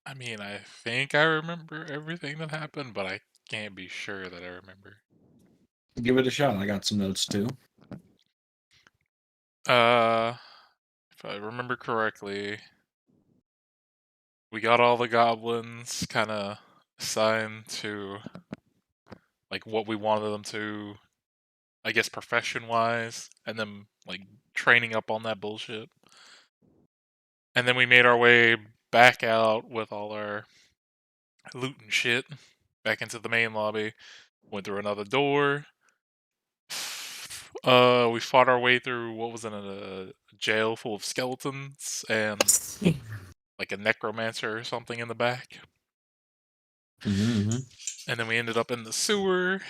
I mean, I think I remember everything that happened, but I can't be sure that I remember. Give it a shot. I got some notes too. Uh, if I remember correctly, we got all the goblins kind of assigned to like what we wanted them to, I guess, profession wise, and then like training up on that bullshit. And then we made our way back out with all our loot and shit back into the main lobby. Went through another door. We fought our way through what was in a jail full of skeletons and like a necromancer or something in the back. Mm-hmm. And then we ended up in the sewer.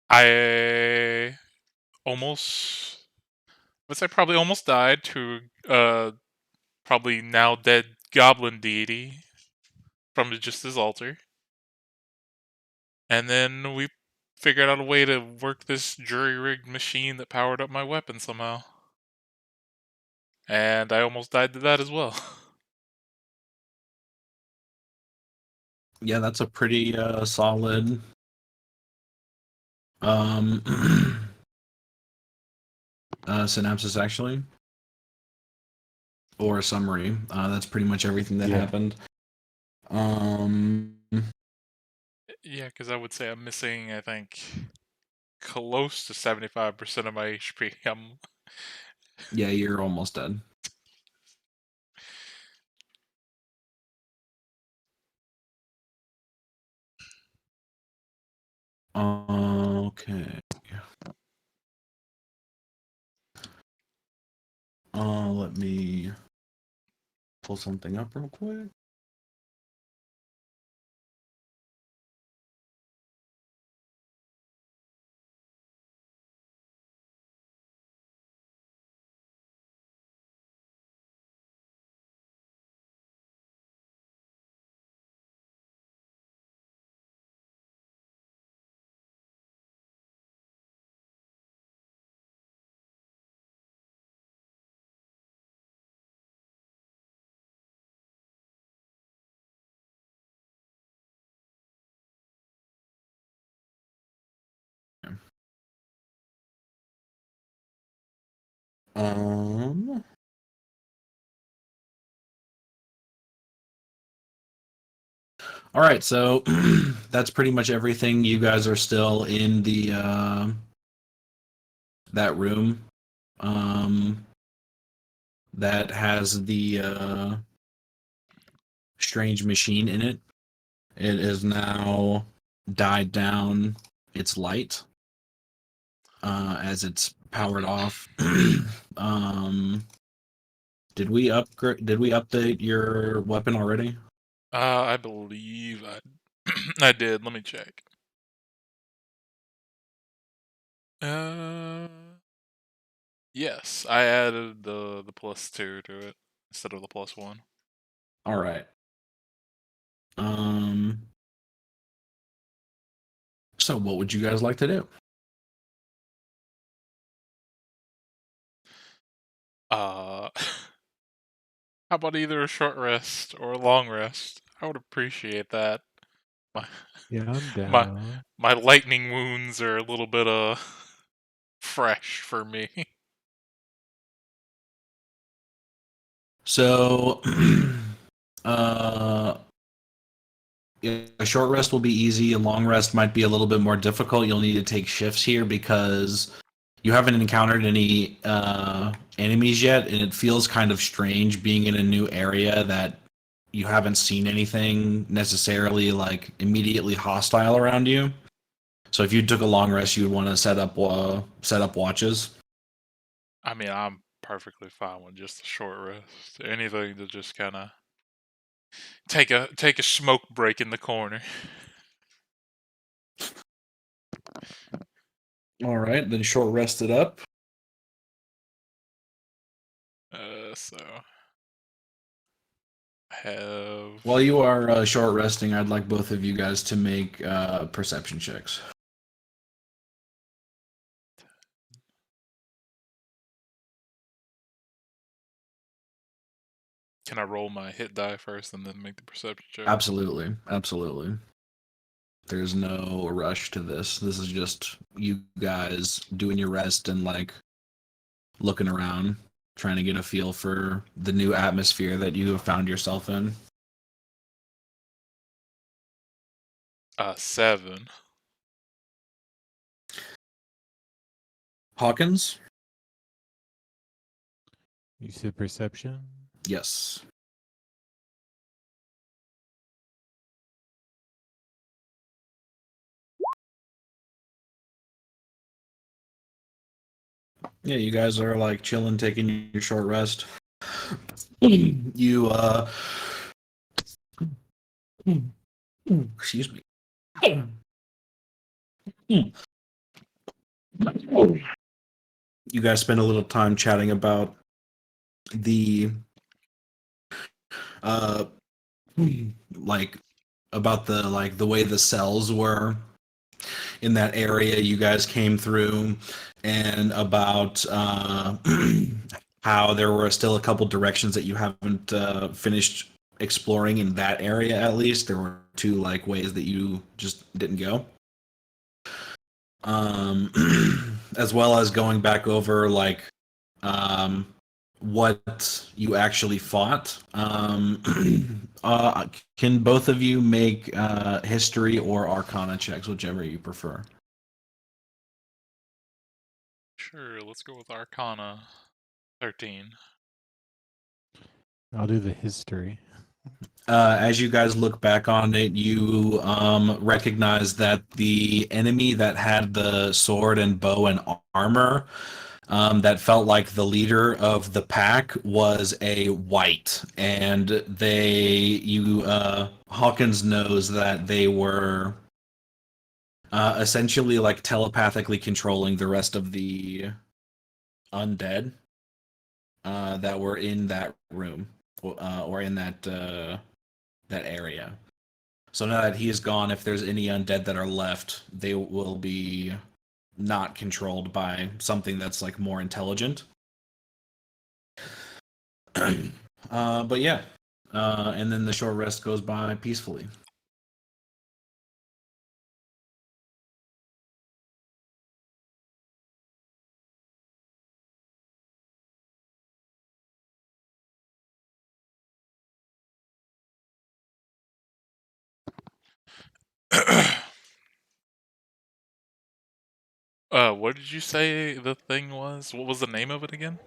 I almost, let's say, probably almost died to probably now dead goblin deity from just his altar. And then we figured out a way to work this jury-rigged machine that powered up my weapon somehow. And I almost died to that as well. Yeah, that's a pretty solid um synopsis actually, or a summary. That's pretty much everything that Yeah. happened. Um, Yeah, because I would say I'm missing, I think, close to 75% of my HP. yeah, you're almost dead. Okay. Let me pull something up real quick. Um, all right, so that's pretty much everything. You guys are still in the that room um that has the strange machine in it. It is now died down its light as it's powered off. um, did we upgrade? Did we update your weapon already? I believe I, I did. Let me check. Uh, yes, I added the +2 to it instead of the +1. All right. Um, so what would you guys like to do? Uh, how about either a short rest or a long rest? I would appreciate that. My Yeah, I'm my down. my lightning wounds are a little bit fresh for me. So, uh, yeah, a short rest will be easy. A long rest might be a little bit more difficult. You'll need to take shifts here because you haven't encountered any enemies yet, and it feels kind of strange being in a new area that you haven't seen anything necessarily like immediately hostile around you. So if you took a long rest, you would want to set up watches. I mean, I'm perfectly fine with just a short rest. Anything to just kind of take a smoke break in the corner. All right, then short rest it up. So I have. While you are short resting, I'd like both of you guys to make perception checks. can I roll my hit die first and then make the perception check? Absolutely, absolutely. There's no rush to this. This is just you guys doing your rest and like looking around, trying to get a feel for the new atmosphere that you have found yourself in. 7. Hawkins? You said perception? Yes. Yeah, you guys are like chilling, taking your short rest. You excuse me. You guys spend a little time chatting about the uh like about the way the cells were in that area you guys came through, and about how there were still a couple directions that you haven't finished exploring in that area. At least there were two like ways that you just didn't go, as well as going back over like um what you actually fought. Can both of you make history or arcana checks, whichever you prefer? Sure, let's go with Arcana. 13. I'll do the history. As you guys look back on it, you recognize that the enemy that had the sword and bow and armor, that felt like the leader of the pack, was a white, and Hawkins knows that they were essentially like telepathically controlling the rest of the undead that were in that room, or in that area. So now that he is gone, if there's any undead that are left, they will be not controlled by something that's like more intelligent. But yeah, and then the short rest goes by peacefully. What did you say the thing was? What was the name of it again?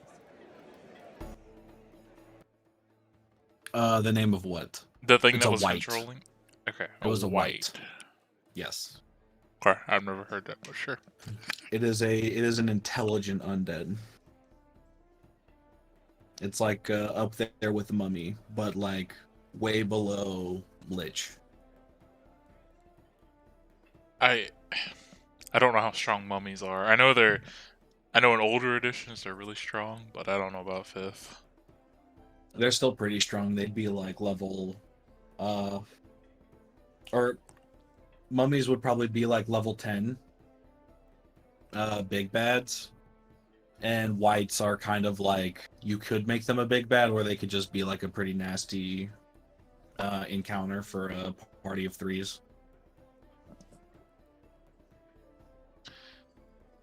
The name of what? The thing It's that a was white. controlling? Okay, It was a white. Yes. Okay, I've never heard that, but sure. It is an intelligent undead. It's like up there with the mummy, but like way below lich. I I don't know how strong mummies are. I know in older editions they're really strong, but I don't know about 5th. They're still pretty strong. They'd be like level, uh, or mummies would probably be like level 10. Big bads, and whites are kind of like you could make them a big bad, or they could just be like a pretty nasty encounter for a party of threes.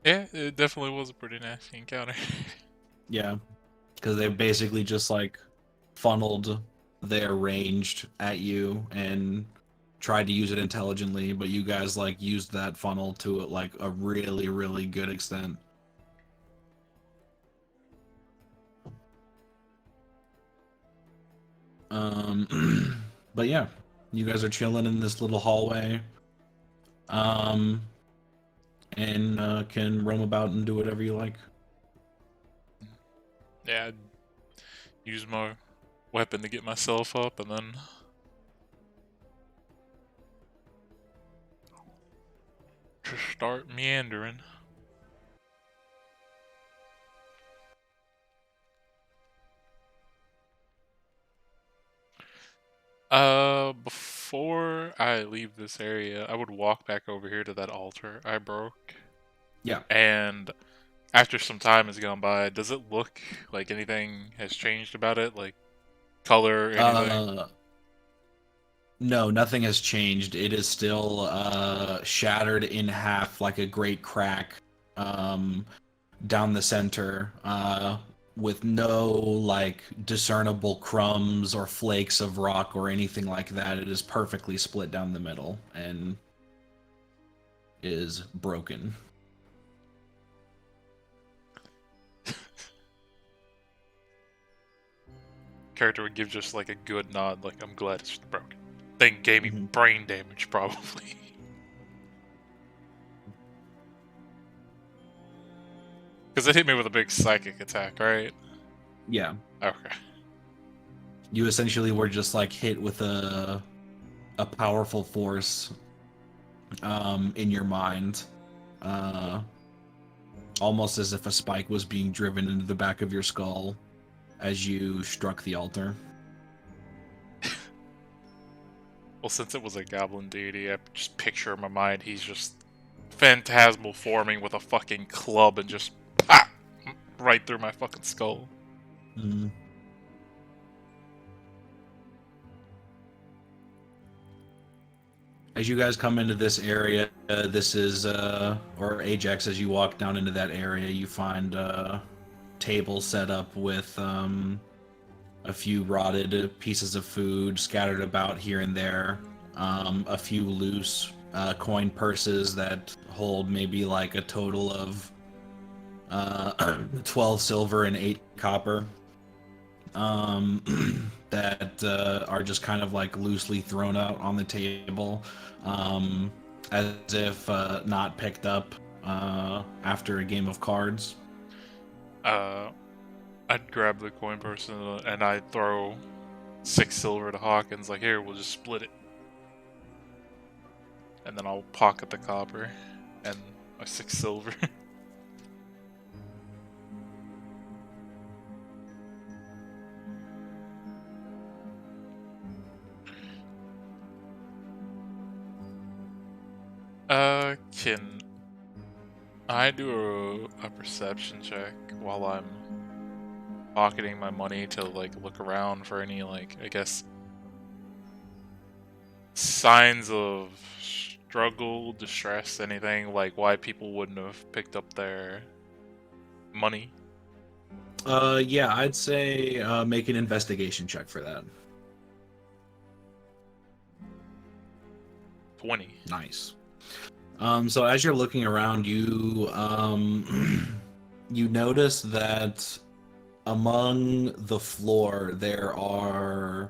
Yeah, it definitely was a pretty nasty encounter. Yeah, because they basically just like funneled their ranged at you and tried to use it intelligently, but you guys like used that funnel to like a really, really good extent. But yeah, you guys are chilling in this little hallway, um, and can roam about and do whatever you like. Yeah, I'd use my weapon to get myself up and then just start meandering. Before I leave this area, I would walk back over here to that altar I broke. Yeah. And after some time has gone by, does it look like anything has changed about it? Like, Color, anything? No, nothing has changed. It is still shattered in half like a great crack um, down the center, with no like discernible crumbs or flakes of rock or anything like that. It is perfectly split down the middle and is broken. Character would give just like a good nod, like I'm glad it's broken. Thing gave me Mhm. brain damage, probably. Because it hit me with a big psychic attack, right? Yeah, Okay. you essentially were just like hit with a powerful force in your mind, uh, almost as if a spike was being driven into the back of your skull as you struck the altar. Well, since it was a goblin deity, I just picture in my mind he's just phantasmal forming with a fucking club and just ah, right through my fucking skull. Mm. As you guys come into this area, this is or Ajax. As you walk down into that area, you find tables set up with a few rotted pieces of food scattered about here and there, a few loose coin purses that hold maybe like a total of 12 silver and 8 copper, that are just kind of like loosely thrown out on the table, um, as if not picked up after a game of cards. I'd grab the coin purse and I'd throw 6 silver to Hawkins, like, here, we'll just split it. And then I'll pocket the copper and my 6 silver. Can I do a perception check while I'm pocketing my money to, like, look around for any, like, I guess, signs of struggle, distress, anything, like why people wouldn't have picked up their money? Yeah, I'd say make an investigation check for that. 20. Nice. So as you're looking around, you you notice that among the floor there are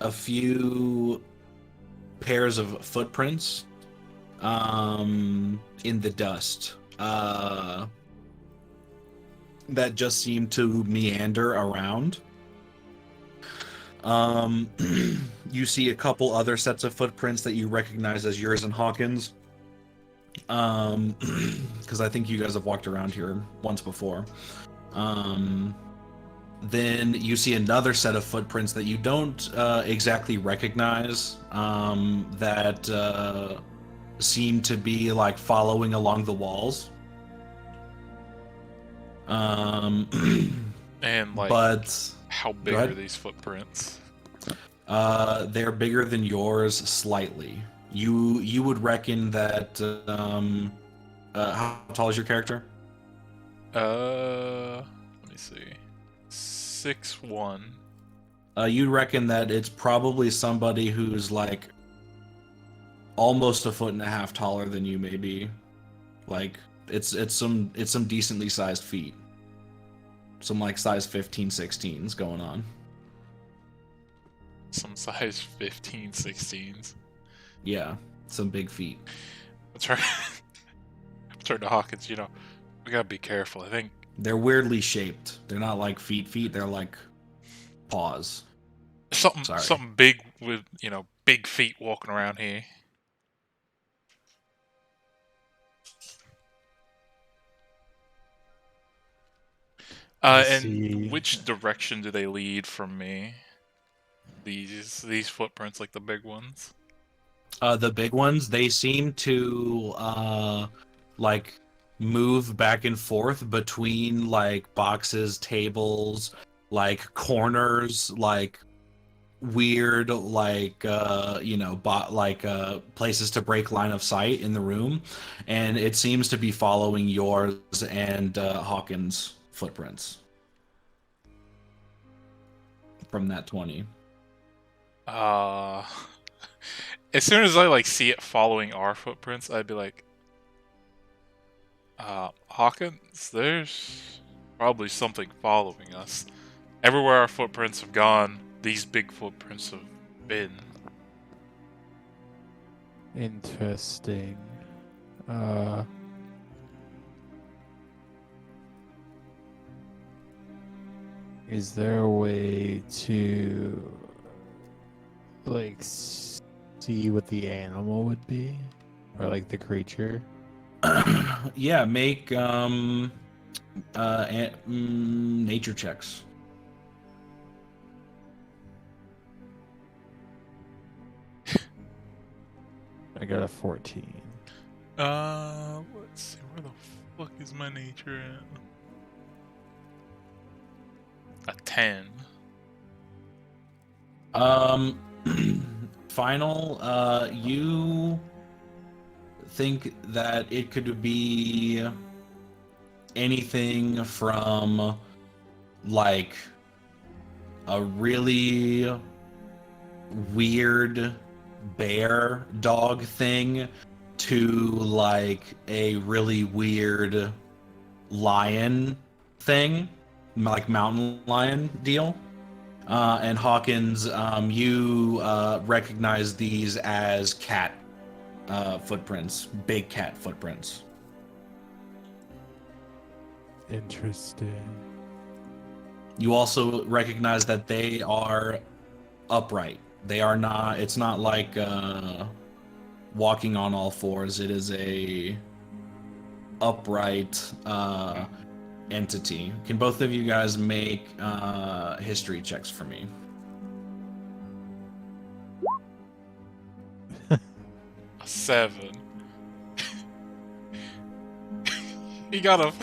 a few pairs of footprints in the dust, that just seem to meander around. You see a couple other sets of footprints that you recognize as yours and Hawkins. Because I think you guys have walked around here once before. Then you see another set of footprints that you don't exactly recognize, that seem to be like following along the walls. And, like, But how go big are ahead. these footprints? They're bigger than yours slightly. You would reckon that how tall is your character? Let me see. 6'1". You'd reckon that it's probably somebody who's like almost a foot and a half taller than you, maybe. Like it's some decently sized feet. Some like size 15, 16s going on. Some size 15, 16s. Yeah, some big feet. That's right. Turn to Hawkins, we gotta be careful. I think They're weirdly shaped. They're not like feet, they're like paws. Sorry. something big with, big feet walking around here. And see. which direction do they lead from me? These footprints, like the big ones. The big ones, they seem to like move back and forth between like boxes, tables, like corners, like weird like places to break line of sight in the room, and it seems to be following yours and Hawkins' footprints from that 20. Uh, as soon as I like see it following our footprints, I'd be like, Hawkins, there's probably something following us. Everywhere our footprints have gone, these big footprints have been. Interesting. Is there a way to like see what the animal would be, or like the creature? Yeah, make nature checks. I got a 14. Let's see, where the fuck is my nature at? A 10. Final, you think that it could be anything from like a really weird bear dog thing to like a really weird lion thing, like mountain lion deal. And Hawkins, you recognize these as cat footprints, big cat footprints. Interesting. You also recognize that they are upright. They are not, it's not like walking on all fours. It is a upright entity. Can both of you guys make history checks for me? A 7. He got a.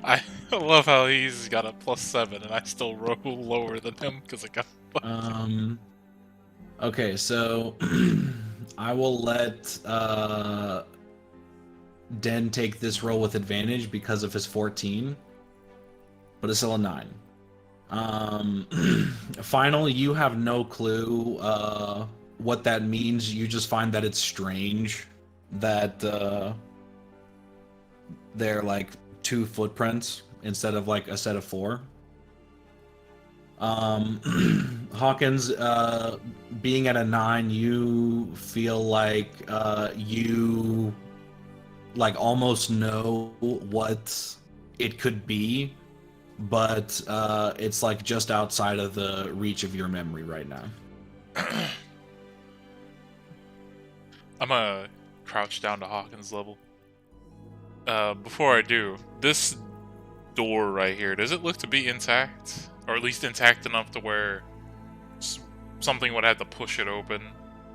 I love how he's got a +7 and I still roll lower than him because I got. Okay, so I will let Den take this roll with advantage because of his 14, but it's still a 9. Final, you have no clue what that means. You just find that it's strange that they're like 2 footprints instead of like a set of 4. Hawkins, being at a 9, you feel like you like almost know what it could be, but it's like just outside of the reach of your memory right now. I'm gonna crouch down to Hawkins' level. Before I do, this door right here, does it look to be intact? Or at least intact enough to where something would have to push it open?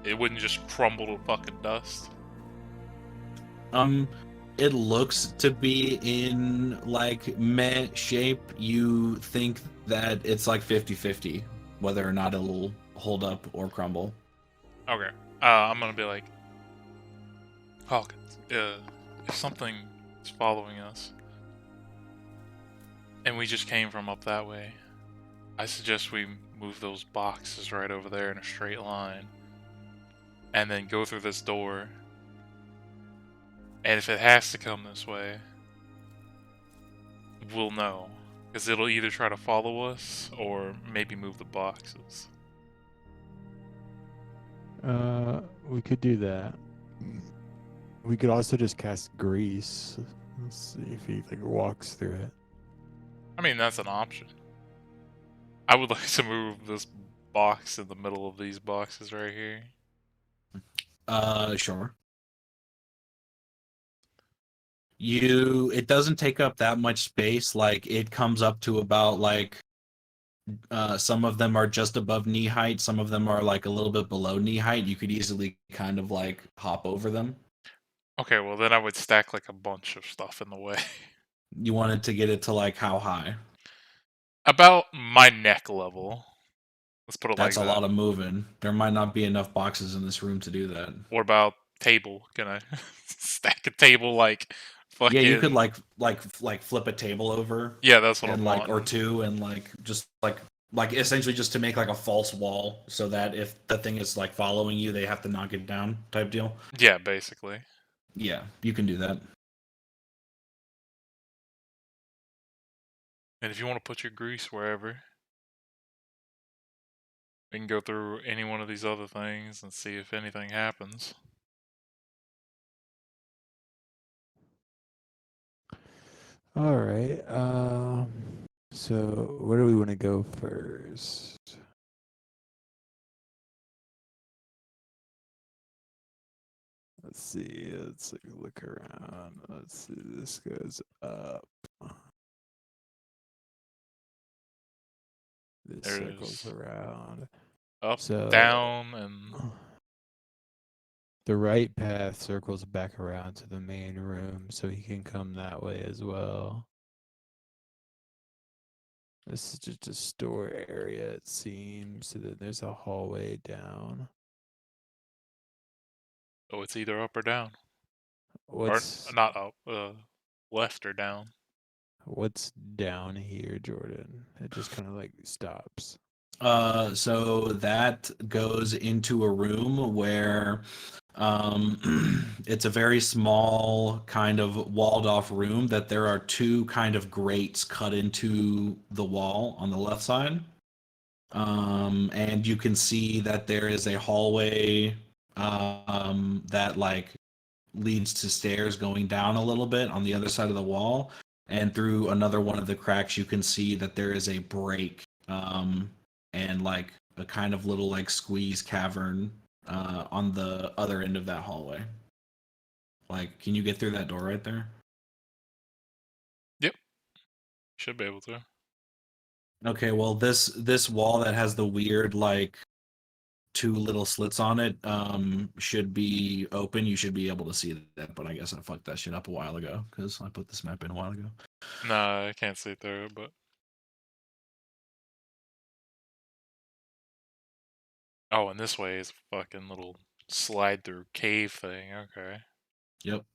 It wouldn't just crumble to fucking dust? It looks to be in like meh shape. You think that it's like 50-50 whether or not it'll hold up or crumble. Okay. I'm gonna be like, Hawkins, if something is following us, and we just came from up that way, I suggest we move those boxes right over there in a straight line, and then go through this door. And if it has to come this way, we'll know. Because it'll either try to follow us, or maybe move the boxes. We could do that. We could also just cast grease. Let's see if he like walks through it. I mean, that's an option. I would like to move this box in the middle of these boxes right here. Sure. It doesn't take up that much space. Like it comes up to about like some of them are just above knee height, some of them are like a little bit below knee height. You could easily kind of like hop over them. Okay, well then I would stack like a bunch of stuff in the way. You wanted to get it to like how high? About my neck level. Let's put it That's like a that. lot of moving. There might not be enough boxes in this room to do that. What about table? Can I stack a table like Yeah, you could fucking? like flip a table over Yeah, that's what I'm and like or wanting. two and like just like essentially just to make like a false wall so that if the thing is like following you, they have to knock it down type deal. Yeah, basically. Yeah, you can do that. And if you want to put your grease wherever, we can go through any one of these other things and see if anything happens. All right. So where do we want to go first? Let's see. Let's like look around. Let's see. This goes up. This circles There's around. up, So down, and the right path circles back around to the main room, so he can come that way as well. This is just a store area, it seems. So then there's a hallway down. oh, it's either up or down, or What's not up, left or down. what's down here, Jordan? It just kind of like stops. So that goes into a room where it's a very small kind of walled off room that there are two kind of grates cut into the wall on the left side. And you can see that there is a hallway that like leads to stairs going down a little bit on the other side of the wall. And through another one of the cracks, you can see that there is a break and like a kind of little like squeeze cavern on the other end of that hallway. Like, can you get through that door right there? Yep, should be able to. Okay, well this wall that has the weird like two little slits on it should be open. You should be able to see that, but I guess I fucked that shit up a while ago because I put this map in a while ago. Nah, I can't see through it, but oh, and this way is a fucking little slide through cave thing. Okay. Yep.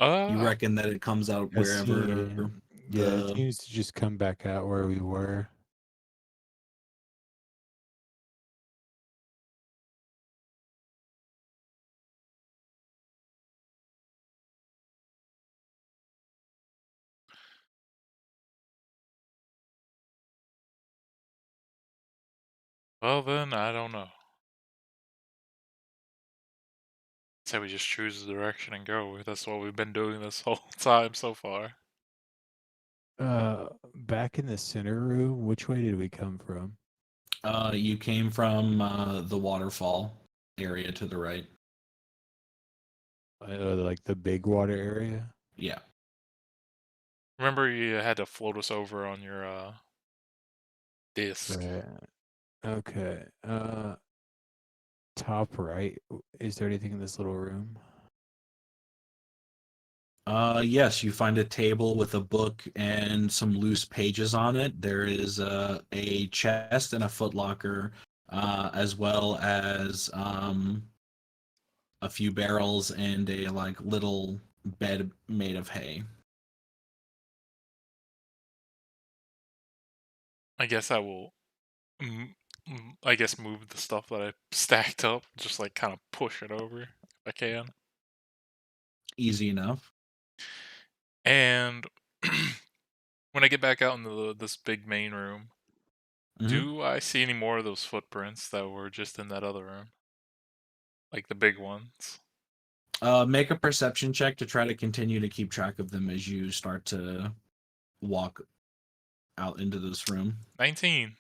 You Uh, reckon that it comes out I wherever see. Yeah, it the seems to just come back out where we were. well then, I don't know. Say we just choose the direction and go. That's what we've been doing this whole time so far. Back in the center room, which way did we come from? you came from the waterfall area to the right. Like the big water area? Yeah. Remember, you had to float us over on your disc. Right. Okay. Top right. Is there anything in this little room? Yes, you find a table with a book and some loose pages on it. There is a chest and a footlocker, as well as a few barrels and a like little bed made of hay. I guess I will. I guess move the stuff that I stacked up, just like kind of push it over if I can. Easy enough. And when I get back out into this big main room, Hmm. do I see any more of those footprints that were just in that other room? Like the big ones? Make a perception check to try to continue to keep track of them as you start to walk out into this room. 19.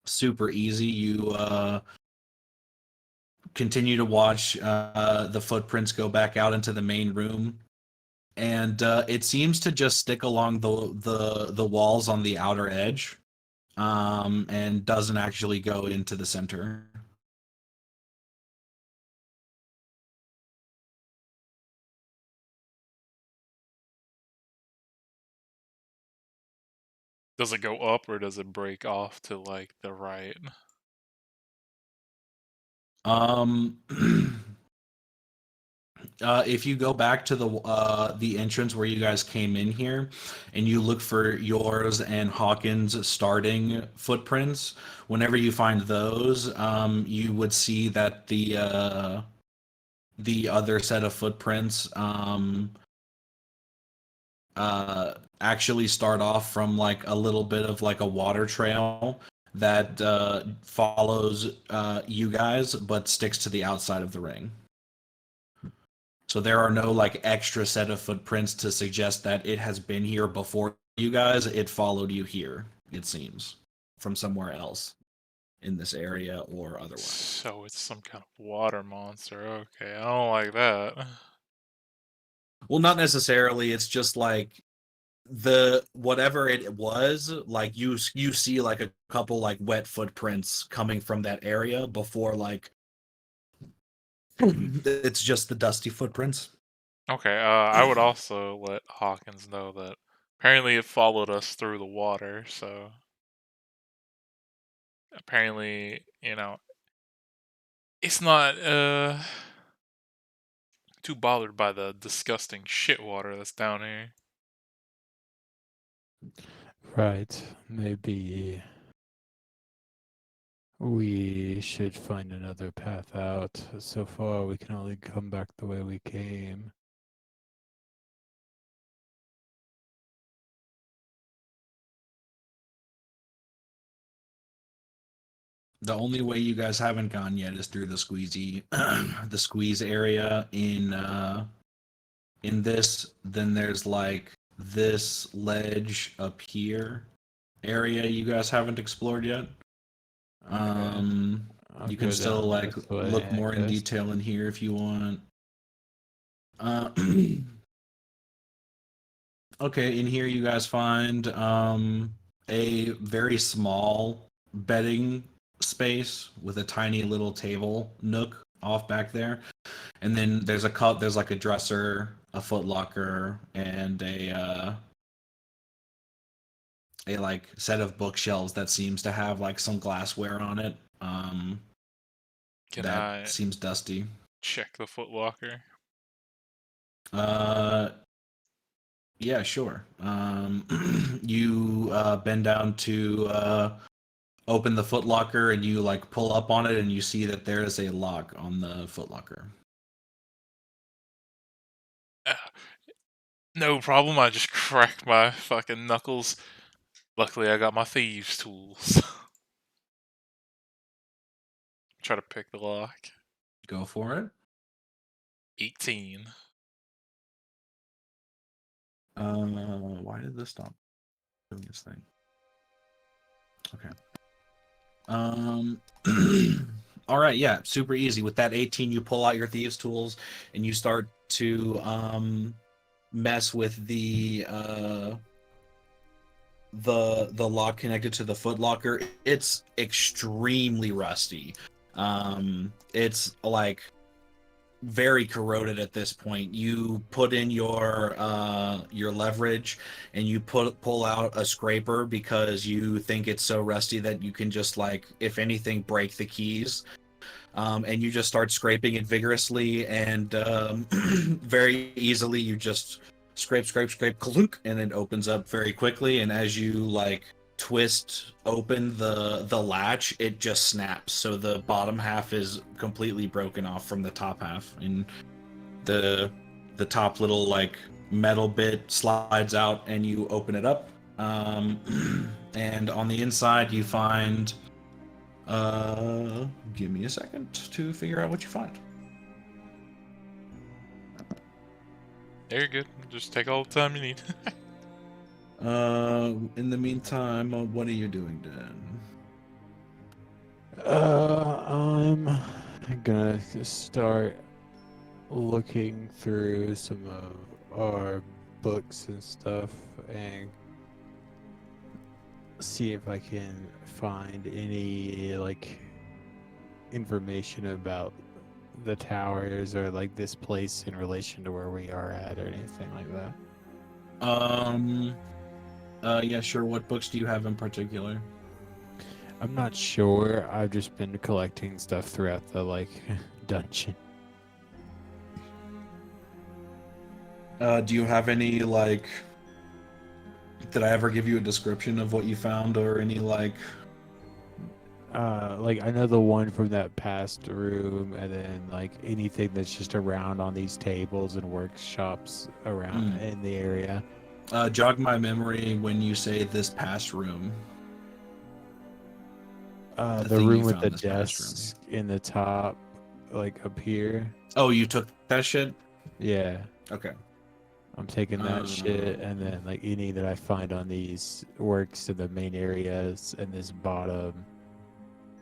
Super easy. You continue to watch the footprints go back out into the main room, and it seems to just stick along the walls on the outer edge, and doesn't actually go into the center. Does it go up or does it break off to like the right? Um, if you go back to the entrance where you guys came in here, and you look for yours and Hawkins' starting footprints, whenever you find those, you would see that the other set of footprints actually start off from like a little bit of like a water trail that follows you guys, but sticks to the outside of the ring. So there are no like extra set of footprints to suggest that it has been here before you guys. It followed you here, it seems, from somewhere else in this area or otherwise. So it's some kind of water monster. Okay, I don't like that. Well, not necessarily. It's just like the whatever it was, like you see like a couple like wet footprints coming from that area before like it's just the dusty footprints. Okay, I would also let Hawkins know that apparently it followed us through the water, so apparently, it's not too bothered by the disgusting shit water that's down here. Right. Maybe we should find another path out. So far, we can only come back the way we came. The only way you guys haven't gone yet is through the squeezy the squeeze area in this. Then there's like this ledge up here area you guys haven't explored yet. I'll You can go still down like this way, look I more in guess. detail in here if you want. Uh, okay, in here you guys find a very small bedding space with a tiny little table nook off back there, and then there's like a dresser, a foot locker, and a like set of bookshelves that seems to have like some glassware on it. Can That I seems dusty. check the footlocker? Uh, yeah, sure. You bend down to open the footlocker, and you like pull up on it, and you see that there is a lock on the footlocker. Uh, no problem, I just cracked my fucking knuckles. Luckily, I got my thieves' tools. Try to pick the lock. Go for it. 18. Why did this stop doing this thing? Okay. All right, yeah, super easy. With that 18, you pull out your thieves' tools and you start to mess with the lock connected to the foot locker. It's extremely rusty. It's like very corroded at this point. You put in your leverage and you pull out a scraper because you think it's so rusty that you can just like, if anything, break the keys. And you just start scraping it vigorously, and very easily you just scrape, clunk, and it opens up very quickly. And as you like twist open the latch, it just snaps. So the bottom half is completely broken off from the top half, and the top little like metal bit slides out, and you open it up. And on the inside, you find. Give me a second to figure out what you find. You're good. Just take all the time you need. In the meantime, what are you doing, Dan? I'm gonna start looking through some of our books and stuff and see if I can find any like information about the towers or like this place in relation to where we are at or anything like that. Um, Yeah, sure. What books do you have in particular? I'm not sure. I've just been collecting stuff throughout the like dungeon. Do you have any like? Did I ever give you a description of what you found, or any like? Like I know the one from that past room, and then like anything that's just around on these tables and workshops around in the area. Jog my memory when you say this past room. The The thing room you with the found this past room. desk in the top, like up here. Oh, you took that shit? Yeah, Okay. I'm taking that shit, and then like any that I find on these works in the main areas in this bottom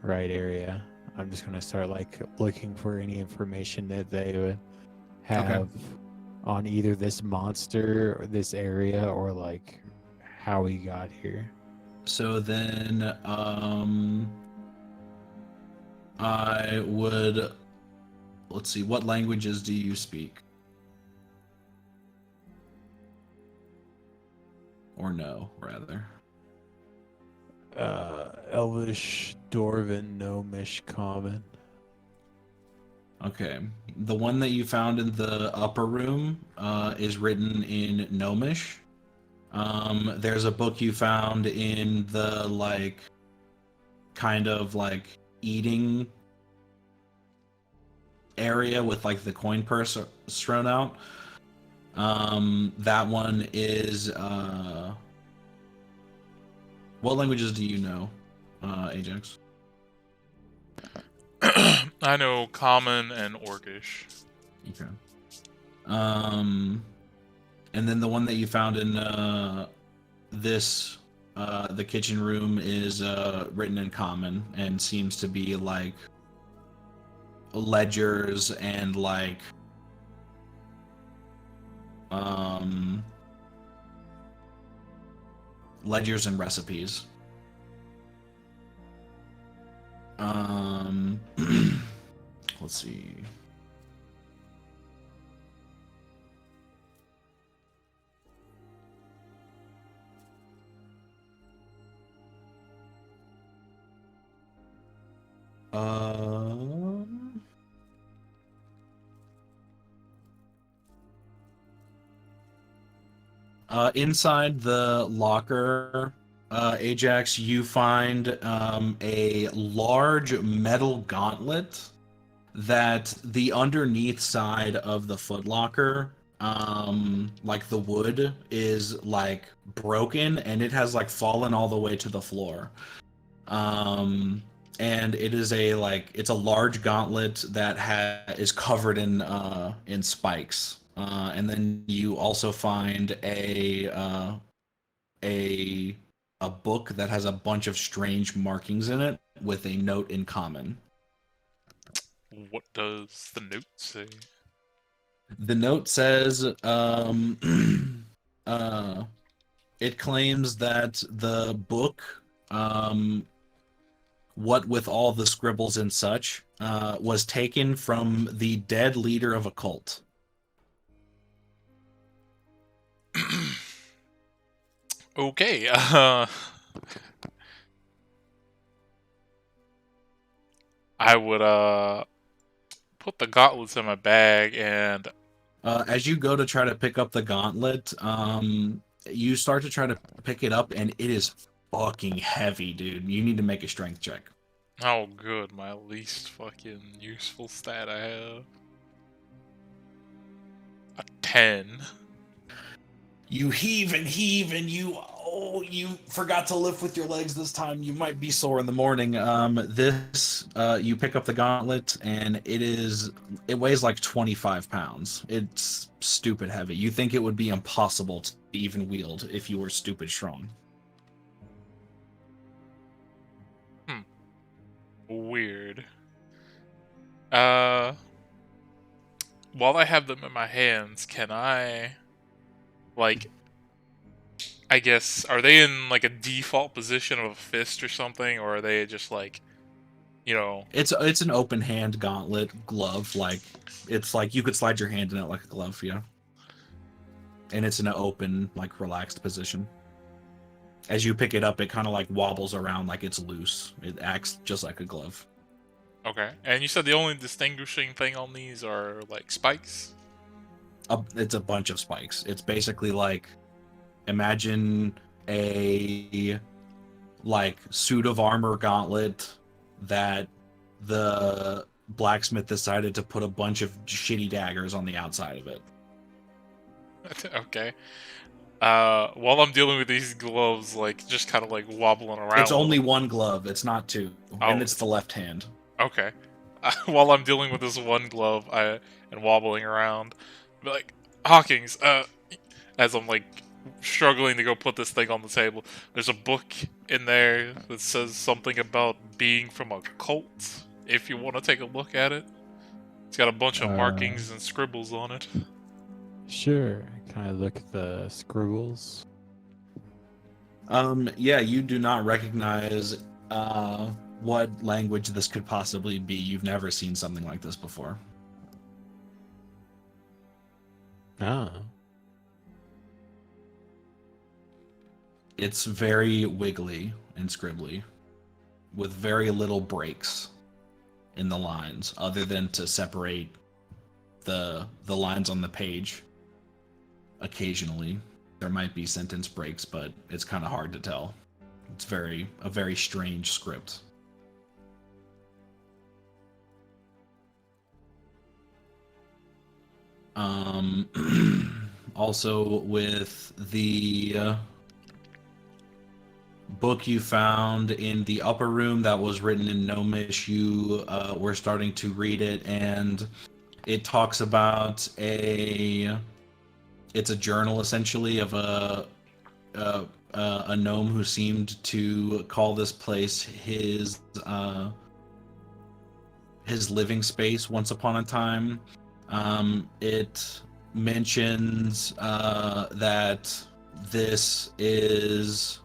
right area, I'm just gonna start like looking for any information that they would have on either this monster or this area or like how he got here. So then, I would. Let's see. What languages do you speak? Or no, rather. Elvish, Dwarven, Gnomish, Common. Okay. The one that you found in the upper room is written in Gnomish. There's a book you found in the like kind of like eating area with like the coin purse thrown out. That one is what languages do you know, Ajax? I know Common and Orcish. Okay. And then the one that you found in this the kitchen room is written in Common and seems to be like ledgers and like ledgers and recipes. Let's see. Inside the locker, Ajax, you find a large metal gauntlet that the underneath side of the footlocker, like the wood is like broken and it has like fallen all the way to the floor. And it is a like it's a large gauntlet that is covered in spikes. And then you also find a a book that has a bunch of strange markings in it with a note in Common. What does the note say? The note says, it claims that the book, what with all the scribbles and such, was taken from the dead leader of a cult. Okay, I would put the gauntlets in my bag and As you go to try to pick up the gauntlet, you start to try to pick it up, and it is fucking heavy, dude. You need to make a strength check. oh good, my least fucking useful stat I have. A 10. You heave, and you forgot to lift with your legs this time. You might be sore in the morning. You pick up the gauntlet, and it weighs like 25 pounds. It's stupid heavy. You think it would be impossible to even wield if you were stupid strong. Weird. While I have them in my hands, can I, like, I guess, are they in, like, a default position of a fist or something, or are they just, like, you know... It's an open hand gauntlet glove, like, it's like you could slide your hand in it like a glove, yeah. And it's in an open, like, relaxed position. As you pick it up, it kind of like wobbles around like it's loose. It acts just like a glove. Okay. And you said the only distinguishing thing on these are like spikes? It's a bunch of spikes. It's basically like, imagine a like suit of armor gauntlet that the blacksmith decided to put a bunch of shitty daggers on the outside of it. Okay. While I'm dealing with these gloves, like just kind of like wobbling around. It's only one glove. It's not two, and it's the left hand. Okay. While I'm dealing with this one glove, and wobbling around, be like, Hawkins, as I'm like struggling to go put this thing on the table, there's a book in there that says something about being from a cult. If you want to take a look at it, it's got a bunch of markings and scribbles on it. Sure. Can I look at the scribbles? Yeah, you do not recognize what language this could possibly be. You've never seen something like this before. Ah. It's very wiggly and scribbly, with very little breaks in the lines, other than to separate the lines on the page. Occasionally, there might be sentence breaks, but it's kind of hard to tell. It's a very strange script. Also with the book you found in the upper room that was written in Gnomish, you were starting to read it, and it talks about it's a journal essentially of a gnome who seemed to call this place his living space once upon a time. It mentions that this is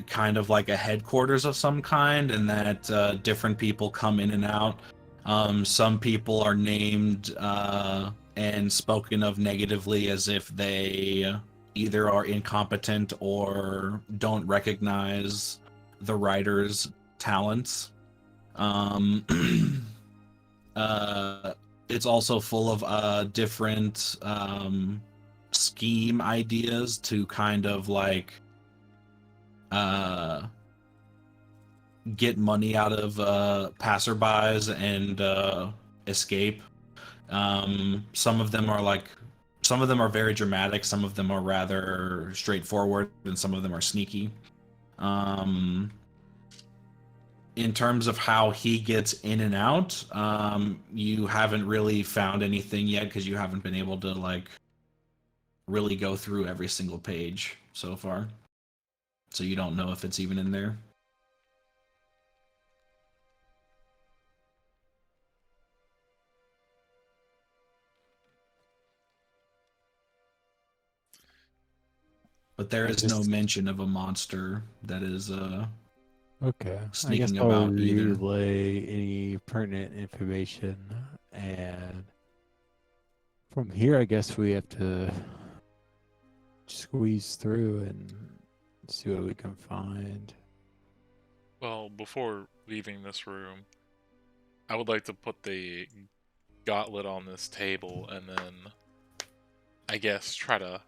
kind of like a headquarters of some kind, and that different people come in and out. Some people are named and spoken of negatively as if they either are incompetent or don't recognize the writer's talents. It's also full of different scheme ideas to kind of like get money out of passerbys and escape. Some of them are very dramatic, some of them are rather straightforward, and some of them are sneaky. In terms of how he gets in and out, you haven't really found anything yet because you haven't been able to like really go through every single page so far. So you don't know if it's even in there. But there is no mention of a monster that is Okay. I guess sneaking I'll about either. relay any pertinent information, and from here, I guess we have to squeeze through and see what we can find. Well, before leaving this room, I would like to put the gauntlet on this table and then, I guess, try to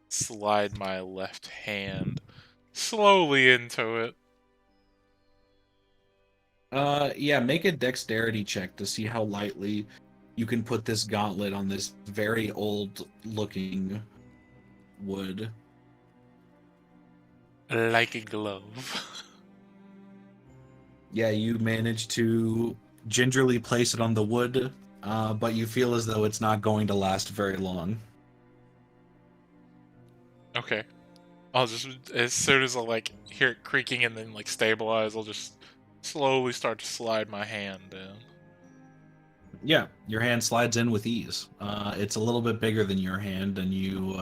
slide my left hand slowly into it. Yeah, make a dexterity check to see how lightly you can put this gauntlet on this very old looking wood. Like a glove. Yeah, you manage to gingerly place it on the wood, but you feel as though it's not going to last very long. Okay. I'll just, as soon as I like hear it creaking and then like stabilize, I'll just slowly start to slide my hand in. Yeah, your hand slides in with ease. It's a little bit bigger than your hand, and you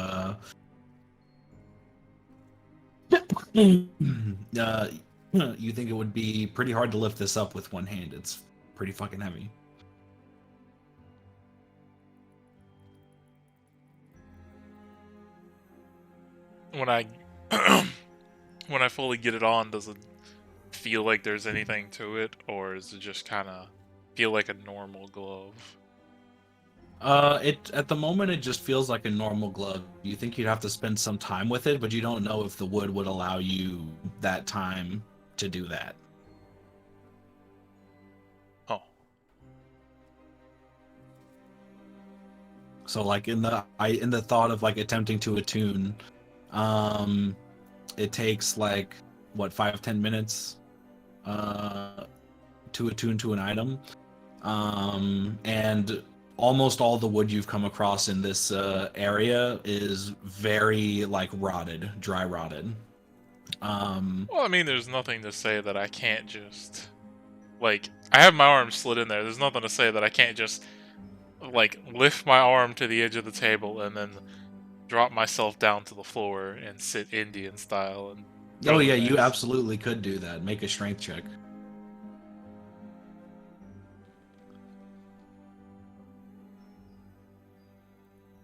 you think it would be pretty hard to lift this up with one hand. It's pretty fucking heavy. When I when I fully get it on, does it feel like there's anything to it, or is it just kind of feel like a normal glove? It at the moment it just feels like a normal glove. You think you'd have to spend some time with it, but you don't know if the wood would allow you that time to do that. Oh, So like in the thought of like attempting to attune, um, it takes like what 5-10 minutes to attune to an item, and almost all the wood you've come across in this area is very like rotted, dry rotted. well, I mean, there's nothing to say that I can't just like I have my arm slid in there. There's nothing to say that I can't just like lift my arm to the edge of the table and then drop myself down to the floor and sit Indian style and Oh go to yeah, the you next. absolutely could do that. Make a strength check.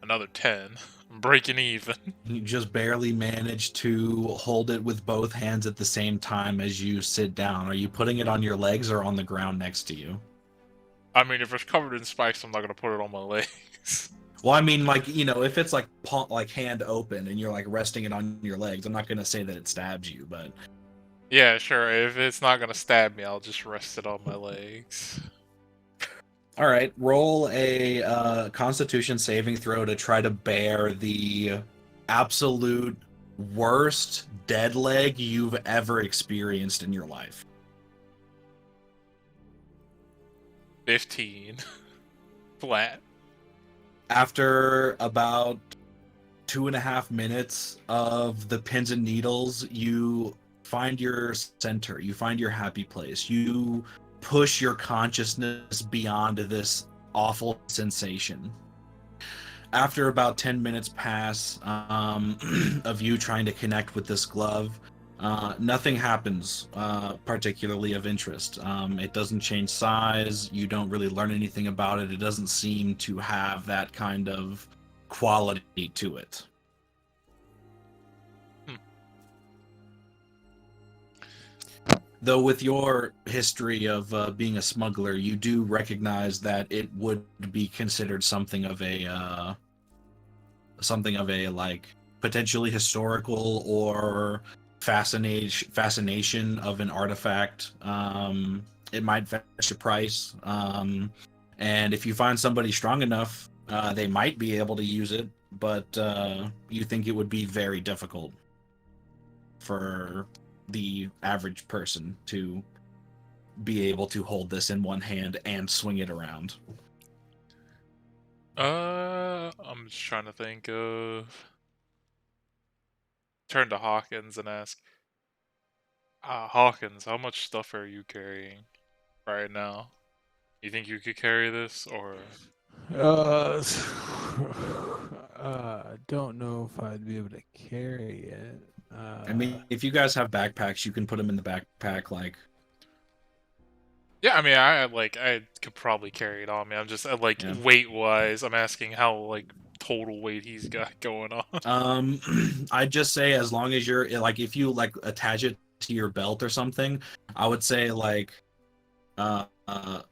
Another 10. I'm breaking even. You just barely manage to hold it with both hands at the same time as you sit down. Are you putting it on your legs or on the ground next to you? I mean, if it's covered in spikes, I'm not gonna put it on my legs. Well, I mean, like, if it's like like hand open and you're like resting it on your legs, I'm not gonna say that it stabs you, but Yeah, sure. If it's not gonna stab me, I'll just rest it on my legs. all right. Roll a Constitution saving throw to try to bear the absolute worst dead leg you've ever experienced in your life. 15. Flat. After about 2.5 minutes of the pins and needles, you find your center, you find your happy place, you push your consciousness beyond this awful sensation. After about 10 minutes pass of you trying to connect with this glove, nothing happens particularly of interest. It doesn't change size. You don't really learn anything about it. It doesn't seem to have that kind of quality to it. Though with your history of being a smuggler, you do recognize that it would be considered something of a like potentially historical or fascination of an artifact. It might fetch a price, and if you find somebody strong enough, they might be able to use it. But you think it would be very difficult for the average person to be able to hold this in one hand and swing it around. I'm just trying to think of. Turn to Hawkins and ask, Hawkins, how much stuff are you carrying right now? You think you could carry this, or Uh, don't know if I'd be able to carry it. I mean, if you guys have backpacks, you can put them in the backpack. Like, yeah, I mean, I could probably carry it on me. I'm just like Yeah. weight wise, I'm asking how like total weight he's got going on. I'd just say as long as you're like, if you like attach it to your belt or something, I would say like, uh, uh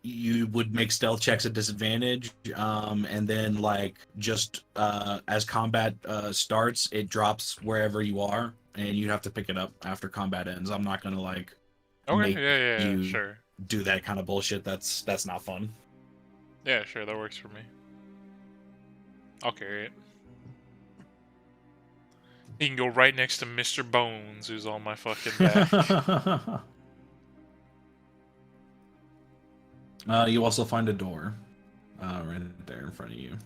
you would make stealth checks at disadvantage, and then like just as combat starts, it drops wherever you are, and you have to pick it up after combat ends. I'm not gonna like Okay, make yeah, you sure. do that kind of bullshit. That's not fun. Yeah, sure, that works for me. I'll carry it. He can go right next to Mr. Bones, who's on my fucking back. You also find a door right there in front of you.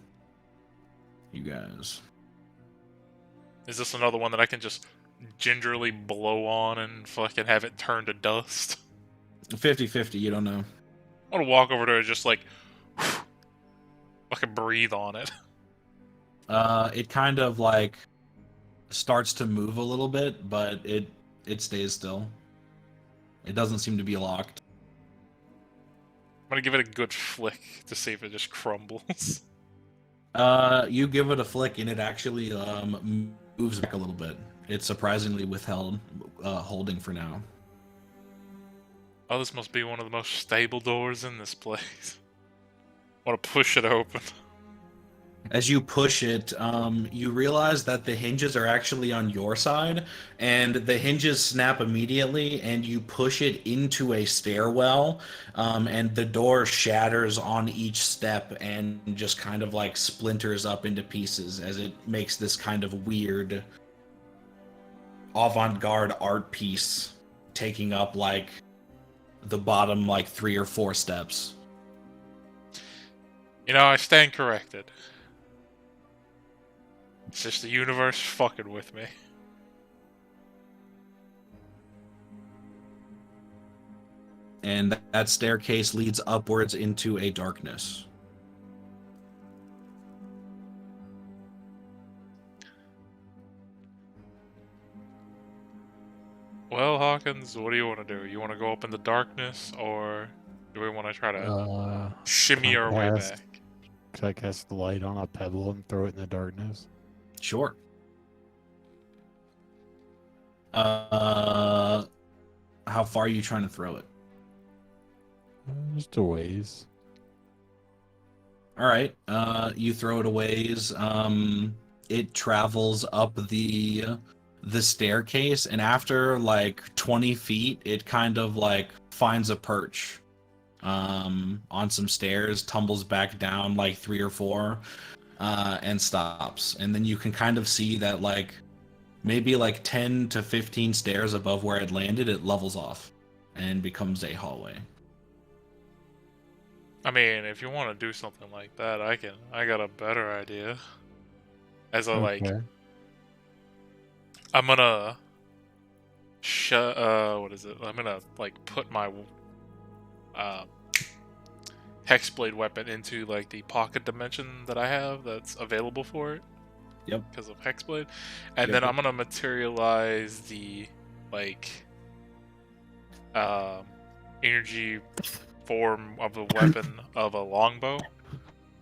You guys. Is this another one that I can just gingerly blow on and fucking have it turn to dust? 50-50, you don't know. I want to walk over to it and just like fucking breathe on it. It kind of like starts to move a little bit, but it stays still. It doesn't seem to be locked. I'm gonna give it a good flick to see if it just crumbles. You give it a flick and it actually moves back a little bit. It's surprisingly withheld holding for now. Oh, this must be one of the most stable doors in this place. Want to push it open. As you push it, you realize that the hinges are actually on your side, and the hinges snap immediately, and you push it into a stairwell, and the door shatters on each step and just kind of like splinters up into pieces as it makes this kind of weird avant-garde art piece, taking up like the bottom like 3 or 4 steps. You know, I stand corrected. It's just the universe fucking with me. And that staircase leads upwards into a darkness. Well, Hawkins, what do you want to do? You want to go up in the darkness, or do we want to try to shimmy our way back? Could I cast the light on a pebble and throw it in the darkness? Sure. How far are you trying to throw it? Just a ways. All right. You throw it a ways. It travels up the staircase, and after like 20 feet, it kind of like finds a perch on some stairs, tumbles back down like 3 or 4, and stops. And then you can kind of see that like maybe like 10 to 15 stairs above where it landed, it levels off and becomes a hallway. I mean, if you want to do something like that, I got a better idea. As a Okay. I'm gonna what is it? I'm gonna like put my hexblade weapon into like the pocket dimension that I have that's available for it. Yep. Because of hexblade, and Yep. then I'm gonna materialize the like energy form of a weapon of a longbow,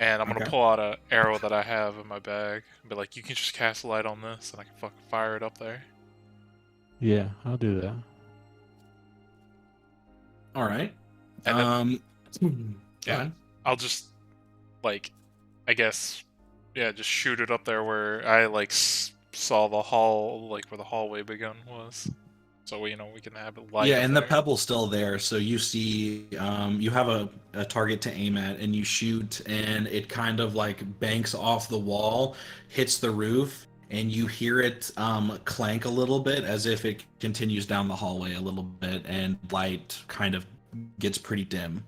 and I'm gonna Okay. pull out an arrow that I have in my bag and be like, you can just cast light on this and I can fucking fire it up there. Yeah, I'll do that. All right. And then Go yeah, ahead. I'll just like, I guess, yeah, just shoot it up there where I like saw the hall, like where the hallway begun was. So we can have it light Yeah, up and the there. pebble's still there, so you see, you have a target to aim at, and you shoot, and it kind of like banks off the wall, hits the roof, and you hear it clank a little bit as if it continues down the hallway a little bit, and light kind of gets pretty dim.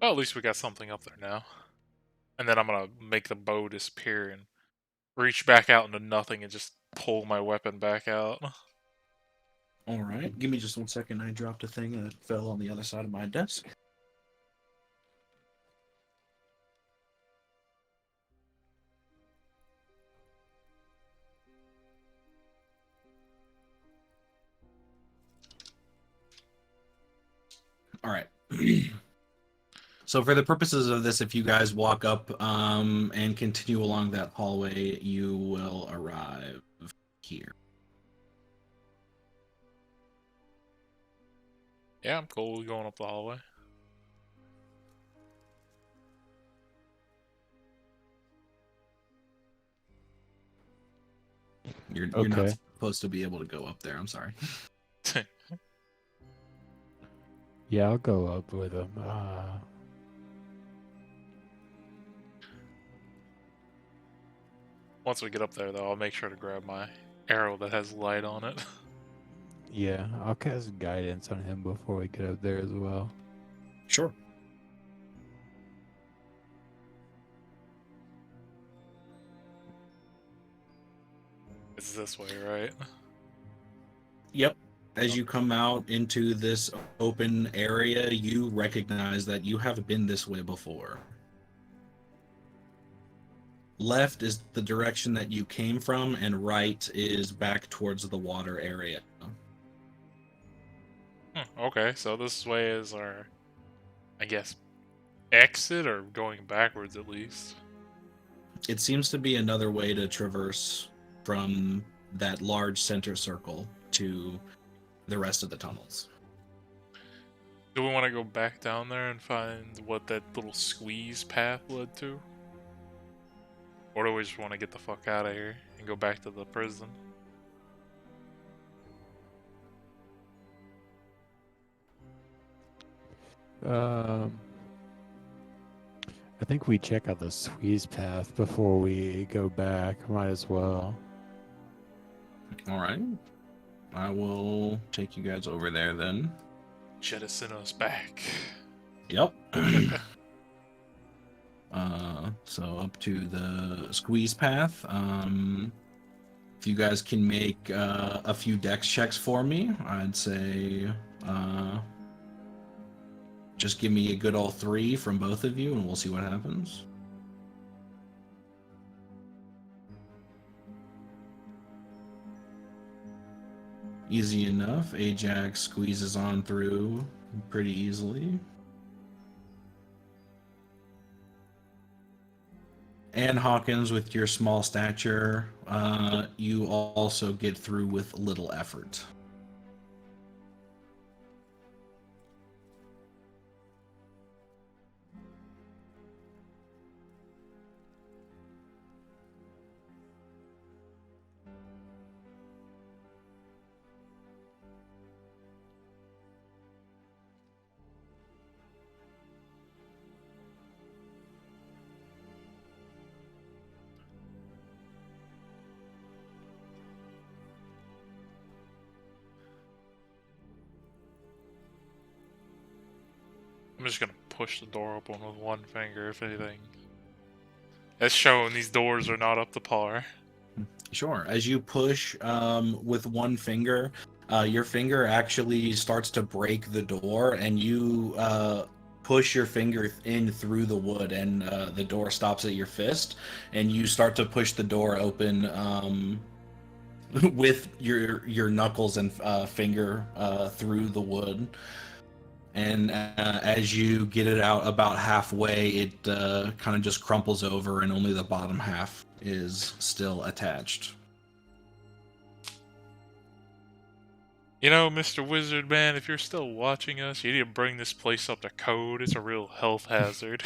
Well, at least we got something up there now. And then I'm gonna make the bow disappear and reach back out into nothing and just pull my weapon back out. All right, give me just 1 second. I dropped a thing that fell on the other side of my desk. All right. So for the purposes of this, if you guys walk up and continue along that hallway, you will arrive here. Yeah, I'm cool with going up the hallway. You're not Okay. supposed to be able to go up there. I'm sorry. Yeah, I'll go up with him. Once we get up there, though, I'll make sure to grab my arrow that has light on it. Yeah, I'll cast guidance on him before we get up there as well. Sure. It's this way, right? Yep. As you come out into this open area, you recognize that you have been this way before. Left is the direction that you came from, and right is back towards the water area. Okay, so this way is our, I guess, exit or going backwards at least. It seems to be another way to traverse from that large center circle to the rest of the tunnels. Do we want to go back down there and find what that little squeeze path led to? Or do we just want to get the fuck out of here and go back to the prison? I think we check out the squeeze path before we go back. Might as well. All right. I will take you guys over there then. Jettison us back. Yep. So up to the squeeze path. If you guys can make a few dex checks for me, I'd say just give me a good old 3 from both of you, and we'll see what happens. Easy enough. Ajax squeezes on through pretty easily. And Hawkins, with your small stature, you also get through with little effort. I'm just gonna push the door open with one finger, if anything. That's showing these doors are not up to par. Sure. As you push with one finger, your finger actually starts to break the door, and you push your finger in through the wood, and the door stops at your fist, and you start to push the door open with your knuckles and finger through the wood. And as you get it out about halfway, it kind of just crumples over, and only the bottom half is still attached. You know, Mr. Wizard Man, if you're still watching us, you need to bring this place up to code. It's a real health hazard.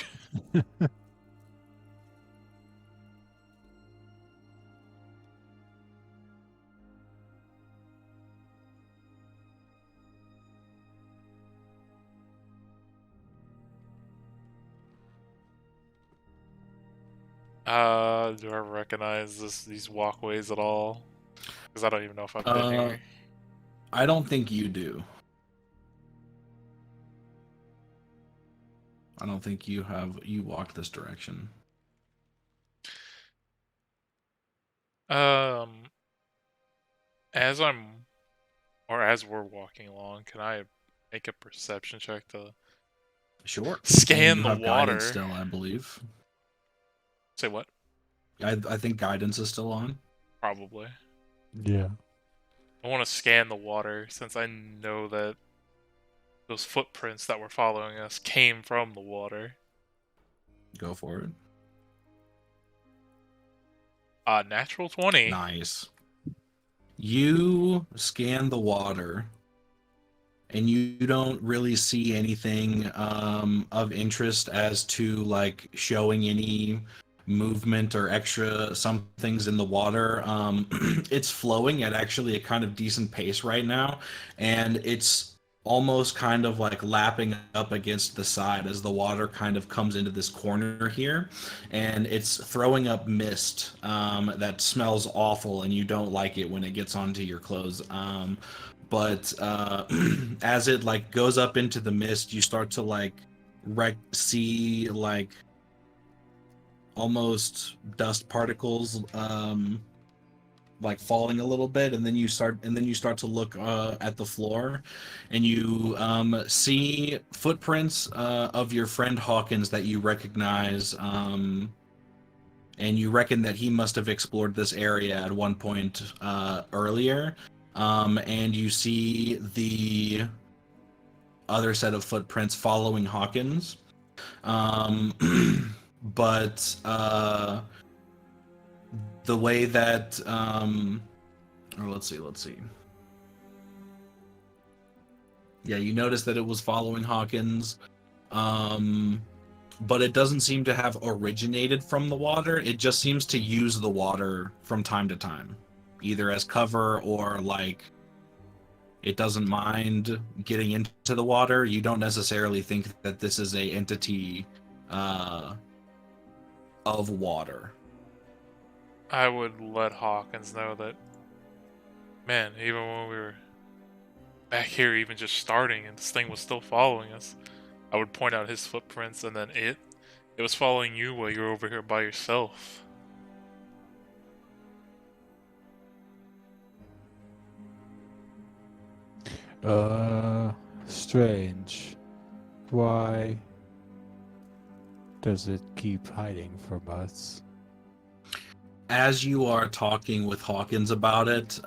Do I recognize these walkways at all? Because I don't even know if I've been here. I don't think you do. I don't think you walked this direction. As we're walking along, can I make a perception check to Sure. scan you the have water? Guidance still, I believe. Say what? I think guidance is still on. Probably. Yeah. I want to scan the water since I know that those footprints that were following us came from the water. Go for it. Natural 20. Nice. You scan the water, and you don't really see anything of interest as to like showing any movement or extra some things in the water. It's flowing at actually a kind of decent pace right now, and it's almost kind of like lapping up against the side as the water kind of comes into this corner here, and it's throwing up mist that smells awful, and you don't like it when it gets onto your clothes. But as it like goes up into the mist, you start to like see like almost dust particles like falling a little bit, and then you start to look at the floor, and you see footprints of your friend Hawkins that you recognize, and you reckon that he must have explored this area at one point earlier, and you see the other set of footprints following Hawkins, but the way that or let's see. Yeah, you notice that it was following Hawkins. But it doesn't seem to have originated from the water. It just seems to use the water from time to time, either as cover or like it doesn't mind getting into the water. You don't necessarily think that this is a entity of water. I would let Hawkins know that, man, even when we were back here, even just starting, and this thing was still following us, I would point out his footprints, and then it was following you while you were over here by yourself. Strange. Why does it keep hiding from us? As you are talking with Hawkins about it,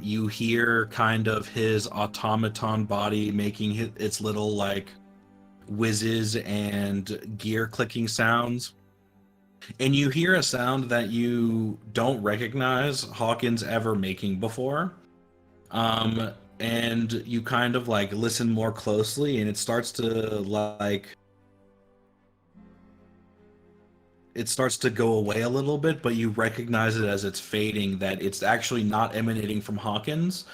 you hear kind of his automaton body making its little like whizzes and gear clicking sounds. And you hear a sound that you don't recognize Hawkins ever making before. And you kind of like listen more closely, and it starts to go away a little bit, but you recognize it as it's fading, that it's actually not emanating from Hawkins,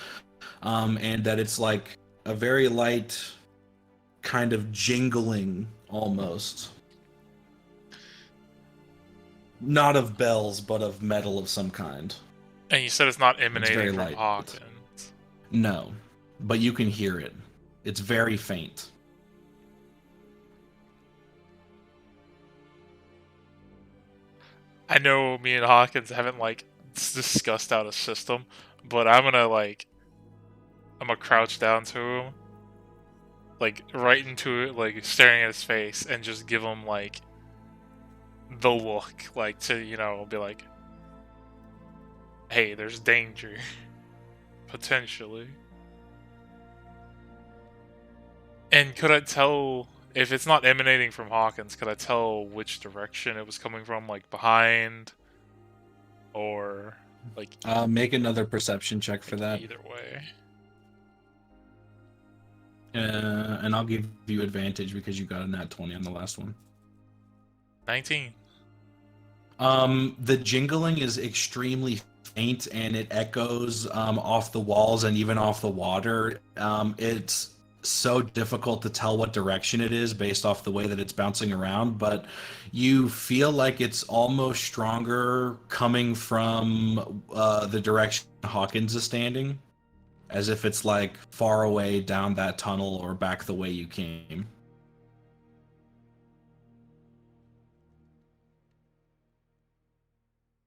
and that it's like a very light kind of jingling almost. Not of bells, but of metal of some kind. And you said it's not very emanating from light. Hawkins. No, but you can hear it. It's very faint. I know me and Hawkins haven't like discussed out a system, but I'm gonna crouch down to him, like right into it, like staring at his face, and just give him like the look, like to be like, hey, there's danger, potentially. And could I tell if it's not emanating from Hawkins? Could I tell which direction it was coming from, like behind, or like Make another perception check for that. either way? And I'll give you advantage because you got a nat 20 on the last one. 19. The jingling is extremely faint, and it echoes off the walls and even off the water. It's so difficult to tell what direction it is based off the way that it's bouncing around, but you feel like it's almost stronger coming from the direction Hawkins is standing, as if it's like far away down that tunnel or back the way you came.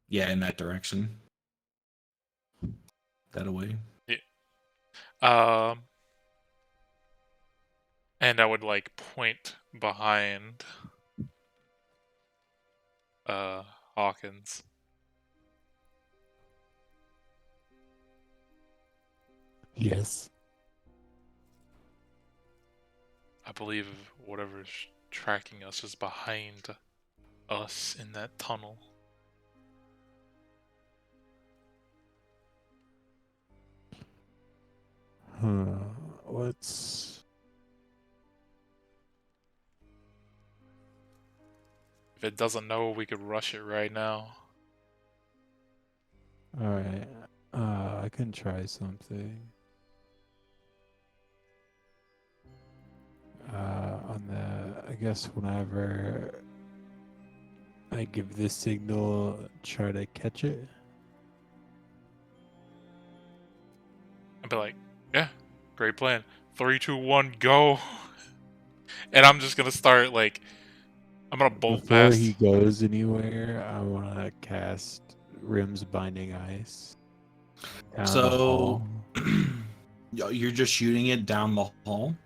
Yeah, in that direction. That away. Yeah. And I would like point behind Hawkins. Yes. I believe whatever's tracking us is behind us in that tunnel. What's... If it doesn't know, we could rush it right now. Alright. I can try something. On the... I guess whenever I give this signal, try to catch it. I'd be like, yeah, great plan. 3, 2, 1, go. And I'm just gonna start like, I'm gonna bolt Before past. he goes anywhere, I want to cast Rim's Binding Ice. Down the So hall. you're just shooting it down the hall?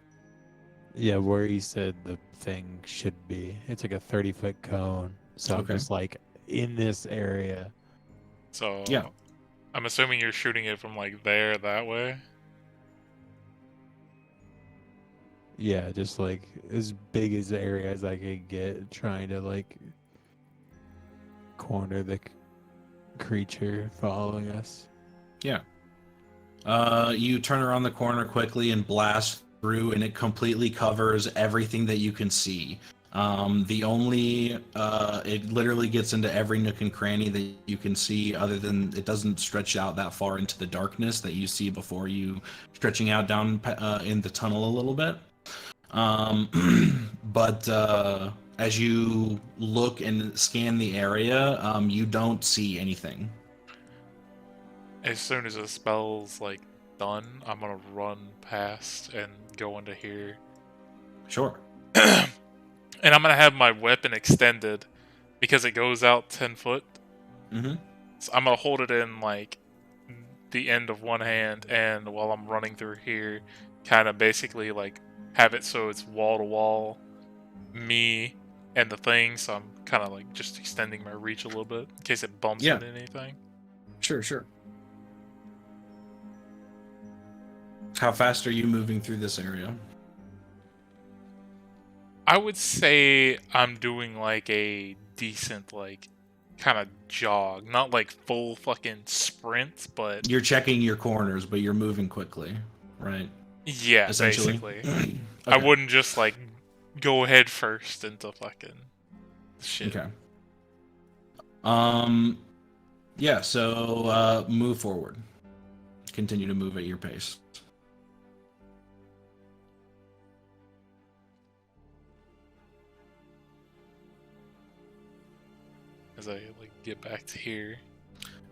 Yeah, where he said the thing should be. It's like a 30-foot cone. So I'm Okay. just like in this area. So Yeah. I'm assuming you're shooting it from like there that way. Yeah, just like as big as the area as I could get, trying to like corner the creature following us. Yeah. You turn around the corner quickly and blast through, and it completely covers everything that you can see. It literally gets into every nook and cranny that you can see, other than it doesn't stretch out that far into the darkness that you see before you stretching out down in the tunnel a little bit. But as you look and scan the area, you don't see anything. As soon as the spell's like done, I'm gonna run past and go into here. Sure. And I'm gonna have my weapon extended because it goes out 10 foot. Mm-hmm. So I'm gonna hold it in like the end of one hand, and while I'm running through here, kind of basically like have it so it's wall to wall, me and the thing. So I'm kind of like just extending my reach a little bit in case it bumps Yeah. into anything. Sure. How fast are you moving through this area? I would say I'm doing like a decent like kind of jog, not like full fucking sprint, but You're checking your corners, but you're moving quickly, right? yeah, Essentially. basically. I Okay. wouldn't just like go head first into fucking shit. Okay. Yeah, so move forward. Continue to move at your pace. As I like get back to here.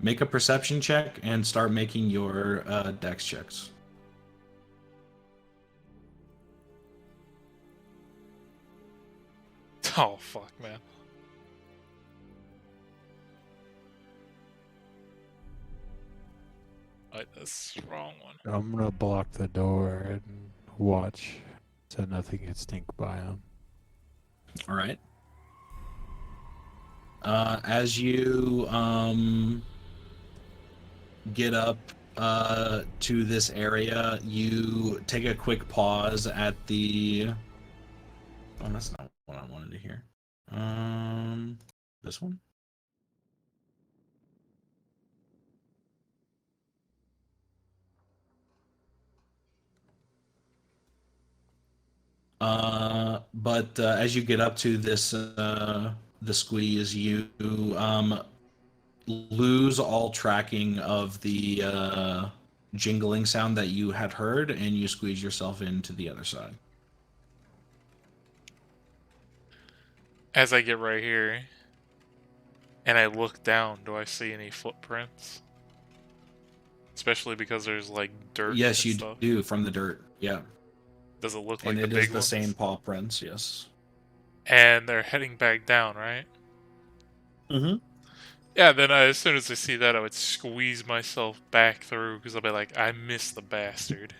Make a perception check and start making your dex checks. Oh fuck, man. Alright, that's the wrong one. I'm gonna block the door and watch so nothing can sneak by him. All right. As you get up to this area, you take a quick pause at the. Oh, that's not what I wanted to hear. This one. But as you get up to this, the squeeze, you lose all tracking of the jingling sound that you had heard, and you squeeze yourself into the other side. As I get right here and I look down, do I see any footprints? Especially because there's like dirt Yes, and you stuff. do from the dirt. Yeah, Does it look like and the it is big the ones? same paw prints. Yes. And they're heading back down, right? Mm-hmm. Yeah, then as soon as I see that, I would squeeze myself back through because I'll be like, I missed the bastard.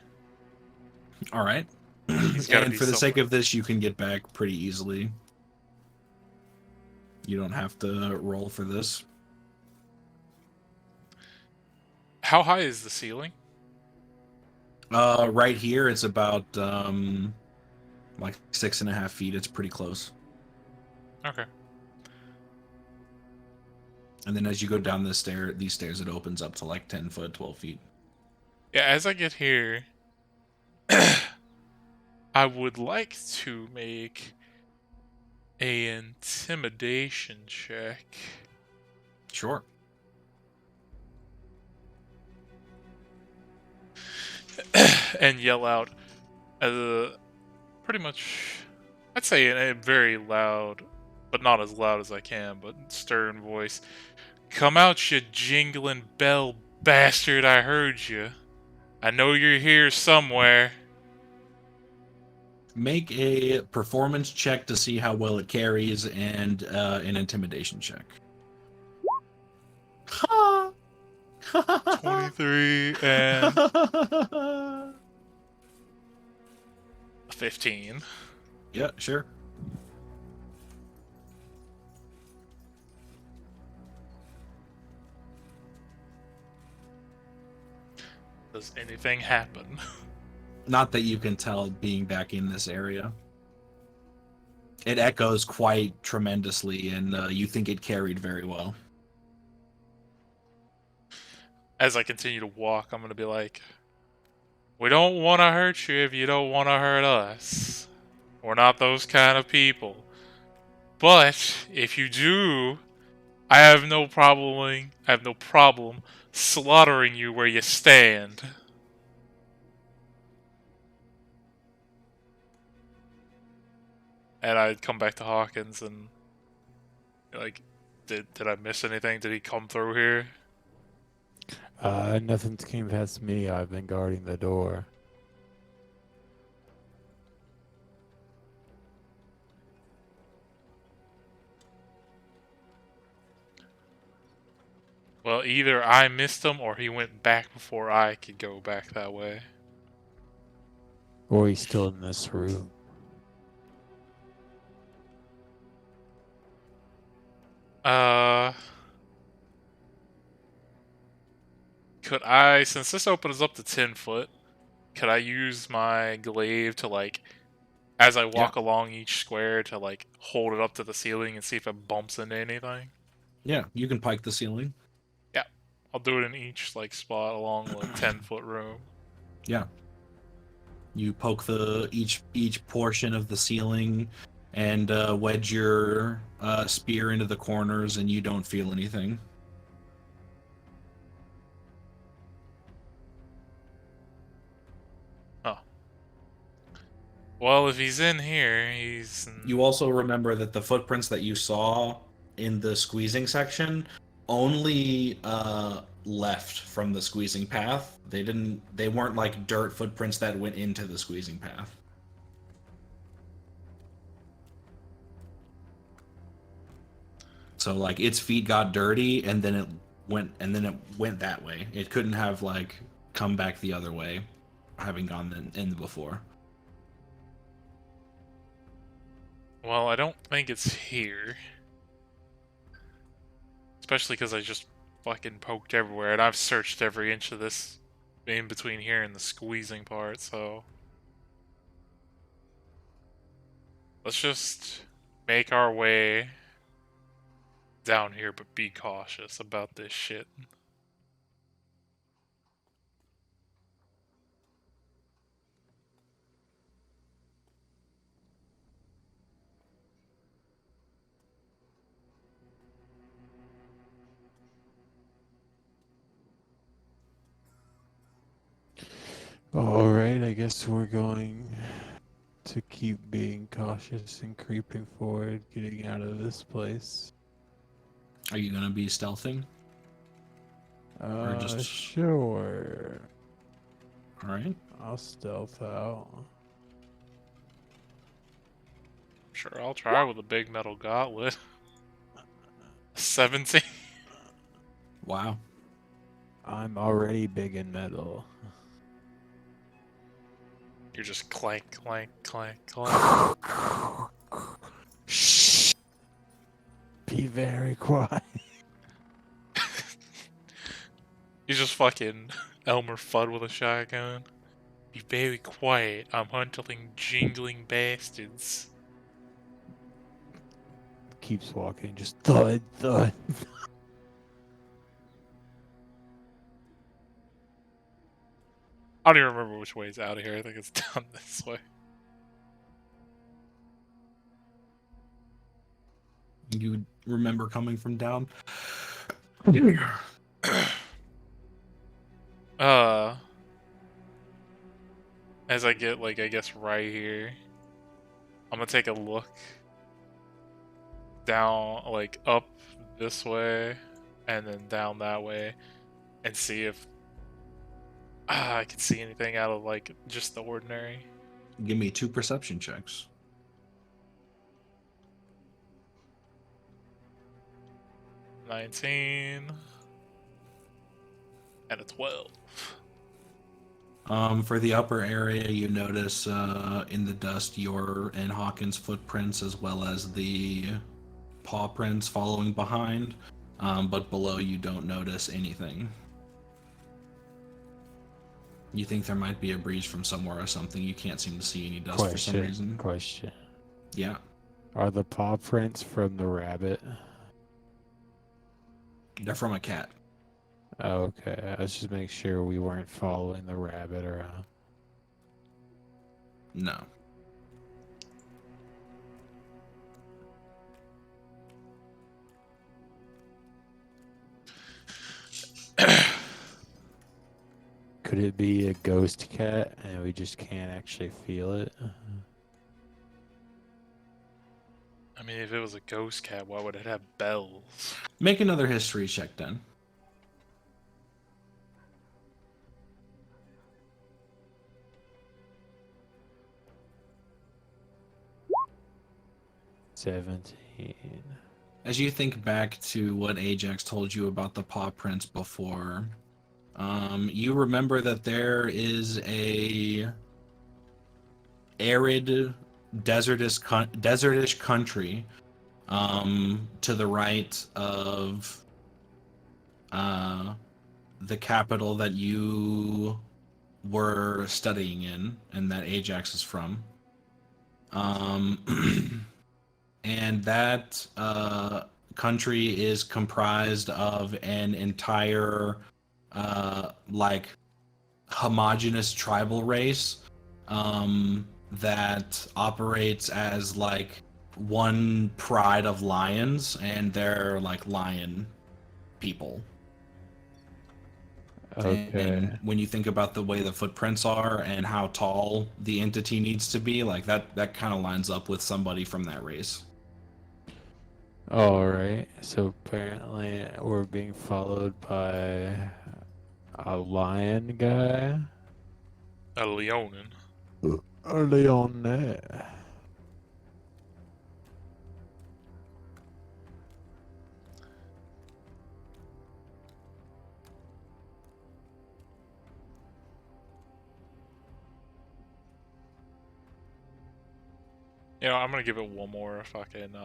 All right. He's got to And be for the sake somewhere. of this, you can get back pretty easily. You don't have to roll for this. How high is the ceiling? Right here, it's about like 6.5 feet. It's pretty close. Okay. And then as you go down these stairs, it opens up to like 10 foot, 12 feet. Yeah, as I get here, I would like to make a intimidation check. Sure. And yell out pretty much, I'd say in a very loud, but not as loud as I can, but stern voice. Come out, you jingling bell bastard, I heard you. I know you're here somewhere. Make a performance check to see how well it carries, and an intimidation check. 23 and 15. Yeah, sure. Does anything happen? Not that you can tell being back in this area. It echoes quite tremendously, and you think it carried very well. as I continue to walk, I'm gonna be like, we don't want to hurt you if you don't want to hurt us. We're not those kind of people. But if you do, I have no problem slaughtering you where you stand. And I'd come back to Hawkins and like, did I miss anything? Did he come through here? Nothing's came past me. I've been guarding the door. Well, either I missed him or he went back before I could go back that way. Or he's still in this room. Could I, since this opens up to 10 foot, could I use my glaive to, like, as I walk along each square, to, like, hold it up to the ceiling and see if it bumps into anything? Yeah, you can pike the ceiling. Yeah. I'll do it in each, like, spot along the 10-foot room. Yeah. You poke each portion of the ceiling and wedge your spear into the corners, and you don't feel anything. Huh. Well, if he's in here, he's... You also remember that the footprints that you saw in the squeezing section only left from the squeezing path. They weren't like dirt footprints that went into the squeezing path. So like its feet got dirty and then it went that way. It couldn't have like come back the other way, having gone in before. Well, I don't think it's here. Especially because I just fucking poked everywhere, and I've searched every inch of this in between here and the squeezing part, so... Let's just make our way down here, but be cautious about this shit. Alright, I guess we're going to keep being cautious and creeping forward, getting out of this place. Are you gonna be stealthing? Or just... Sure. Alright. I'll stealth out. Sure, I'll try with a big metal gauntlet. 17. Wow. I'm already big in metal. You're just clank, clank, clank, clank. Shh. Be very quiet. He's just fucking Elmer Fudd with a shotgun. Be very quiet. I'm hunting jingling bastards. Keeps walking, just thud, thud. I don't even remember which way is out of here. I think it's down this way. You remember coming from down? As I get, like, I guess right here, I'm gonna take a look down, like, up this way, and then down that way, and see if I can see anything out of, like, just the ordinary. Give me 2 perception checks. 19 and a 12. For the upper area, you notice in the dust your and Hawkins' footprints, as well as the paw prints following behind. But below, you don't notice anything. You think there might be a breeze from somewhere or something. You can't seem to see any dust for some reason. Question. Yeah. Are the paw prints from the rabbit? They're from a cat. Okay, let's just make sure we weren't following the rabbit around. No. Could it be a ghost cat and we just can't actually feel it? I mean, if it was a ghost cat, why would it have bells? Make another history check then. $17. As you think back to what Ajax told you about the paw prints before, you remember that there is a arid, desertish country to the right of the capital that you were studying in, and that Ajax is from. And that country is comprised of an entire like homogenous tribal race that operates as like one pride of lions, and they're like lion people. Okay. And when you think about the way the footprints are and how tall the entity needs to be, like that kind of lines up with somebody from that race. Alright, so apparently we're being followed by a lion guy. A leonin. Early on there. You know, I'm gonna give it one more fucking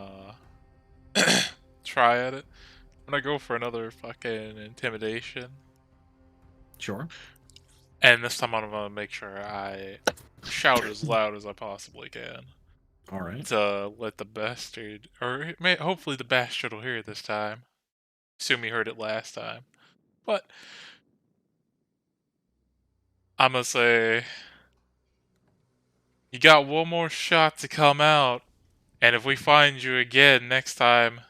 try at it. I'm gonna go for another fucking intimidation. Sure. And this time I'm gonna make sure I shout as loud as I possibly can All right. to let the bastard, or hopefully the bastard will hear it this time. Assume he heard it last time. But I'm gonna say, you got one more shot to come out, and if we find you again next time,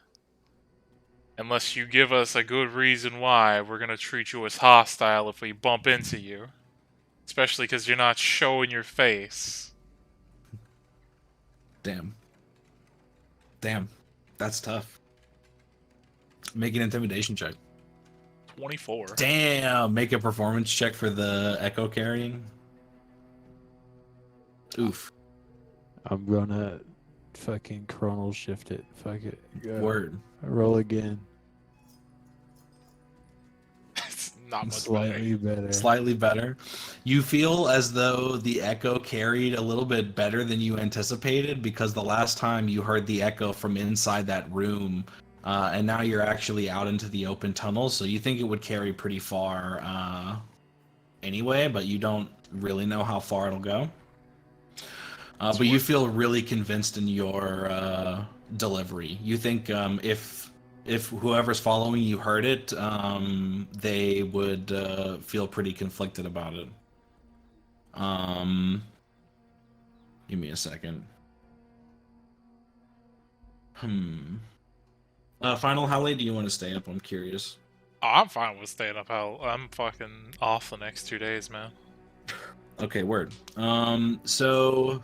unless you give us a good reason why, we're gonna treat you as hostile if we bump into you. Especially because you're not showing your face. Damn. That's tough. Make an intimidation check. 24. Damn. Make a performance check for the echo carrying. Oof. I'm gonna fucking chronal shift it. Fuck it. Go. Word. Roll again. It's not much Slightly better. Slightly better. You feel as though the echo carried a little bit better than you anticipated, because the last time you heard the echo from inside that room, and now you're actually out into the open tunnel, so you think it would carry pretty far anyway, but you don't really know how far it'll go. But you feel really convinced in your delivery. You think if whoever's following you heard it, they would feel pretty conflicted about it. Give me a second. Final, how late do you want to stay up? I'm curious. Oh, I'm fine with staying up. I'm fucking off the next 2 days, man. Okay, word. So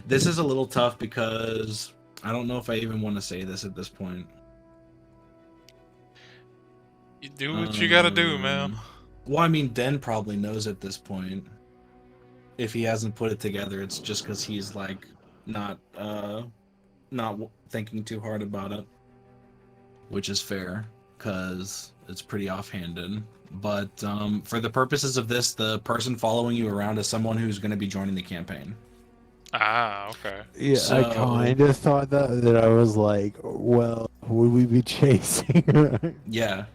this is a little tough because I don't know if I even want to say this at this point. You do what you gotta do, man. Well, I mean, Den probably knows at this point. If he hasn't put it together, it's just because he's like not thinking too hard about it, which is fair because it's pretty offhanded. But for the purposes of this, the person following you around is someone who's going to be joining the campaign. Ah, okay. Yeah, So- I kind of thought that I was like, well, would we be chasing her? Yeah.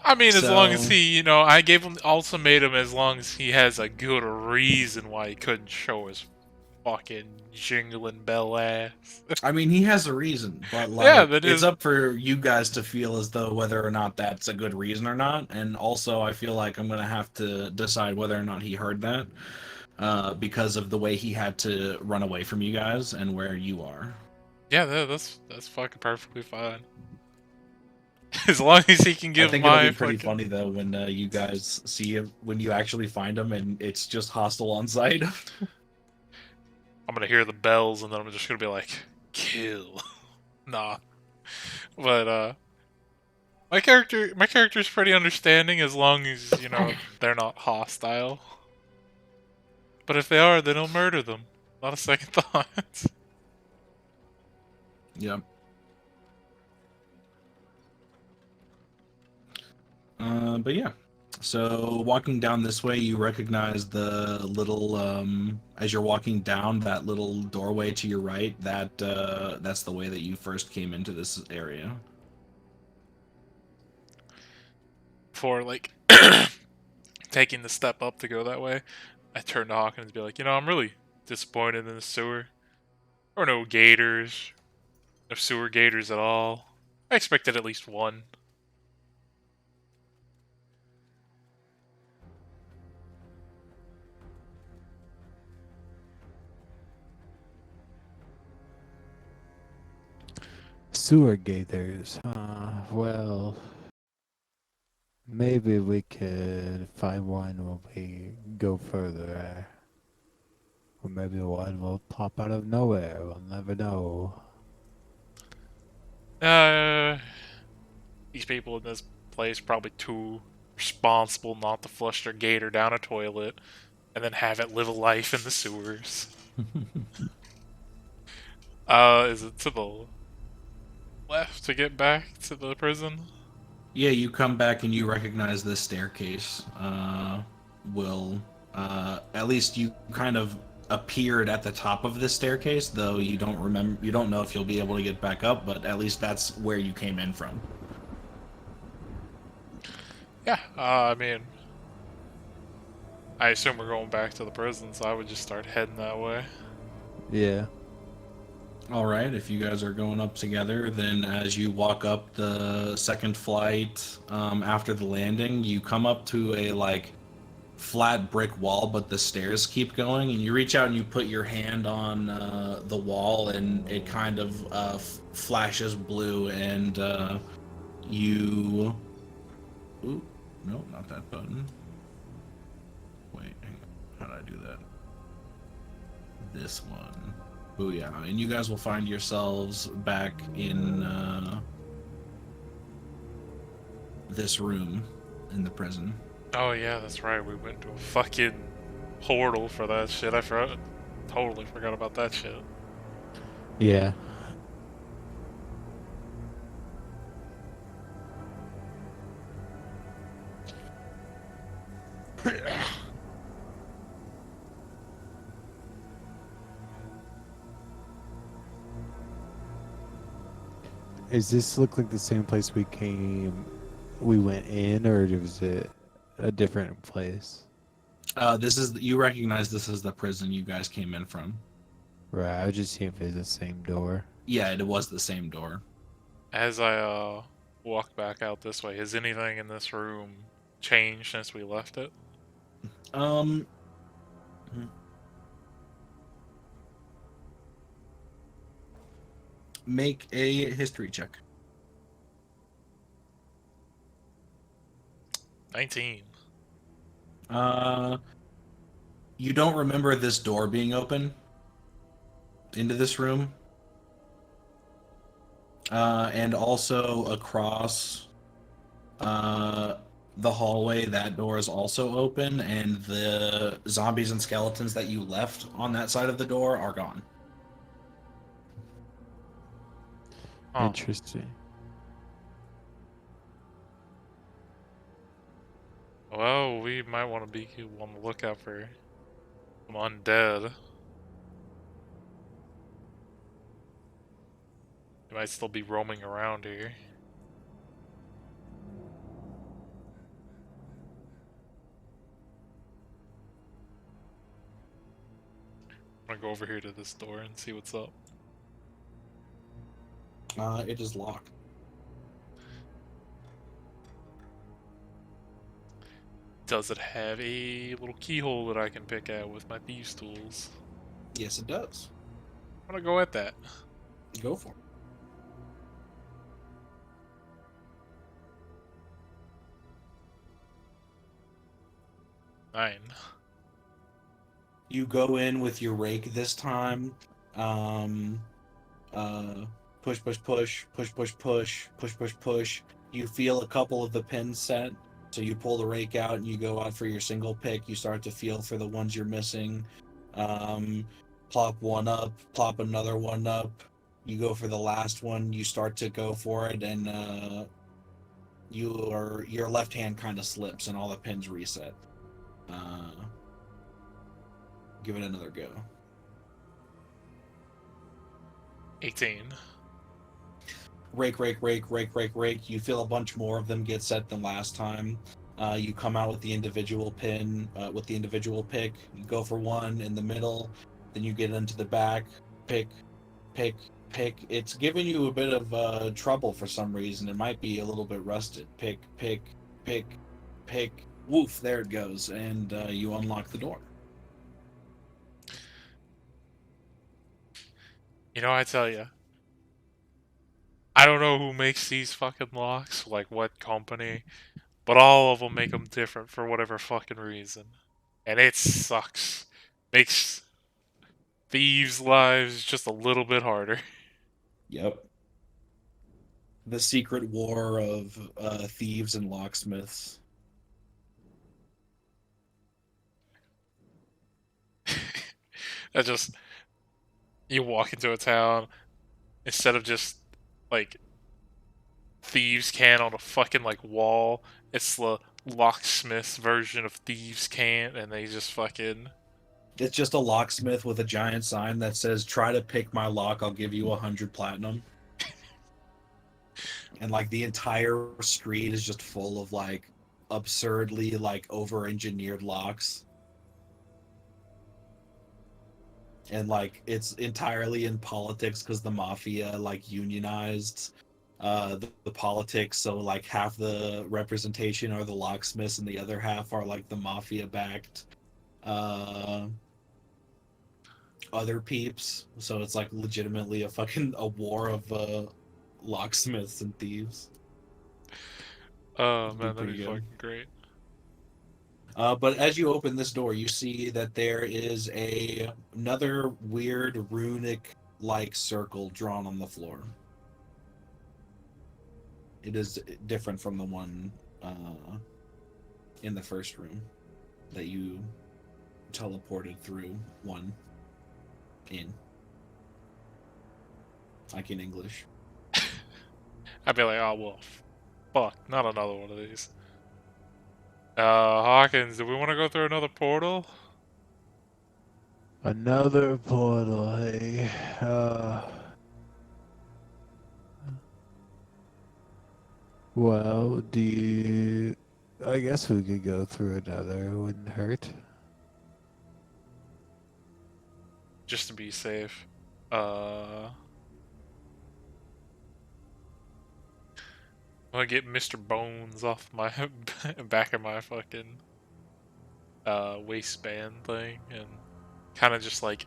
I mean, as long as So- he, I gave him the ultimatum as long as he has a good reason why he couldn't show his fucking jingling bell ass. I mean, he has a reason, but Yeah, like, that it's is. up for you guys to feel as though whether or not that's a good reason or not. And also, I feel like I'm gonna have to decide whether or not he heard that, because of the way he had to run away from you guys and where you are. Yeah, that's fucking perfectly fine. As long as he can I give think it'll my be pretty fucking. funny though when you guys see him, when you actually find him and it's just hostile on site. I'm gonna hear the bells and then I'm just gonna be like, kill. Nah. But my character's pretty understanding as long as, they're not hostile. But if they are, then he'll murder them. Not a second thought. Yep. But yeah. So walking down this way, you recognize the little as you're walking down that little doorway to your right. That's the way that you first came into this area. For like taking the step up to go that way, I turn to Hawkins and be like, I'm really disappointed in the sewer. Or no gators. No sewer gators at all. I expected at least one. Sewer gators. Well, maybe we could find one when we go further. Or maybe one will pop out of nowhere. We'll never know. These people in this place probably too responsible not to flush their gator down a toilet and then have it live a life in the sewers. Is it to the left to get back to the prison? Yeah, you come back and you recognize this staircase. Will at least you kind of appeared at the top of this staircase, though you don't remember. You don't know if you'll be able to get back up, but at least that's where you came in from. Yeah, I mean, I assume we're going back to the prison, so I would just start heading that way. Yeah. All right, if you guys are going up together, then as you walk up the second flight after the landing, you come up to a like flat brick wall, but the stairs keep going, and you reach out and you put your hand on the wall, and it kind of flashes blue, and you. Ooh, no, not that button. Wait, hang on. How did I do that? This one. Booyah. And you guys will find yourselves back in this room in the prison. Oh yeah, that's right. We went to a fucking portal for that shit. Totally forgot about that shit. Yeah. Does this look like the same place we went in, or was it a different place? This is you recognize this is the prison you guys came in from. Right, I was just seeing if it's the same door. Yeah, it was the same door. As I walk back out this way, has anything in this room changed since we left it? Um, make a history check. 19. You don't remember this door being open into this room. And also across the hallway, that door is also open, and the zombies and skeletons that you left on that side of the door are gone. Huh. Interesting. Well, we might want to be on the lookout for some undead. They might still be roaming around here. I'm I'm gonna go over here to this door and see what's up. It is locked. Does it have a little keyhole that I can pick out with my thieves' tools? Yes, it does. I'm gonna go at that. Go for it. Nine. You go in with your rake this time. Push, push, push, push, push, push, push, push, push. You feel a couple of the pins set, so you pull the rake out and you go out for your single pick. You start to feel for the ones you're missing. Plop one up, plop another one up. You go for the last one. You start to go for it, and your left hand kind of slips, and all the pins reset. Give it another go. 18. Rake, rake, rake, rake, rake, rake. You feel a bunch more of them get set than last time. You come out with the individual pin, with the individual pick. You go for one in the middle, then you get into the back. Pick, pick, pick. It's giving you a bit of trouble for some reason. It might be a little bit rusted. Pick, pick, pick, pick. Woof! There it goes, and you unlock the door. You know, I tell you, I don't know who makes these fucking locks, like what company, but all of them make them different for whatever fucking reason. And it sucks. Makes thieves' lives just a little bit harder. Yep. The secret war of thieves and locksmiths. That just, you walk into a town, instead of just, like, thieves' can on a fucking, like, wall, it's the locksmith's version of thieves' can, and they just fucking... It's just a locksmith with a giant sign that says, "Try to pick my lock, I'll give you 100 platinum." And like the entire street is just full of like absurdly like over-engineered locks. And like it's entirely in politics because the mafia like unionized the politics, so like half the representation are the locksmiths and the other half are like the mafia backed uh other peeps, so it's like legitimately a war of locksmiths and thieves. Oh It'd be man, that'd be pretty good. fucking great. But as you open this door, you see that there is another weird runic like circle drawn on the floor. It is different from the one in the first room that you teleported through one in. Like in English. I'd be like, oh well, fuck, not another one of these. Hawkins, do we want to go through another portal? Another portal, hey. Well, do you... I guess we could go through another. It wouldn't hurt. Just to be safe. I'm gonna get Mr. Bones off my back of my fucking waistband thing and kind of just like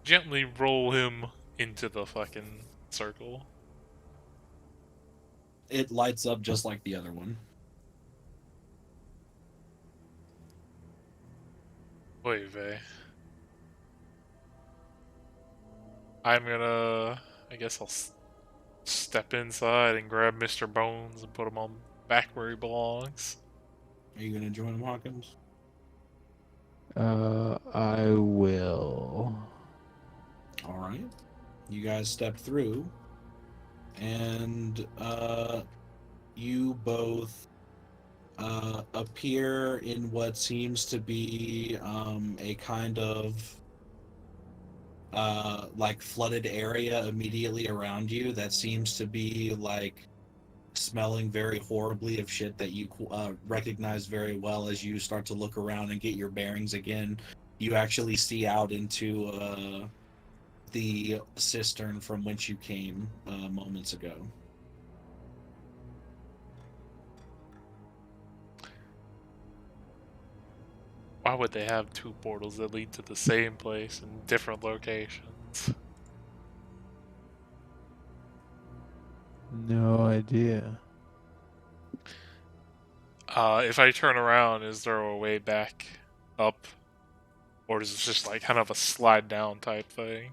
gently roll him into the fucking circle. It lights up just like the other one. Oy vey. I'm gonna, I guess I'll step inside and grab Mr. Bones and put him on back where he belongs. Are you gonna join him, Hawkins? I will. All right. You guys step through, and you both appear in what seems to be a kind of like flooded area immediately around you that seems to be like smelling very horribly of shit that you recognize very well as you start to look around and get your bearings again. you actually see out into the cistern from which you came moments ago. Why would they have two portals that lead to the same place in different locations? No idea. If I turn around, is there a way back up? Or is it just like kind of a slide down type thing?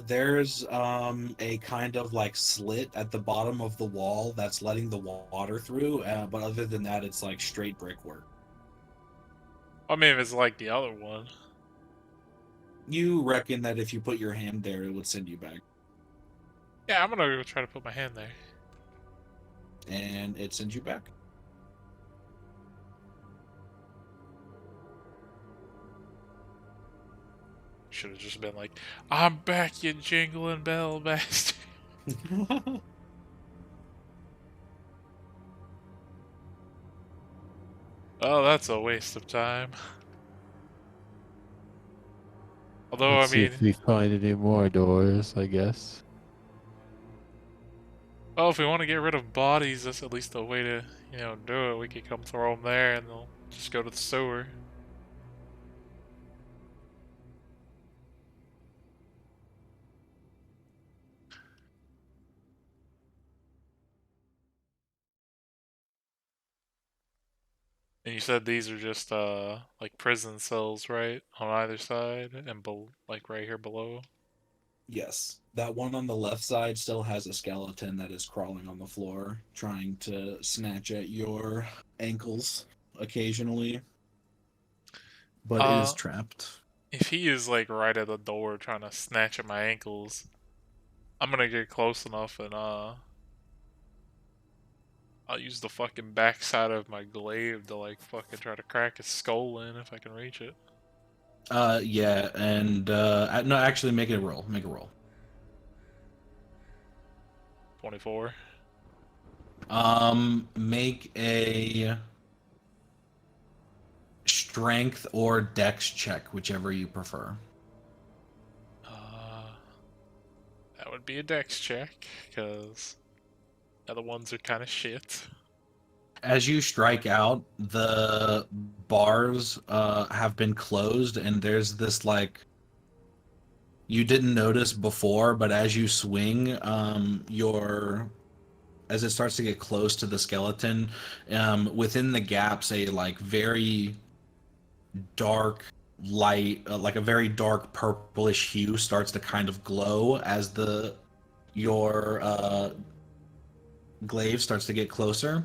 There's a kind of like slit at the bottom of the wall that's letting the water through, but other than that, it's like straight brickwork. I mean, if it's like the other one. You reckon that if you put your hand there, it would send you back, Yeah, I'm gonna go try to put my hand there. and it sends you back. Should have just been like, I'm back, you jingling bell bastard. Oh, that's a waste of time. Although, I Let's see mean, if we find any more doors, I guess. oh, if we want to get rid of bodies, that's at least a way to, do it. We could come throw them there and they'll just go to the sewer. And you said these are just, like prison cells, right? On either side and, like, right here below? Yes, that one on the left side still has a skeleton that is crawling on the floor, trying to snatch at your ankles occasionally, but is Uh, trapped. if he is, like, right at the door trying to snatch at my ankles, I'm gonna get close enough and, I'll use the fucking backside of my glaive to, like, fucking try to crack his skull in if I can reach it. Yeah, and no, actually, make it a roll. Make a roll. 24. Make a strength or dex check, whichever you prefer. Uh, that would be a dex check, because the other ones are kind of shit. As you strike out, the bars have been closed, and there's this like you didn't notice before, but as you swing, your as it starts to get close to the skeleton, within the gaps, a like very dark light, like a very dark purplish hue, starts to kind of glow as the your glaive starts to get closer.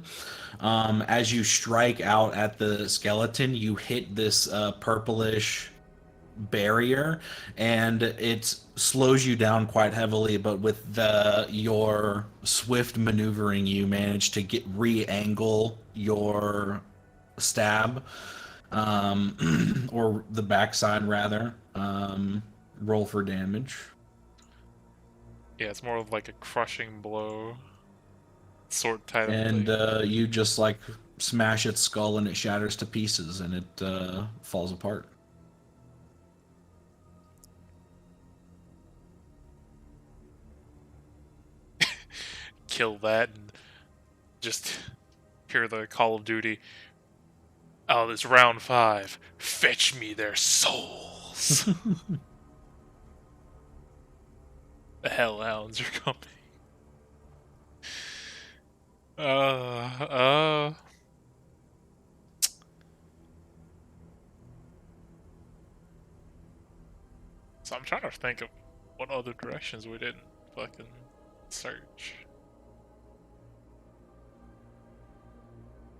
As you strike out at the skeleton, you hit this purplish barrier, and it slows you down quite heavily. But with your swift maneuvering, you manage to get re-angle your stab, or the backside rather. Roll for damage. Yeah, it's more of like a crushing blow sort type of And thing. you just like smash its skull, and it shatters to pieces, and it falls apart. Kill that and just hear the Call of Duty. Oh, this round 5. Fetch me their souls. The Hellhounds are coming. Uh, uh. So I'm trying to think of what other directions we didn't fucking search.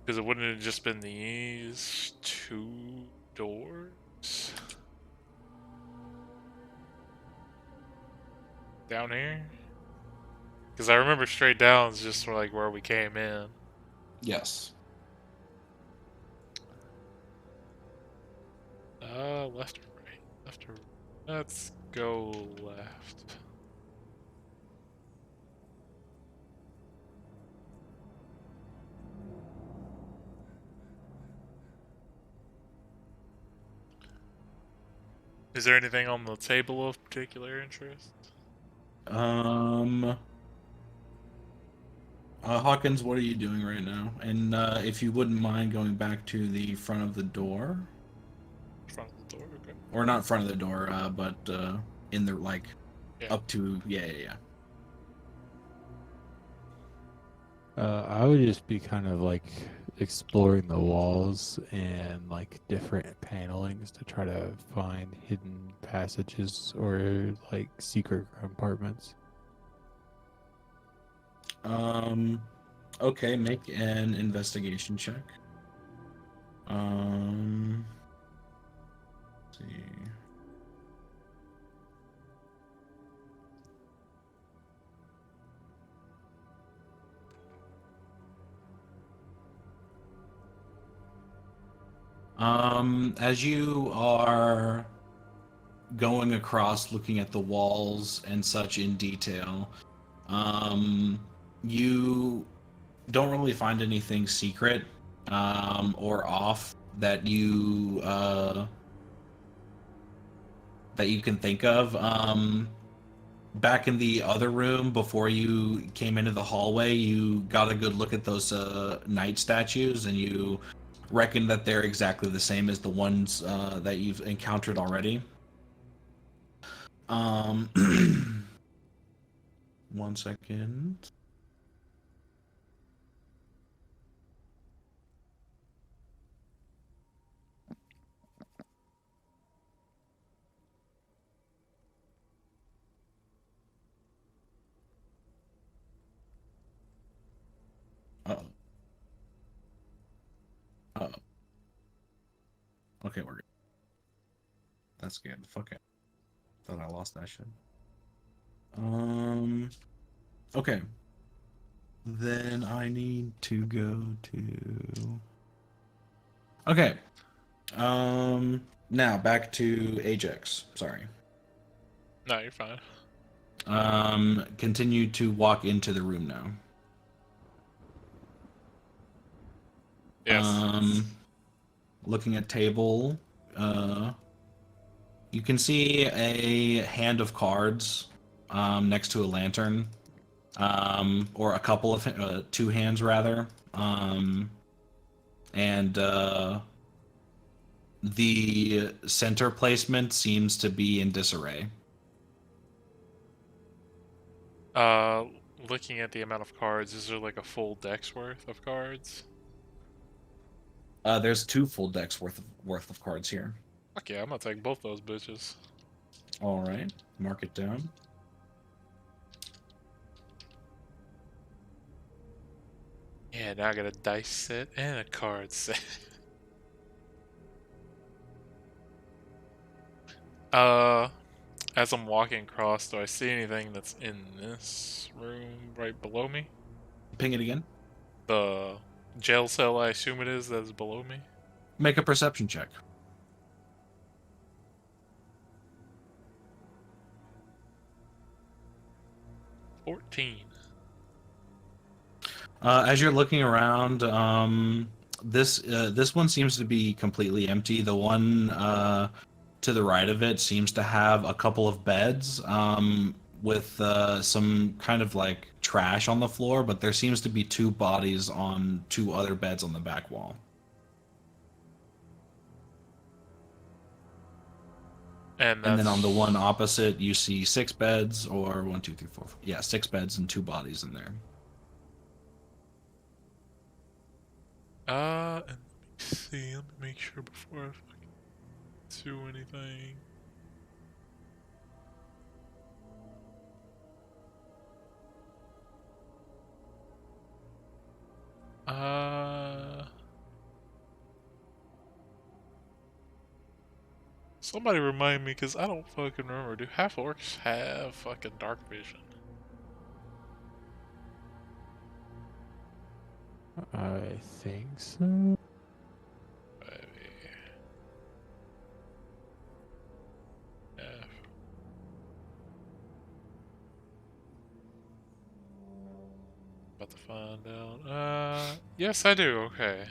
Because it wouldn't have just been these 2 doors down here. Because I remember straight down is just like where we came in. Yes. Left or right? Left or right? Let's go left. Is there anything on the table of particular interest? Hawkins, what are you doing right now? And if you wouldn't mind going back to the front of the door, Front of the door, okay. or not front of the door, but in the like Yeah. up to yeah. I would just be kind of like exploring the walls and like different panelings to try to find hidden passages or like secret compartments. Okay, make an investigation check. Let's see. As you are going across, looking at the walls and such in detail, you don't really find anything secret, or off that you can think of. Back in the other room before you came into the hallway, you got a good look at those knight statues, and you reckon that they're exactly the same as the ones that you've encountered already. One second. Uh-oh. Uh-oh. Okay, we're good. That scared the fuck out. Thought I lost that shit. Okay. Then I need to go to. Okay. Now back to Ajax. Sorry. No, you're fine. Continue to walk into the room now. Yes. Looking at table, you can see a hand of cards, next to a lantern, or a couple of two hands rather, and the center placement seems to be in disarray. Looking at the amount of cards, is there like a full deck's worth of cards? There's two full decks worth of cards here. Fuck yeah, I'm gonna take both those bitches. All right, mark it down. Yeah, now I got a dice set and a card set. As I'm walking across, do I see anything that's in this room right below me? Ping it again. The jail cell, I assume it is, that is below me? Make a perception check. 14. As you're looking around, this one seems to be completely empty. The one to the right of it seems to have a couple of beds, with some kind of like trash on the floor, but there seems to be two bodies on two other beds on the back wall. And then on the one opposite, you see six beds, or 1, 2, 3, 4. Yeah, six beds and two bodies in there. and let me see. Let me make sure before I fucking do anything. Somebody remind me, because I don't fucking remember. Do half orcs have fucking dark vision? I think so. Maybe. Yeah. About to find out. Yes, I do. Okay.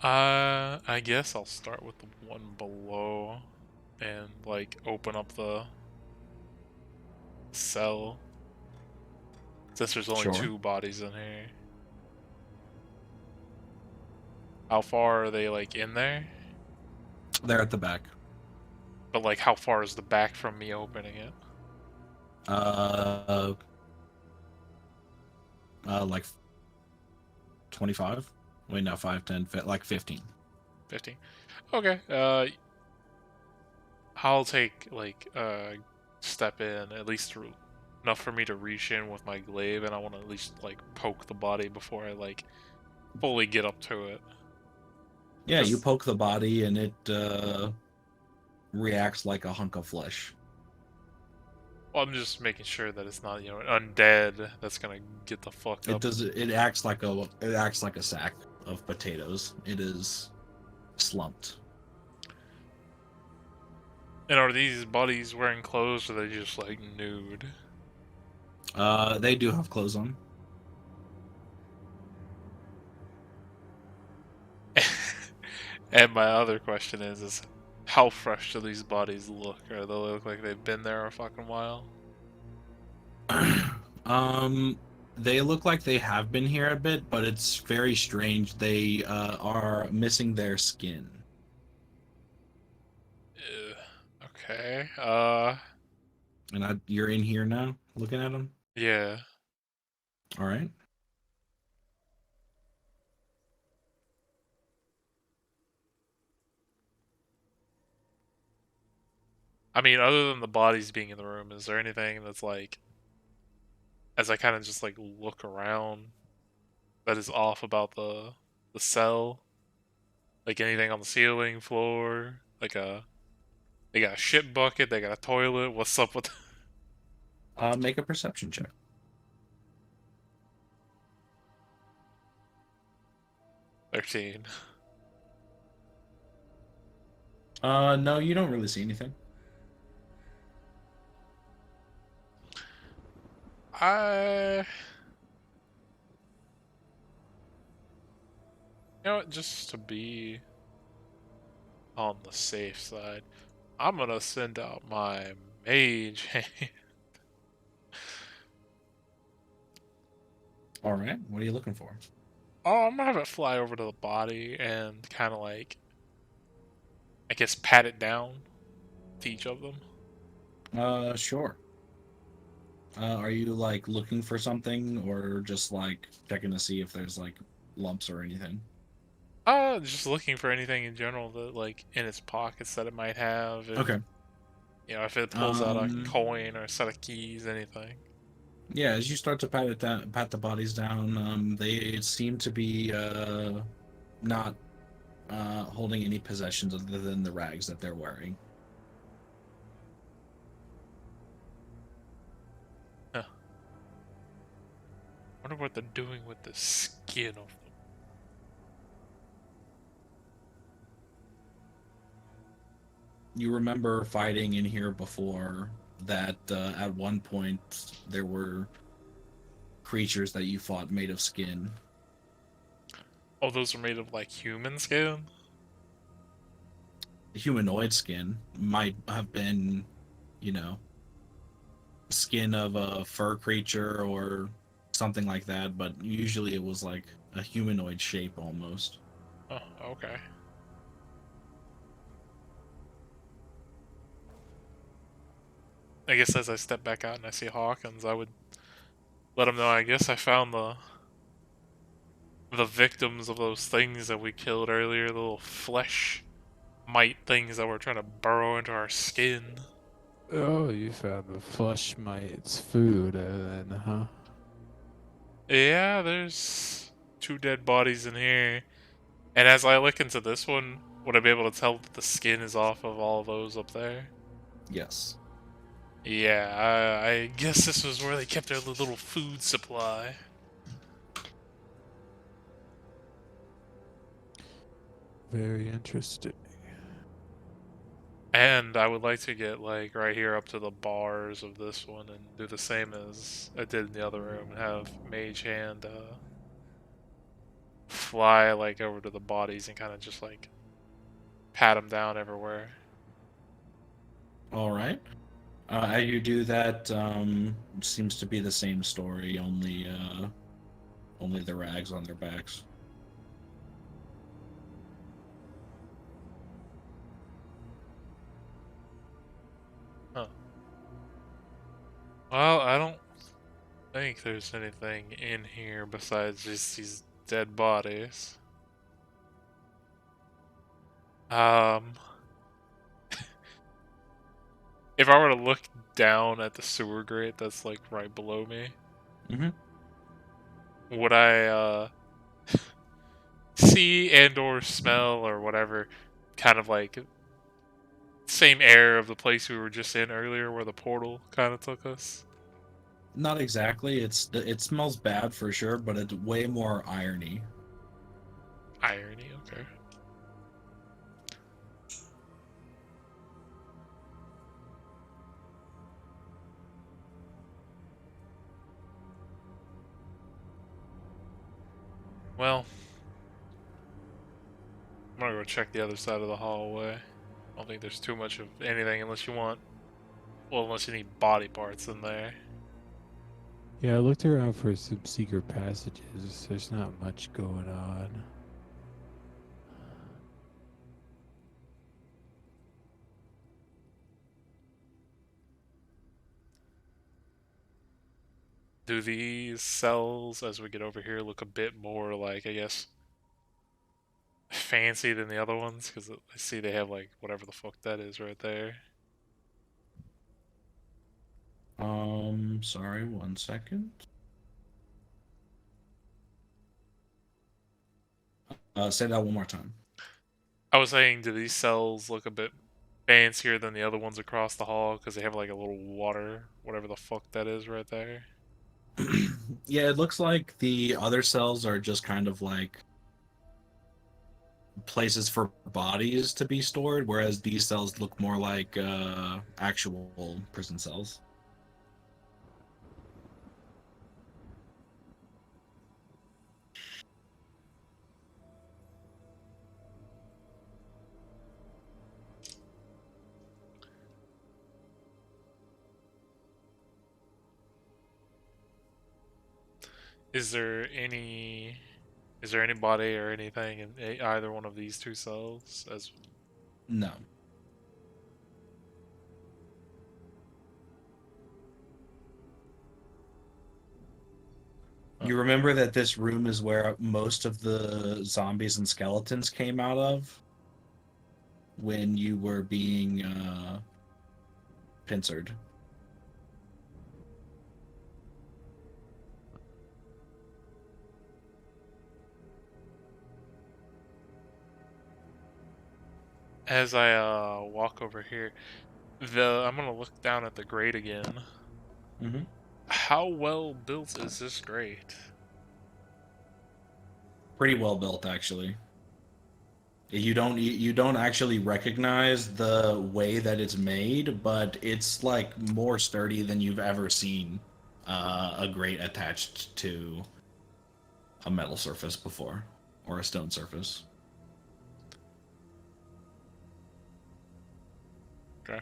I guess I'll start with the one below and like open up the cell since there's only Sure. 2 bodies in here. How far are they like in there? They're at the back. But like how far is the back from me opening it? Uh, like 25. Wait, no, 5, 10, like 15. 15. Okay. I'll take like step in at least through enough for me to reach in with my glaive, and I want to at least like poke the body before I like fully get up to it. Yeah, you Just, poke the body and it reacts like a hunk of flesh. well, I'm just making sure that it's not an undead that's gonna get the fuck It up. does. It acts like a sack of potatoes. It is slumped. And are these bodies wearing clothes, or are they just like nude? They do have clothes on. And my other question is how fresh do these bodies look? Or they look like they've been there a fucking while? um, they look like they have been here a bit, but it's very strange. They are missing their skin. Ugh, okay. And you're in here now, looking at them. Yeah. All right. I mean, other than the bodies being in the room, is there anything that's like, as I kind of just like look around, that is off about the cell? Like anything on the ceiling, floor, like they got a shit bucket, they got a toilet. What's up with Make a perception check. 13? No, you don't really see anything. I, you know what, just to be on the safe side, I'm gonna send out my mage hand. All right. What are you looking for? Oh, I'm gonna have it fly over to the body and kind of like, I guess, pat it down to each of them. Sure. Are you like looking for something or just like checking to see if there's like lumps or anything? Just looking for anything in general that, like, in its pockets that it might have. If Okay. if it pulls out a Um, coin or a set of keys, anything. yeah, as you start to pat the bodies down, they seem to be not holding any possessions other than the rags that they're wearing. Huh. Wonder what they're doing with the skin of them. You remember fighting in here before that at one point there were creatures that you fought made of skin. Oh, those are made of like human skin. Humanoid skin might have been, you know, skin of a fur creature or something like that, but usually it was like a humanoid shape almost. Oh, okay. I guess as I step back out and I see Hawkins, I would let him know. I guess I found the victims of those things that we killed earlier, the little flesh mite things that were trying to burrow into our skin. Oh, you found the flesh mite's food, then, huh? Yeah, there's 2 dead bodies in here. And as I look into this one, would I be able to tell that the skin is off of all those up there? Yes. Yeah, I guess this was where they kept their little food supply. Very interesting. And I would like to get, like, right here up to the bars of this one and do the same as I did in the other room and have Mage Hand, fly like over to the bodies and kind of just like pat them down everywhere. All right. As you do that, seems to be the same story, only the rags on their backs. Huh. Well, I don't think there's anything in here besides just these dead bodies. Um, if I were to look down at the sewer grate that's like right below me, Mm-hmm. would I see and or smell or whatever kind of like same air of the place we were just in earlier where the portal kind of took us? Not exactly. It smells bad for sure, but it's way more irony. Irony, okay. Well, I'm gonna go check the other side of the hallway. I don't think there's too much of anything unless you want, well, unless you need body parts in there. Yeah, I looked around for some secret passages. There's not much going on. Do these cells, as we get over here, look a bit more like, I guess, fancy than the other ones? Because I see they have, like, whatever the fuck that is right there. Sorry, 1 second. Say that one more time. I was saying, do these cells look a bit fancier than the other ones across the hall? Because they have, like, a little water, whatever the fuck that is right there. Yeah, it looks like the other cells are just kind of like places for bodies to be stored, whereas these cells look more like actual prison cells. Is there any... Is there anybody or anything in either one of these two cells? As No. You remember that this room is where most of the zombies and skeletons came out of when you were being pincered. as I walk over here, I'm gonna look down at the grate again. Mm-hmm. How well built is this grate? Pretty well built, actually. You don't actually recognize the way that it's made, but it's like more sturdy than you've ever seen a grate attached to a metal surface before, or a stone surface. Okay.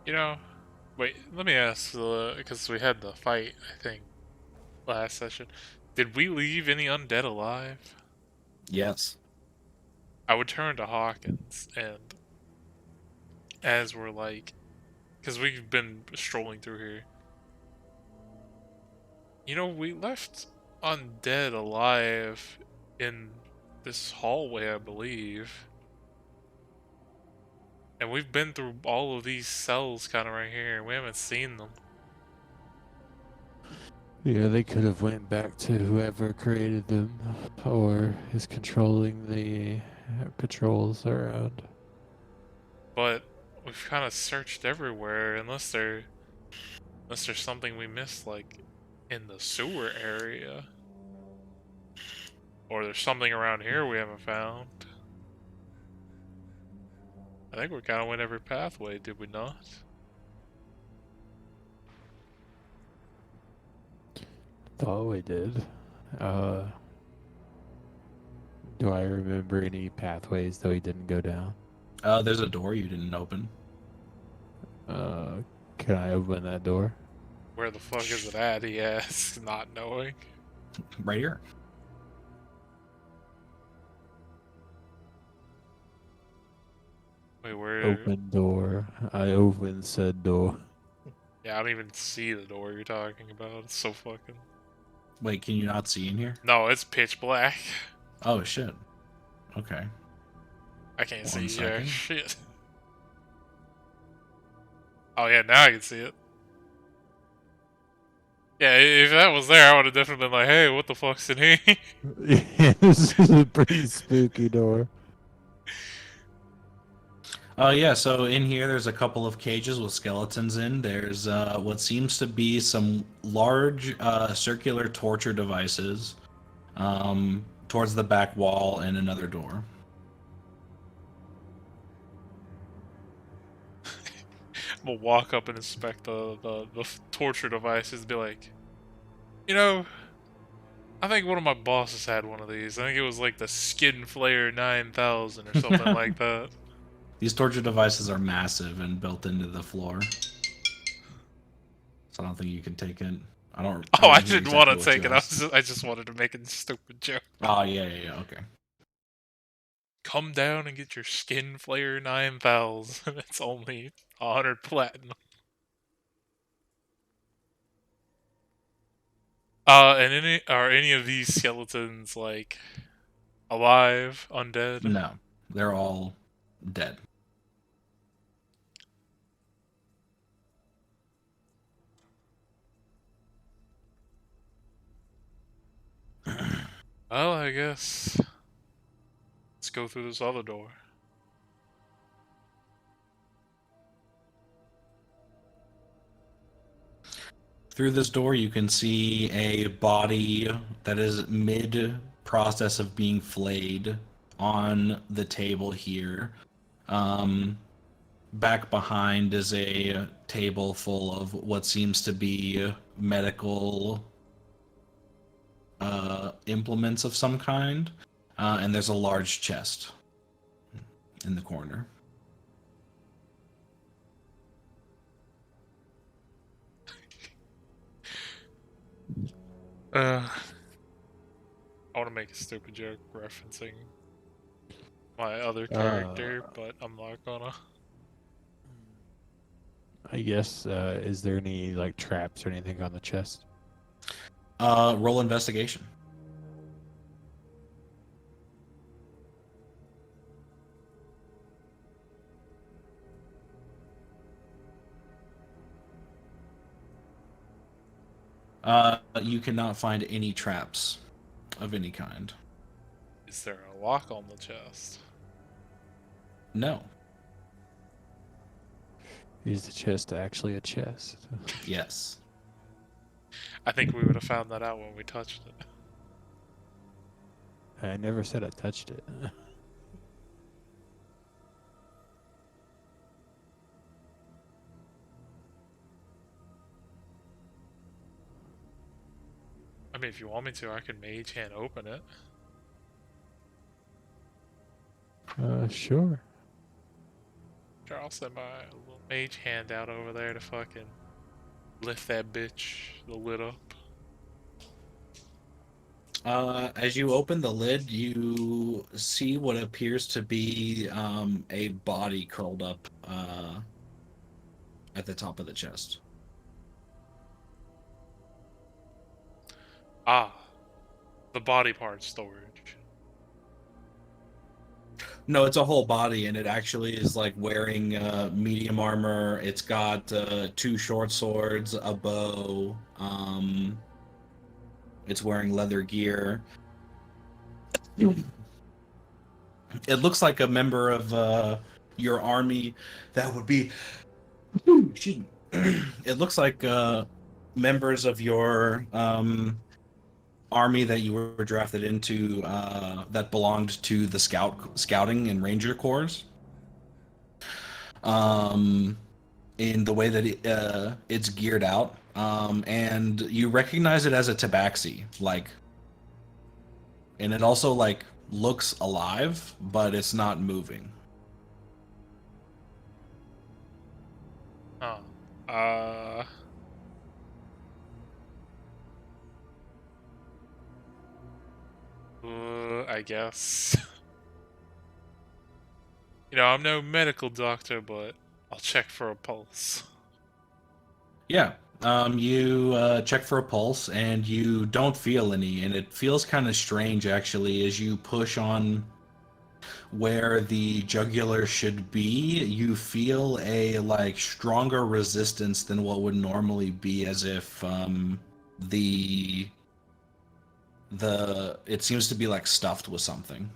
You know, wait, let me ask, because we had the fight, I think, last session. Did we leave any undead alive? Yes. I would turn to Hawkins, and as we're like, because we've been strolling through here, we left undead alive in this hallway, I believe. And we've been through all of these cells kind of right here, and we haven't seen them. Yeah, they could have went back to whoever created them, or is controlling the patrols around. But we've kind of searched everywhere, unless there's something we missed, like in the sewer area, or there's something around here we haven't found. I think we kind of went every pathway, did we not? Thought we did. Do I remember any pathways that we didn't go down? There's a door you didn't open. Can I open that door? Where the fuck is it at? He asks, not knowing. Right here. Wait, where? Open door. I open said door. Yeah, I don't even see the door you're talking about. It's so fucking. Wait, can you not see in here? No, it's pitch black. Oh shit. Okay. I can't see One jack second. shit. Oh yeah, now I can see it. Yeah, if that was there, I would have definitely been like, "Hey, what the fuck's in here?" Yeah, this is a pretty spooky door. Yeah, so in here there's a couple of cages with skeletons in. There's what seems to be some large circular torture devices towards the back wall and another door. I'm gonna walk up and inspect the torture devices and be like, you know, I think one of my bosses had one of these. I think it was like the Skin Flayer 9000 or something like that. These torture devices are massive and built into the floor. So I don't think you can take it. I don't. Oh, I don't hear didn't want to exactly what take you it. asked. I just wanted to make a stupid joke. Oh yeah. Okay. Come down and get your Skin Flayer 9000. It's only 100 platinum. And are any of these skeletons like alive, undead? No, they're all dead. Well, I guess let's go through this other door. Through this door, you can see a body that is mid process of being flayed on the table here. Back behind is a table full of what seems to be medical implements of some kind, and there's a large chest in the corner. I want to make a stupid joke referencing my other character, but I'm not gonna. I guess, is there any, like, traps or anything on the chest? Roll investigation. You cannot find any traps of any kind. Is there a lock on the chest? No. Is the chest actually a chest? Yes. I think we would have found that out when we touched it. I never said I touched it. I mean, if you want me to, I can mage hand open it. Sure. Sure, I'll send my little mage hand out over there to fucking lift that bitch, the lid up. As you open the lid, you see what appears to be a body curled up at the top of the chest. Ah, the body part storage. No, it's a whole body, and it actually is like wearing medium armor. It's got 2 short swords, a bow. It's wearing leather gear. It looks like a member of your army that would be. Excuse me. It looks like members of your army that you were drafted into that belonged to the scouting and ranger corps. in the way that it's geared out, and you recognize it as a tabaxi, like, and it also like looks alive, but it's not moving. Oh. I guess. You know, I'm no medical doctor, but I'll check for a pulse. Yeah. You check for a pulse, and you don't feel any, and it feels kind of strange actually as you push on where the jugular should be. You feel a like stronger resistance than what would normally be, as if the it seems to be like stuffed with something.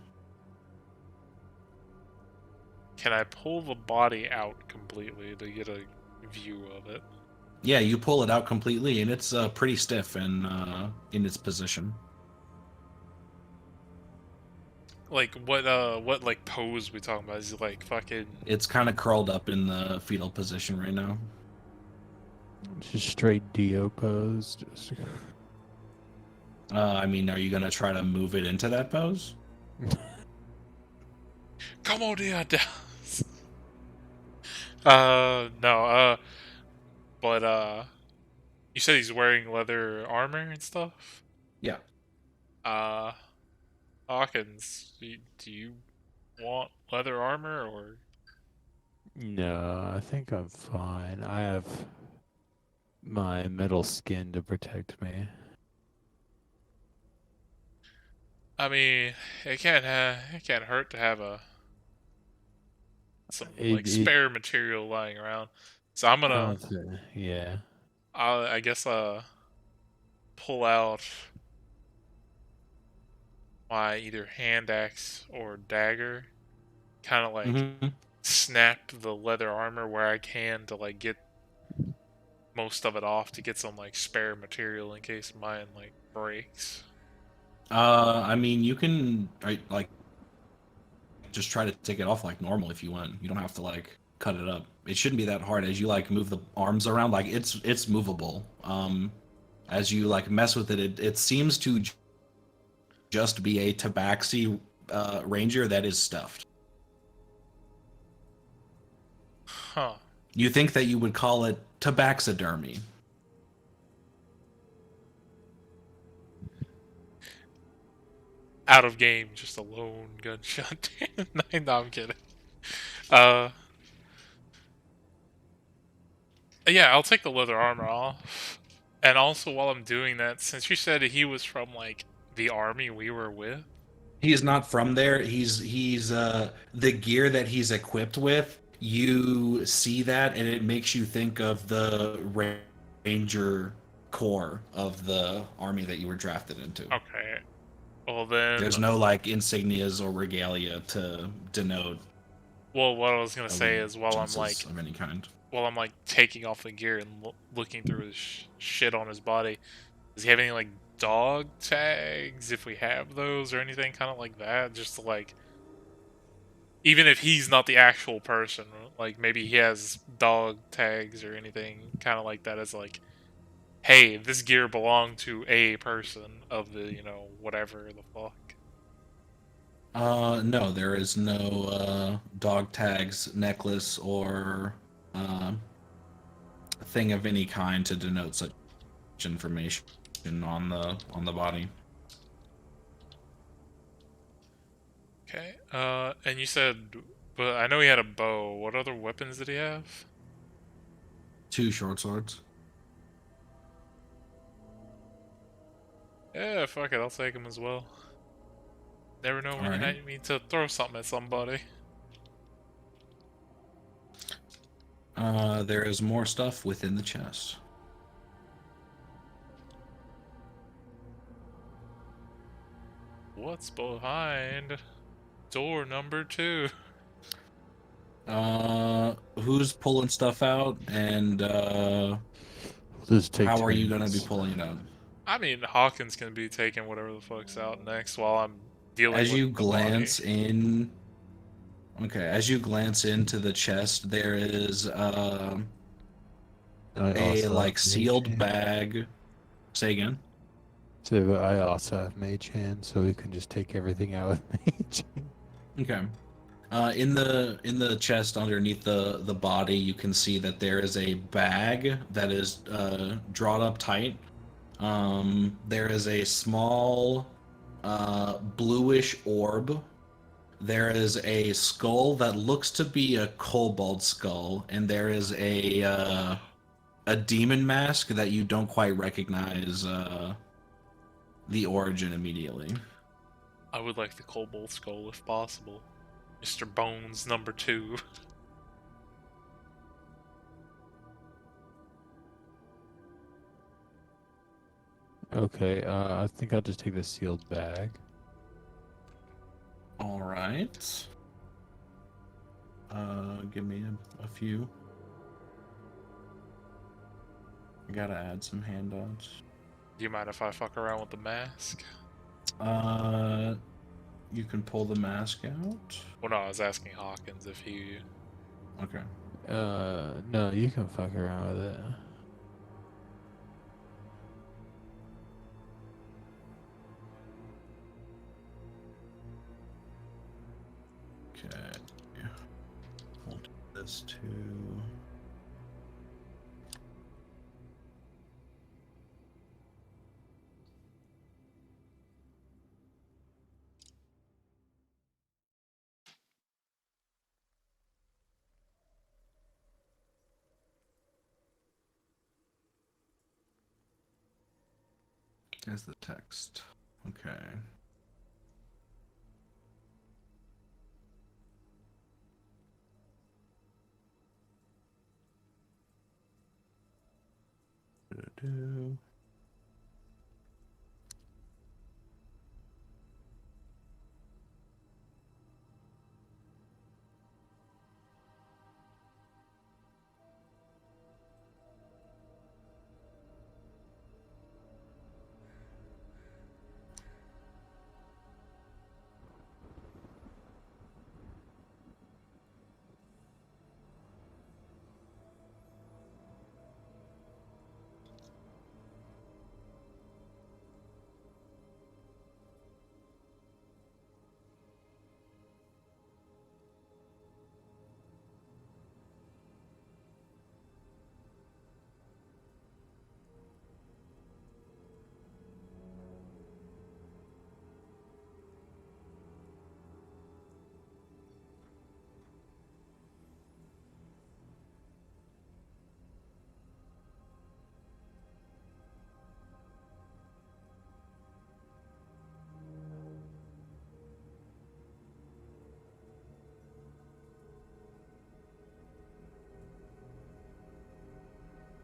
Can I pull the body out completely to get a view of it? Yeah, you pull it out completely, and it's pretty stiff and in its position. Like what like pose we talking about? Is it like fucking It's kind of curled up in the fetal position right now. Just straight Dio pose. Just... I mean, are you gonna try to move it into that pose? come on here, no, but you said he's wearing leather armor and stuff? Yeah. Uh Hawkins, do you want leather armor or No, I think I'm fine. I have my metal skin to protect me. I mean, it can't hurt to have some like It spare material lying around. So I'm I gonna don't think, yeah. I guess pull out my either hand axe or dagger, kind of like Mm-hmm. snap the leather armor where I can to like get most of it off to get some like spare material in case mine like breaks. I mean, you can like just try to take it off like normal if you want. You don't have to like cut it up. It shouldn't be that hard as you like move the arms around. Like it's movable. As you like mess with it, it seems to just be a tabaxi ranger that is stuffed. Huh. You think that you would call it tabaxidermy. Out of game, just a lone gunshot. No, I'm kidding. Uh, yeah, I'll take the leather armor off. And also, while I'm doing that, since you said he was from like the army we were with, He is not from there. He's the gear that he's equipped with. You see that, and it makes you think of the ranger corps of the army that you were drafted into. okay. Well then, There's no like insignias or regalia to denote well, what I was gonna say is allegiances of any kind. while I'm like taking off the gear and looking through his shit on his body, does he have any like dog tags if we have those or anything kind of like that? Just to, like, even if he's not the actual person, like maybe he has dog tags or anything kind of like that as like, hey, this gear belonged to a person of the, you know, whatever the fuck. No, there is no dog tags, necklace, or thing of any kind to denote such information on the body. Okay. And you said, but I know he had a bow. What other weapons did he have? 2 short swords. Yeah, fuck it, I'll take him as well. Never know when you Alright. need to throw something at somebody. There is more stuff within the chest. What's behind door number 2? Who's pulling stuff out, and Just take how are you gonna be turns. pulling it out? I mean, Hawkins can be taking whatever the fuck's out next while I'm dealing As with you the body. glance in, Okay, as you glance into the chest, there is I a also like have mage sealed hand. bag. Say again. So I also have mage hand, so we can just take everything out with mage hand. Okay. In the chest underneath the body, you can see that there is a bag that is drawn up tight. There is a small bluish orb. There is a skull that looks to be a kobold skull, and there is a demon mask that you don't quite recognize the origin immediately. I would like the kobold skull if possible. Mr. Bones number 2. Okay, I think I'll just take the sealed bag. All right. Give me a few. I gotta add some handouts. Do you mind if I fuck around with the mask? Uh, you can pull the mask out. Well, no, I was asking Hawkins if he. Okay. No, you can fuck around with it. Okay. We'll do this too. There's the text. Okay. Do-do-do.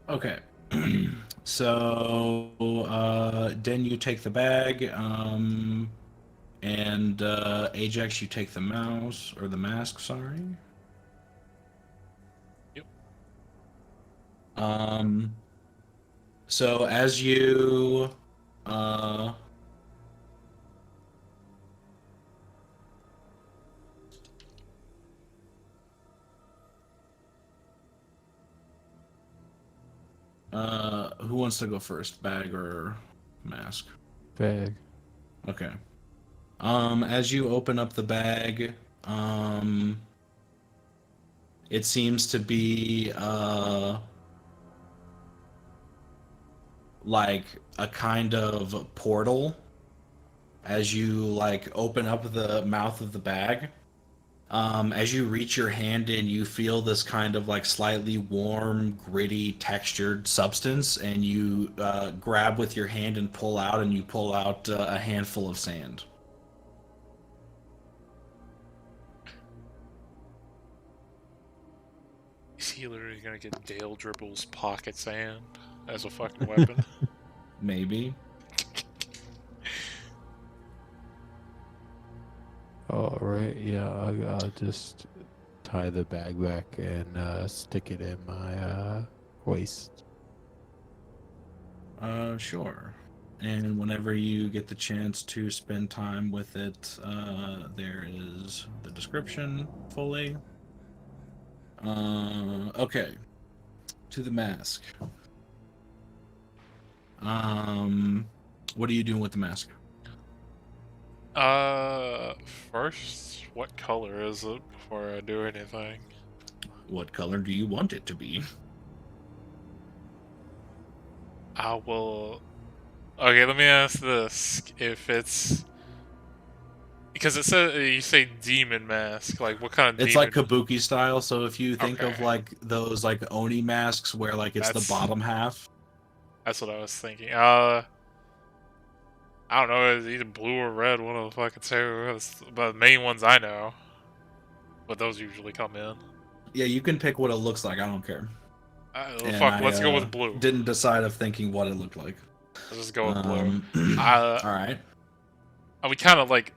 Okay. So, Den, you take the bag, and Ajax, you take the mouse or the mask. Sorry. Yep. Um. So as you, uh, who wants to go first, bag or mask? Bag. Okay. As you open up the bag, um, it seems to be like a kind of portal. As you like open up the mouth of the bag, as you reach your hand in, you feel this kind of like slightly warm, gritty, textured substance, and you grab with your hand and pull out, and you pull out a handful of sand. Is he literally gonna get Dale Dribble's pocket sand as a fucking weapon? Maybe. All right, yeah, I'll just tie the bag back and stick it in my waist. Sure. And whenever you get the chance to spend time with it, there is the description fully. Okay, to the mask. What are you doing with the mask? First, what color is it before I do anything? What color do you want it to be? I will. Okay, let me ask this: if it's because it says you say demon mask, like what kind of It's like demon? kabuki style, so if you think of Okay, like those like oni masks where like it's the that's bottom half. that's what I was thinking. I don't know, it's either blue or red, one of the fucking two. That's the main ones I know, but those usually come in. Yeah, you can pick what it looks like. I don't care. And Fuck, I let's go with blue. didn't decide of thinking what it looked like. Let's just go with blue. All right. I would kind of like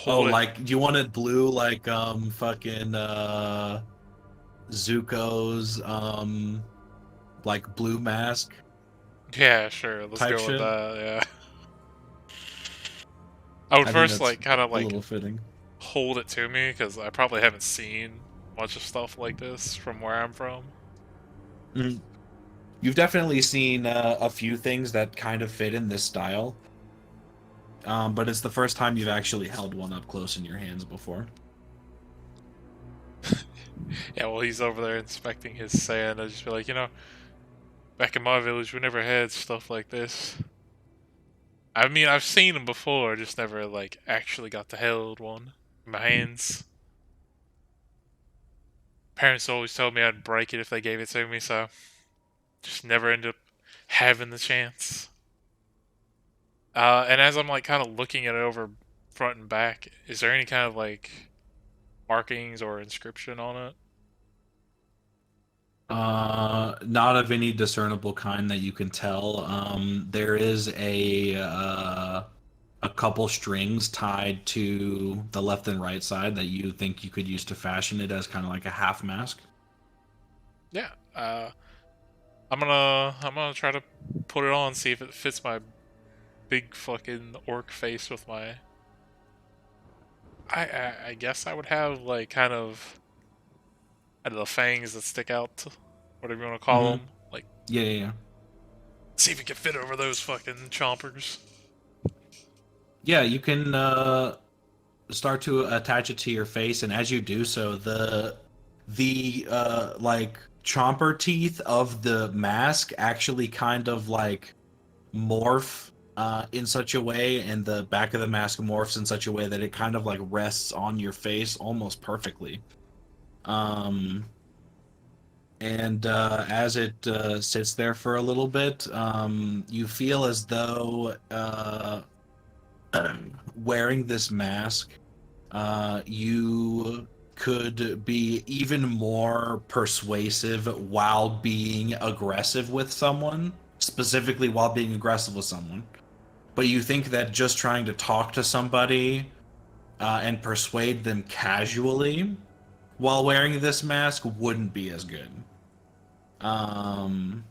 Oh, hold it. like do you want it blue like fucking Zuko's like blue mask Yeah, sure. Let's type go with shit? that. Yeah. I would I think first that's like kind of a like little fitting. hold it to me because I probably haven't seen much of stuff like this from where I'm from. Mhm. You've definitely seen a few things that kind of fit in this style, but it's the first time you've actually held one up close in your hands before. Yeah, well, he's over there inspecting his sand. I just be like, back in my village, we never had stuff like this. I mean, I've seen them before, just never like actually got to hold one in my hands. Parents always told me I'd break it if they gave it to me, so just never ended up having the chance. And as I'm like kind of looking at it over front and back, is there any kind of like markings or inscription on it? Not of any discernible kind that you can tell. There is a couple strings tied to the left and right side that you think you could use to fashion it as kind of like a half mask. Yeah. I'm gonna try to put it on, see if it fits my big fucking orc face with my. I guess I would have like kind of the fangs that stick out, whatever you want to call Mm-hmm. them. Like, Yeah, yeah, yeah. see if it can fit over those fucking chompers. Yeah, you can start to attach it to your face, and as you do so, the like chomper teeth of the mask actually kind of like morph in such a way, and the back of the mask morphs in such a way that it kind of like rests on your face almost perfectly. Um, and as it sits there for a little bit, you feel as though wearing this mask, you could be even more persuasive while being aggressive with someone, specifically while being aggressive with someone. But you think that just trying to talk to somebody and persuade them casually while wearing this mask wouldn't be as good. Um,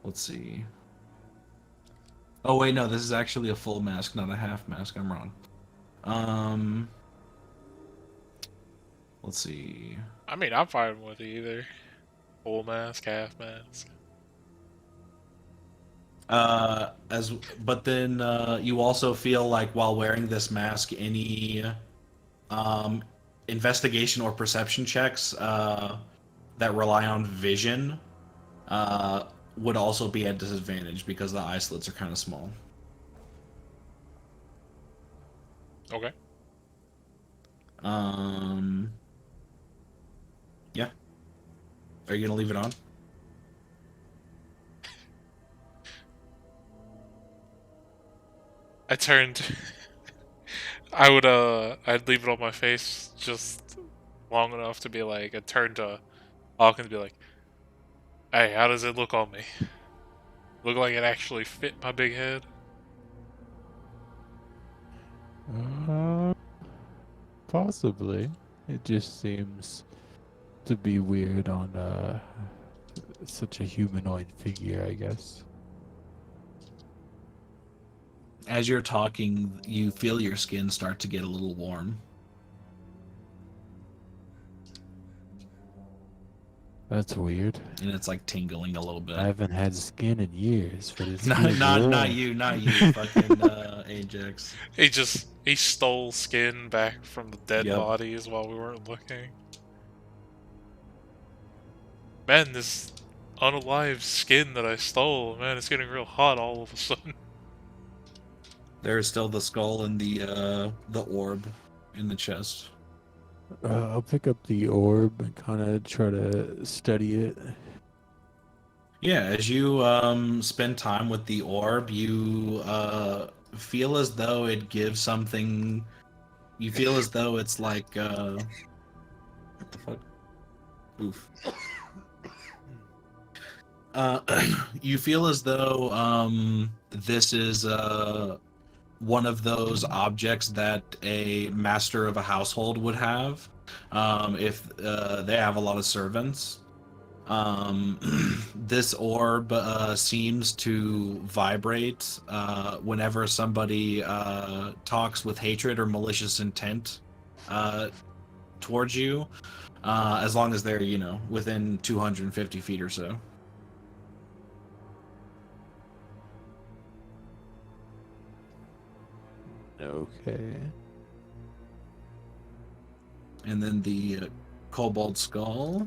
let's see. Oh wait, no, this is actually a full mask, not a half mask. I'm wrong. Um, let's see. I mean, I'm fine with either. Full mask, half mask. As but then you also feel like while wearing this mask, any um investigation or perception checks that rely on vision uh would also be at disadvantage because the eye slits are kind of small. Okay. Um, yeah. Are you gonna leave it on? I turned. I'd leave it on my face just long enough to be like, I'd turn to Hawkins and be like, hey, how does it look on me? Look like it actually fit my big head? Uh, Possibly. It just seems to be weird on such a humanoid figure, I guess. As you're talking, you feel your skin start to get a little warm. That's weird. And it's like tingling a little bit. I haven't had skin in years, but it's Not feels not not warm. you, not you, fucking Ajax. He stole skin back from the dead Yep. bodies while we weren't looking. Man, this unalive skin that I stole, man, it's getting real hot all of a sudden. There's still the skull and the orb in the chest. I'll pick up the orb and kind of try to study it. Yeah, as you spend time with the orb, you feel as though it gives something. You feel as though it's like what the fuck? Oof. You feel as though this is one of those objects that a master of a household would have if they have a lot of servants. This orb seems to vibrate whenever somebody talks with hatred or malicious intent towards you, as long as they're, within 250 feet or so. Okay. And then the kobold skull.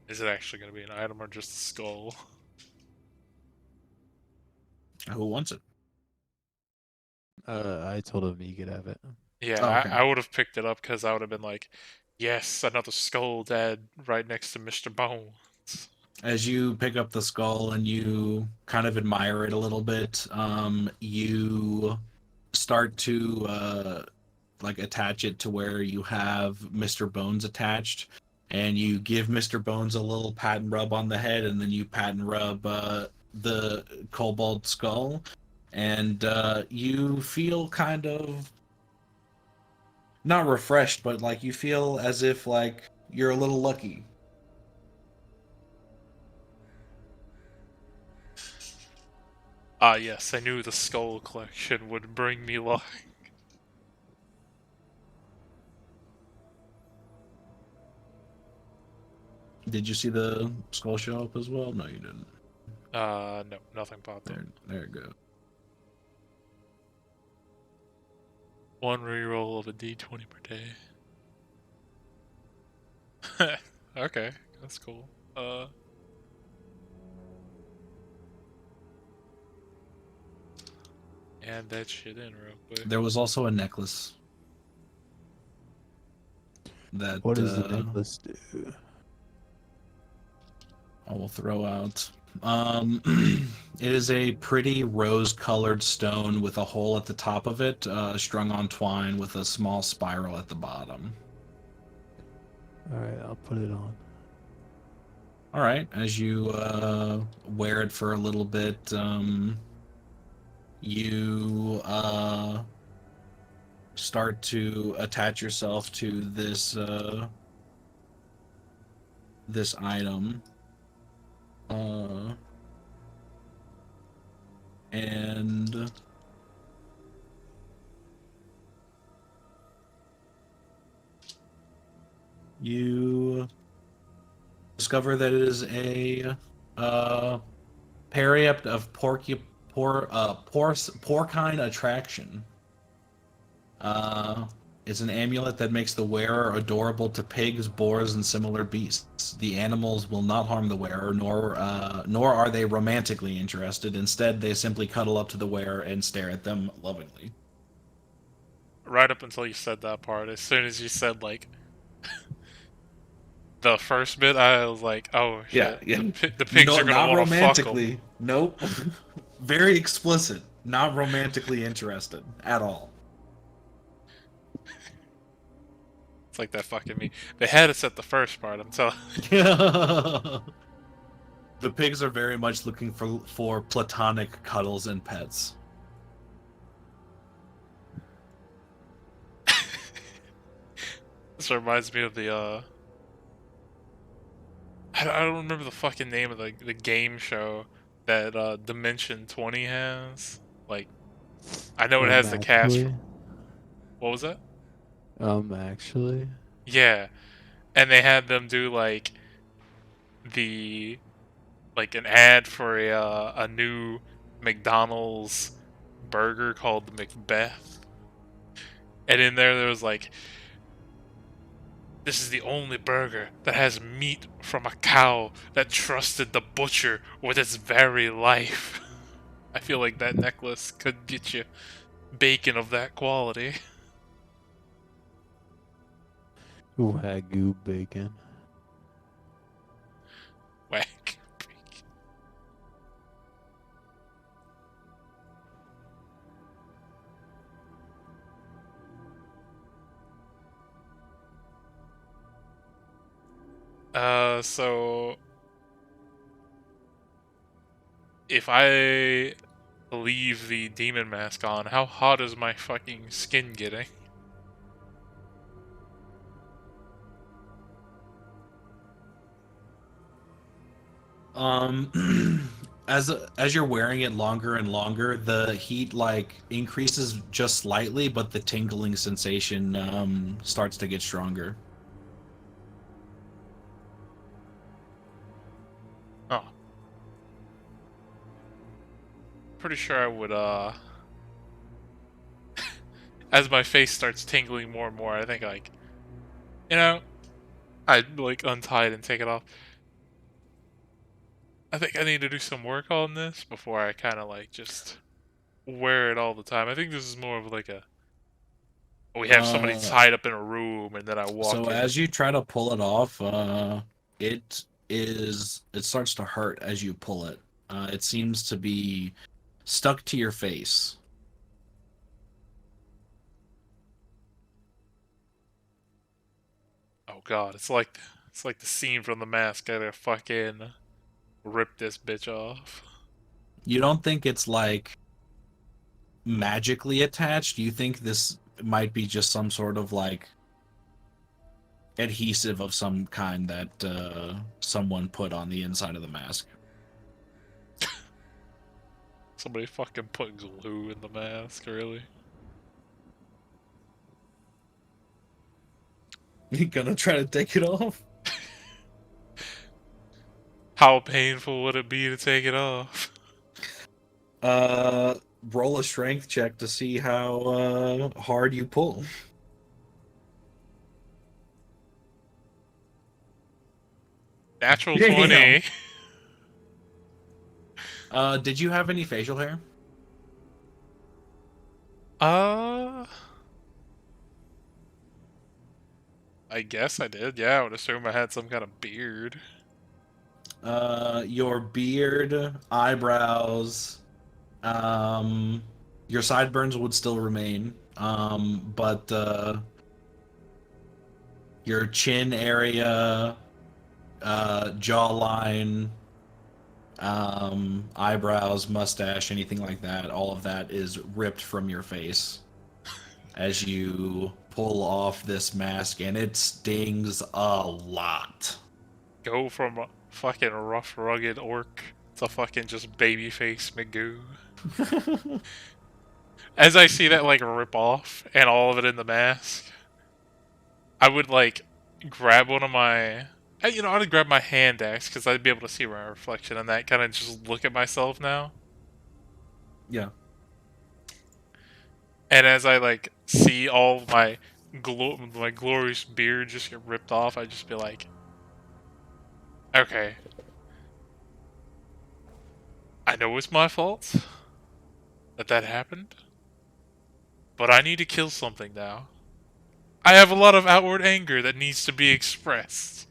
Is it actually going to be an item or just a skull? Who wants it? I told him he could have it. Yeah, Oh, okay. I would have picked it up because I would have been like, yes, another skull dead right next to Mr. Bones. As you pick up the skull and you kind of admire it a little bit, you start to like attach it to where you have Mr. Bones attached, and you give Mr. Bones a little pat and rub on the head, and then you pat and rub the kobold skull, and you feel kind of not refreshed, but like you feel as if like you're a little lucky. Ah, yes, I knew the skull collection would bring me luck. Did you see the skull show up as well? No, you didn't. No, nothing popped up. There you go. One reroll of a d20 per day. Okay, that's cool. Add that shit in real quick. There was also a necklace that What does the necklace do? I will throw out. It is a pretty rose-colored stone with a hole at the top of it, strung on twine with a small spiral at the bottom. Alright, I'll put it on. All right, as you wear it for a little bit, you start to attach yourself to this item, and you discover that it is a periapt of porcine attraction. It's an amulet that makes the wearer adorable to pigs, boars, and similar beasts. The animals will not harm the wearer, nor are they romantically interested. Instead, they simply cuddle up to the wearer and stare at them lovingly. Right up until you said that part, as soon as you said, like, the first bit, I was like, oh shit. Yeah. The pigs are gonna want to fuck them. romantically. Nope. Very explicit. Not romantically interested at all. It's like that fucking me. They had us at the first part, I'm telling The pigs are very much looking for platonic cuddles and pets. This reminds me of the I don't remember the fucking name of the game show that Dimension 20 has. Like, I know it has the cast Actually, from. What was that? actually, Yeah, and they had them do the an ad for a new McDonald's burger called the Macbeth, and in there was like, this is the only burger that has meat from a cow that trusted the butcher with its very life. I feel like that necklace could get you bacon of that quality. Wagyu bacon. Whack. So if I leave the demon mask on, how hot is my fucking skin getting? As you're wearing it longer and longer, the heat like increases just slightly, but the tingling sensation starts to get stronger. Oh, pretty sure I would as my face starts tingling more and more, I think you know, I'd like untie it and take it off. I think I need to do some work on this before I kind of like just wear it all the time. I think this is more of like a we have somebody Uh, tied up in a room and then I so walk in. as you try to pull it off, it starts to hurt as you pull it. It seems to be stuck to your face. Oh god, it's like the scene from The Mask. Gotta fucking rip this bitch off. You don't think it's like magically attached? You think this might be just some sort of like adhesive of some kind that someone put on the inside of the mask? Somebody fucking put glue in the mask, really? You gonna try to take it off? How painful would it be to take it off? Roll a strength check to see how hard you pull. Natural Damn. 20. Did you have any facial hair? Uh, I guess I did. Yeah, I would assume I had some kind of beard. Your beard, eyebrows, your sideburns would still remain. But your chin area, jawline, eyebrows, mustache, anything like that, all of that is ripped from your face as you pull off this mask, and it stings a lot. Go from a fucking rough, rugged orc to fucking just babyface Magoo. As I see that like rip off and all of it in the mask, I would like grab one of my, I'd grab my hand axe because I'd be able to see my reflection and that kind of just look at myself now. Yeah. And as I like see all of my glorious beard just get ripped off, I'd just be like, okay, I know it's my fault that happened, but I need to kill something now. I have a lot of outward anger that needs to be expressed.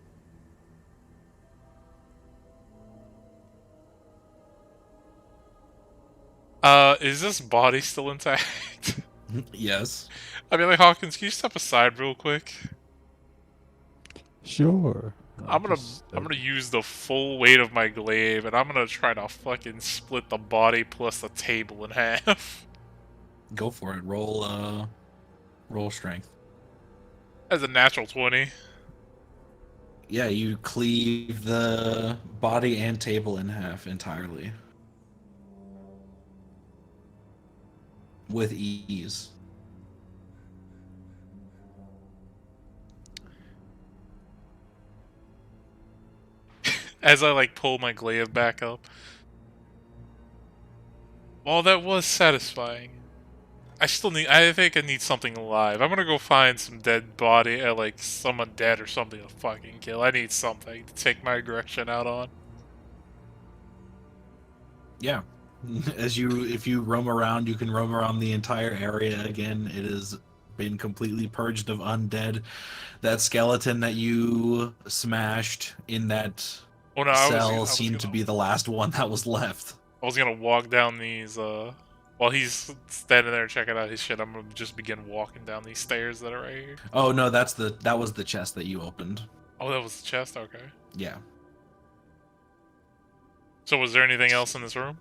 Is this body still intact? Yes. I mean, like, Hawkins, can you step aside real quick? Sure. I'll I'm just gonna use the full weight of my glaive, and I'm gonna try to fucking split the body plus the table in half. Go for it. Roll strength. As a natural 20. Yeah, you cleave the body and table in half entirely. With ease. As I like pull my glaive back up. Well, that was satisfying. I think I need something alive. I'm gonna go find some dead body, like someone dead or something to fucking kill. I need something to take my aggression out on. Yeah. If you roam around, you can roam around the entire area again. It has been completely purged of undead. That skeleton that you smashed in that Oh no, cell seemed to be the last one that was left. I was gonna walk down these, while he's standing there checking out his shit, I'm gonna just begin walking down these stairs that are right here. Oh no, that was the chest that you opened. Oh, that was the chest? Okay. Yeah. So was there anything else in this room?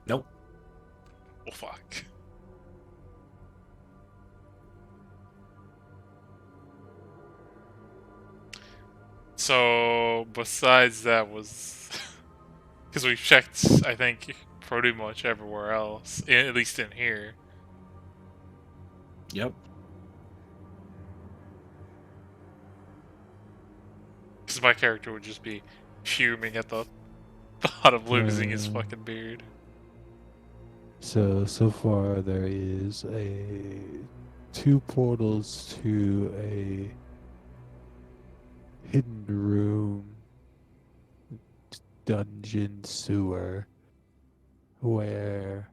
Nope. Oh, fuck. So, besides that was... Because we've checked, I think, pretty much everywhere else, at least in here. Yep. Because my character would just be fuming at the thought of losing his fucking beard. So far there is two portals to a hidden room, dungeon, sewer, where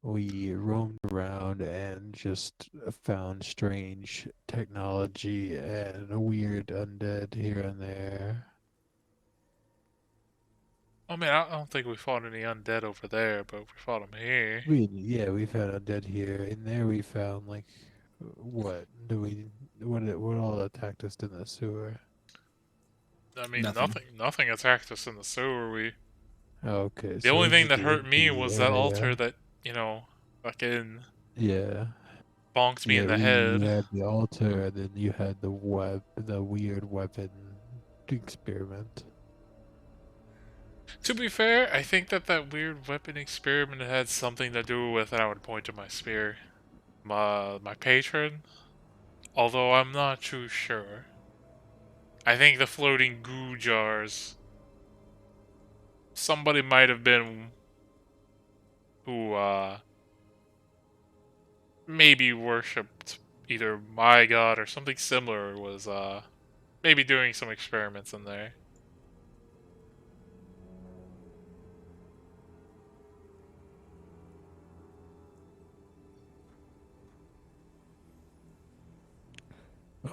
we roamed around and just found strange technology and weird undead here and there. I mean, I don't think we fought any undead over there, but we fought them here. We found undead here. In there we found like what all attacked us in the sewer? I mean, Nothing. nothing attacked us in the sewer. Okay, The so only it was thing just that the hurt me empty was that altar area. that, fucking Yeah. bonked me Yeah, in the you head. had the altar, and then you had the weird weapon experiment. To be fair, I think that weird weapon experiment had something to do with, and I would point to my spear, my patron. Although I'm not too sure. I think the floating goo jars. Somebody might have been who maybe worshipped either my god or something similar was maybe doing some experiments in there.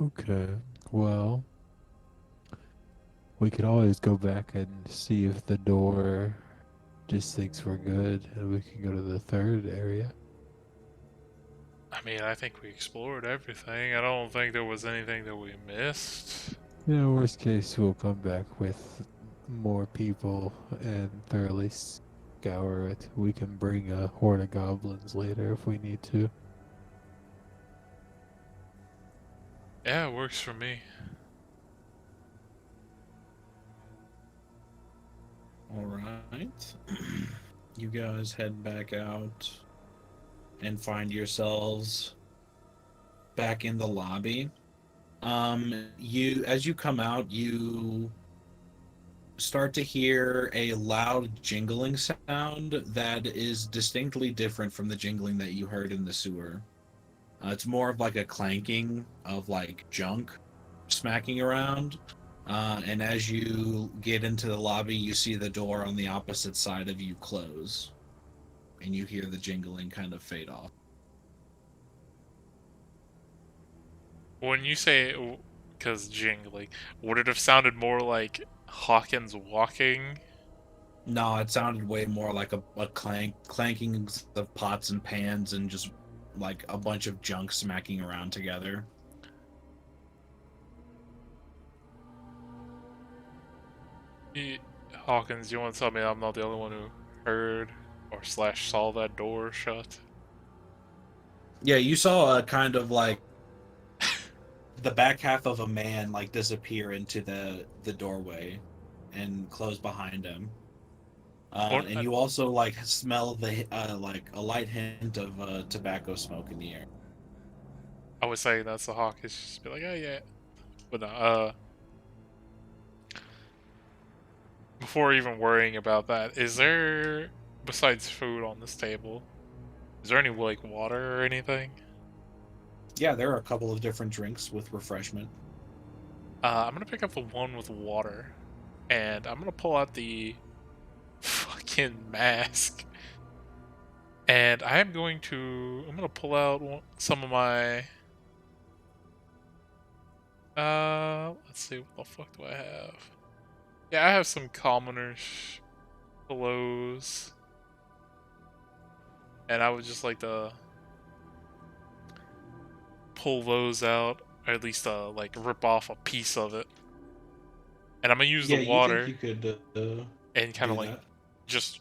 Okay, well, we could always go back and see if the door just thinks we're good, and we can go to the third area. I mean, I think we explored everything. I don't think there was anything that we missed. Yeah, worst case, we'll come back with more people and thoroughly scour it. We can bring a horde of goblins later if we need to. Yeah, it works for me. All right. You guys head back out and find yourselves back in the lobby. As you come out, you start to hear a loud jingling sound that is distinctly different from the jingling that you heard in the sewer. It's more of like a clanking of like junk smacking around. And as you get into the lobby, you see the door on the opposite side of you close. And you hear the jingling kind of fade off. When you say, because jingling, would it have sounded more like Hawkins walking? No, it sounded way more like a clanking of pots and pans and just like a bunch of junk smacking around together. Hawkins, you want to tell me I'm not the only one who heard or slash saw that door shut? Yeah, you saw a kind of like the back half of a man like disappear into the doorway and close behind him. Or, And you also like smell the like a light hint of tobacco smoke in the air. I would say that's the hawk. It's just be like, oh yeah. But before even worrying about that, is there, besides food on this table, is there any like water or anything? Yeah, there are a couple of different drinks with refreshment. I'm gonna pick up the one with water, and I'm gonna pull out the fucking mask, and I'm gonna pull out some of my. Let's see, what the fuck do I have? Yeah, I have some commoners clothes, and I would just like to pull those out, or at least like rip off a piece of it. And I'm gonna use the Yeah, you think water you could and kind do of like that? just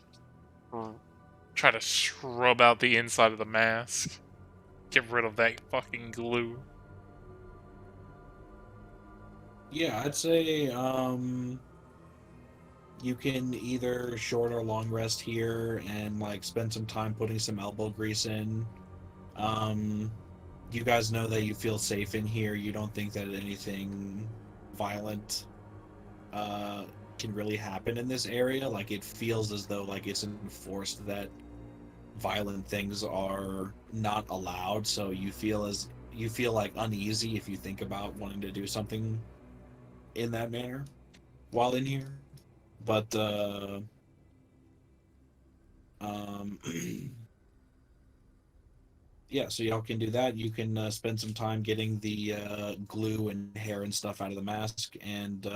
try to scrub out the inside of the mask, get rid of that fucking glue. Yeah, I'd say you can either short or long rest here and like spend some time putting some elbow grease in. Um, you guys know that you feel safe in here. You don't think that anything violent can really happen in this area. Like it feels as though like it's enforced that violent things are not allowed. So you feel like uneasy if you think about wanting to do something in that manner while in here. But um, yeah, so y'all can do that. You can spend some time getting the glue and hair and stuff out of the mask, and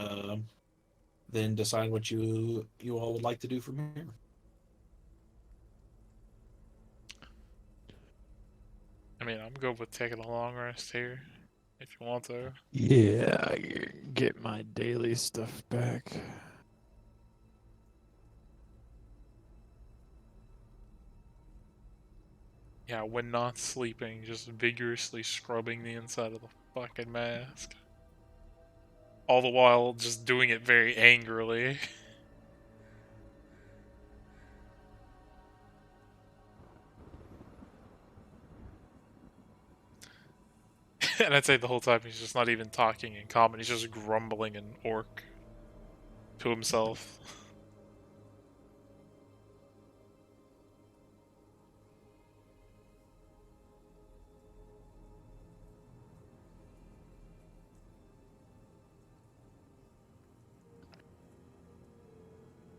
then decide what you all would like to do from here. I mean, I'm good with taking a long rest here, if you want to. Yeah, I get my daily stuff back. Yeah, when not sleeping, just vigorously scrubbing the inside of the fucking mask. All the while just doing it very angrily. And I'd say the whole time he's just not even talking in common, he's just grumbling in orc to himself.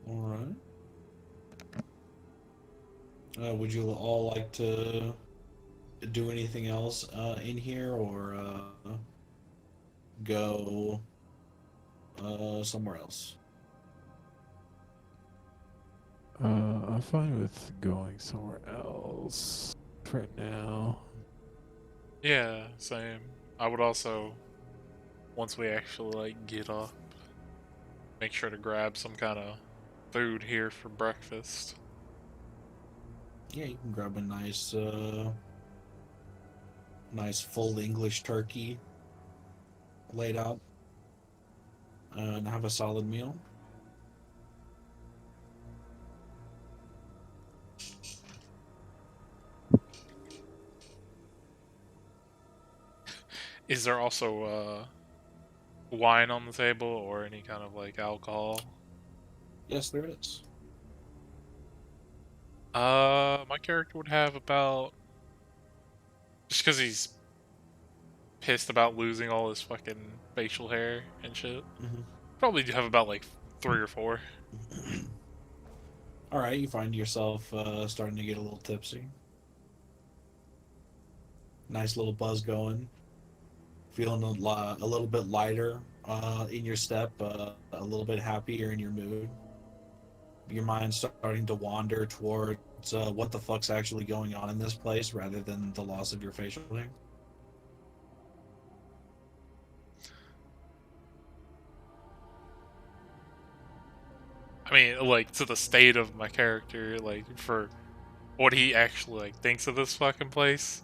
All right. Would you all like to do anything else in here, or go somewhere else? I'm fine with going somewhere else right now. Yeah, same. I would also, once we actually like get up, make sure to grab some kind of food here for breakfast. Yeah, you can grab a nice full English turkey laid out and have a solid meal. Is there also wine on the table or any kind of like alcohol? Yes, there is. My character would have about, just because he's pissed about losing all his fucking facial hair and shit. Mm-hmm. Probably have about like 3 or 4. All right, you find yourself starting to get a little tipsy. Nice little buzz going. Feeling a little bit lighter in your step, a little bit happier in your mood. Your mind's starting to wander towards what the fuck's actually going on in this place rather than the loss of your facial hair. I mean, like, to the state of my character, like, for what he actually, like, thinks of this fucking place.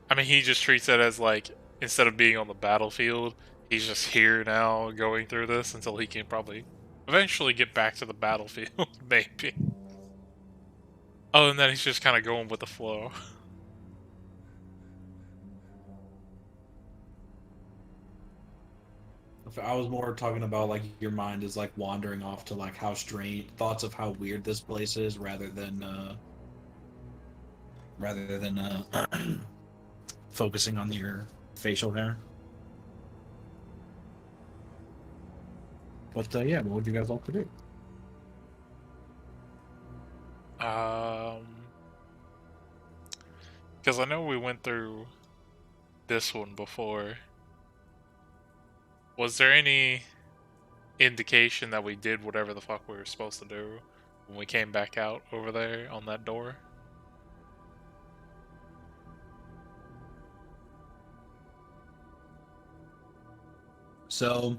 I mean, he just treats it as, like, instead of being on the battlefield, he's just here now going through this until he can probably eventually get back to the battlefield, maybe. Other than that, he's just kind of going with the flow. I was more talking about like your mind is like wandering off to like how strange thoughts of how weird this place is, rather than focusing on your facial hair. But yeah, what would you guys like to do? Because I know we went through this one before. Was there any indication that we did whatever the fuck we were supposed to do when we came back out over there on that door? So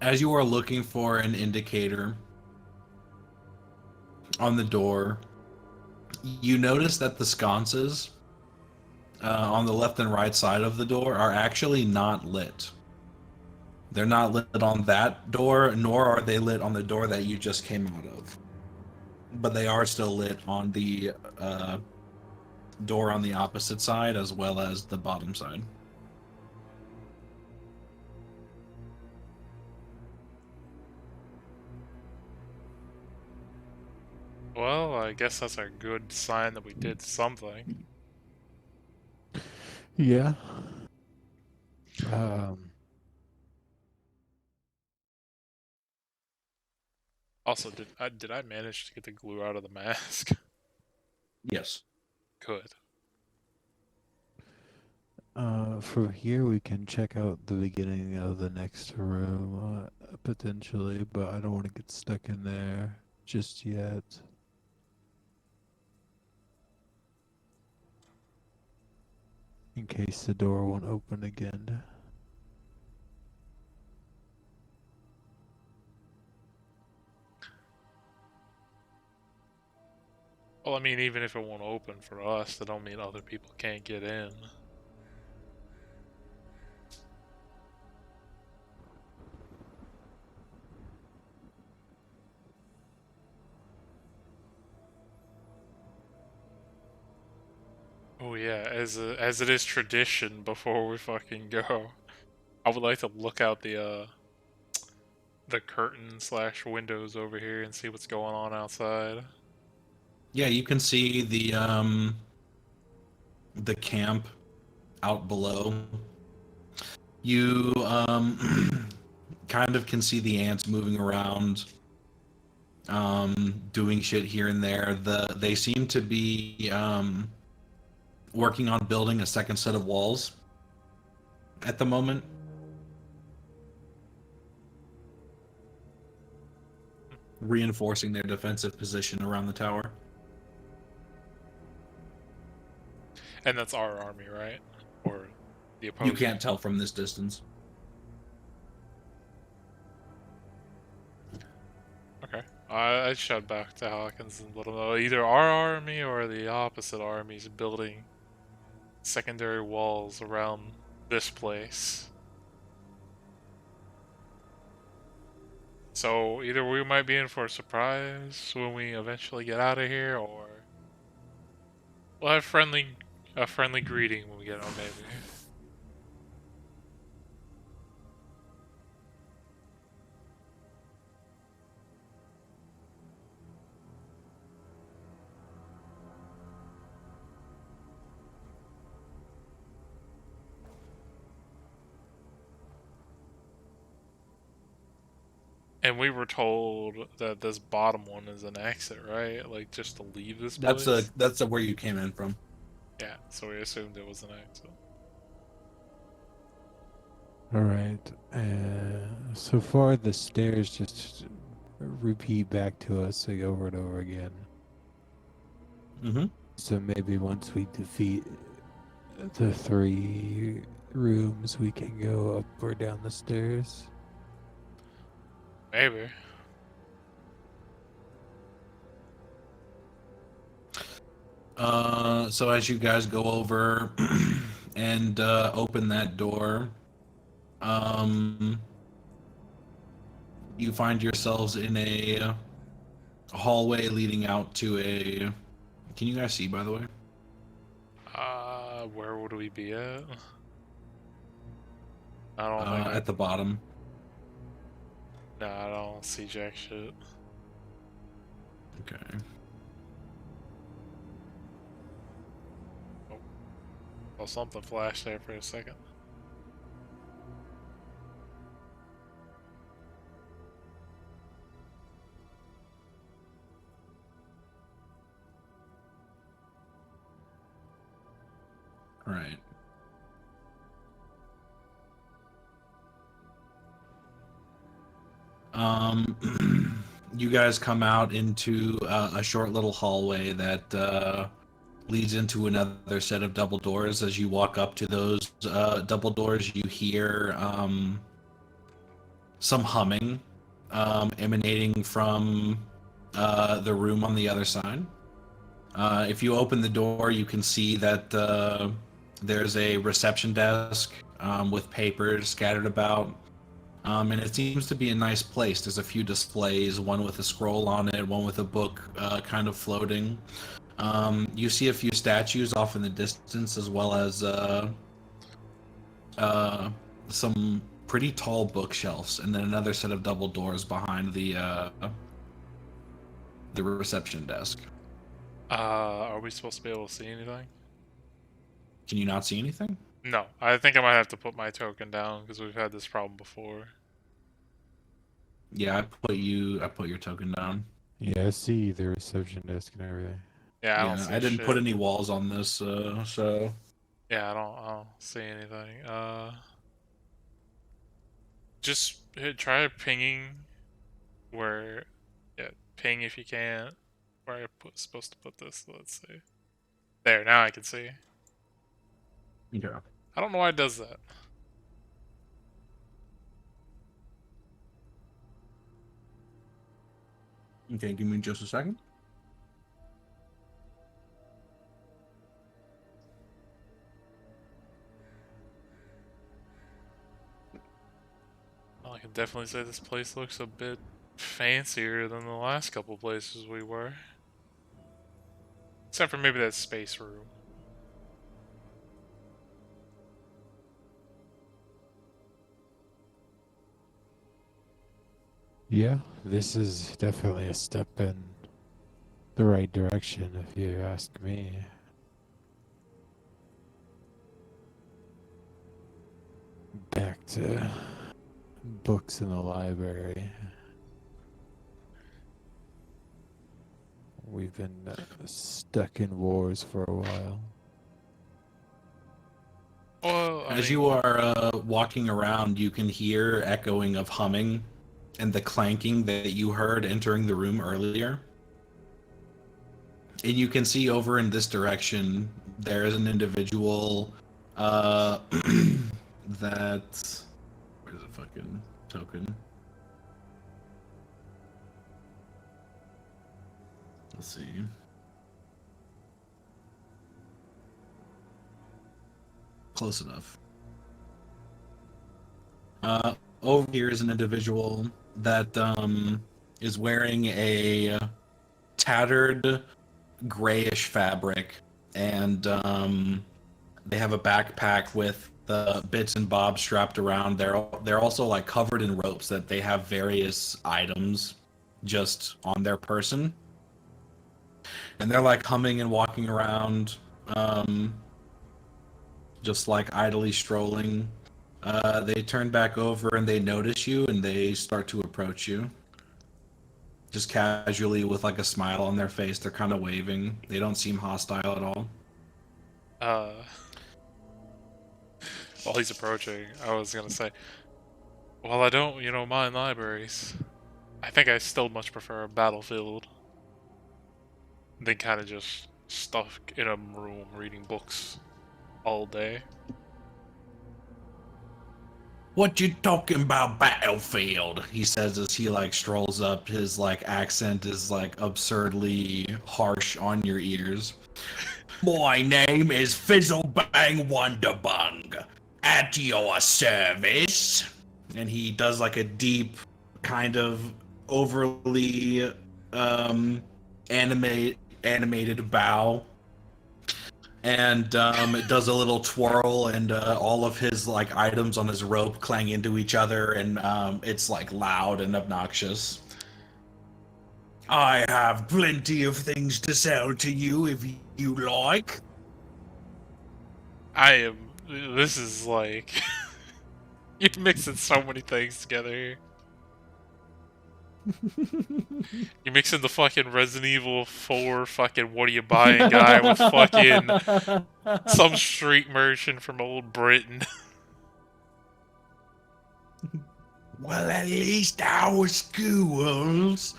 as you are looking for an indicator on the door, you notice that the sconces on the left and right side of the door are actually not lit. They're not lit on that door, nor are they lit on the door that you just came out of. But they are still lit on the door on the opposite side as well as the bottom side. Well, I guess that's a good sign that we did something. Yeah. Also, did I manage to get the glue out of the mask? Yes. Good. From here we can check out the beginning of the next room, potentially, but I don't want to get stuck in there just yet. In case the door won't open again. Well, I mean, even if it won't open for us, that don't mean other people can't get in. Oh yeah, as it is tradition before we fucking go, I would like to look out the curtain slash windows over here and see what's going on outside. Yeah, you can see the camp out below. You kind of can see the ants moving around, doing shit here and there. They seem to be working on building a second set of walls at the moment. Reinforcing their defensive position around the tower. And that's our army, right? Or the You opposing? can't tell from this distance. Okay. I'd shout back to Hawkins and let him know either our army or the opposite armies building secondary walls around this place. So either we might be in for a surprise when we eventually get out of here, or we'll have a friendly greeting when we get home, maybe. And we were told that this bottom one is an exit, right? Like just to leave this place. That's where you came in from. Yeah, so we assumed it was an exit. Alright, so far the stairs just repeat back to us like over and over again. Mm-hmm. So maybe once we defeat the 3 rooms, we can go up or down the stairs. Maybe. So as you guys go over and open that door, you find yourselves in a hallway leading out to a. Can you guys see, by the way? Where would we be at? I don't think At the bottom. I don't see jack shit. Okay. Well, something flashed there for a second. All right. You guys come out into a short little hallway that leads into another set of double doors. As you walk up to those double doors, you hear some humming emanating from the room on the other side. If you open the door, you can see that there's a reception desk with papers scattered about. And it seems to be a nice place. There's a few displays, one with a scroll on it, one with a book kind of floating. You see a few statues off in the distance, as well as some pretty tall bookshelves, and then another set of double doors behind the reception desk. Are we supposed to be able to see anything? Can you not see anything? No, I think I might have to put my token down because we've had this problem before. Yeah, I put your token down. Yeah, I see the reception desk and everything. Yeah, I don't Yeah, see I didn't shit. put any walls on this, so Yeah, I don't see anything. Just try pinging where, yeah, ping if you can. Where supposed to put this? Let's see. There, now I can see. okay. I don't know why it does that. Okay, give me just a second. Well, I can definitely say this place looks a bit fancier than the last couple places we were. Except for maybe that space room. Yeah, this is definitely a step in the right direction, if you ask me. Back to books in the library. We've been stuck in wars for a while. Well, I As mean, you are walking around, you can hear echoing of humming and the clanking that you heard entering the room earlier. And you can see over in this direction, there is an individual that. Where's the fucking token? Let's see. Close enough. Over here is an individual that is wearing a tattered grayish fabric, and they have a backpack with the bits and bobs strapped around. They're also like covered in ropes that they have various items just on their person, and they're like humming and walking around, just like idly strolling. They turn back over and they notice you and they start to approach you. Just casually with like a smile on their face. They're kind of waving. They don't seem hostile at all. uh, while he's approaching, I was gonna say, well, I don't, mind libraries. I think I still much prefer a battlefield than kind of just stuck in a room reading books all day. What you talking about, battlefield? He says as he like strolls up. His like accent is like absurdly harsh on your ears. My name is Fizzlebang Wonderbung. At your service. And he does like a deep, kind of overly animated bow. And it does a little twirl, and all of his like items on his rope clang into each other, and it's like loud and obnoxious. I have plenty of things to sell to you if you like. This is like... You're mixing so many things together here. You're mixing the fucking Resident Evil 4 fucking what are you buying guy with fucking some street merchant from old Britain. Well, at least our schools.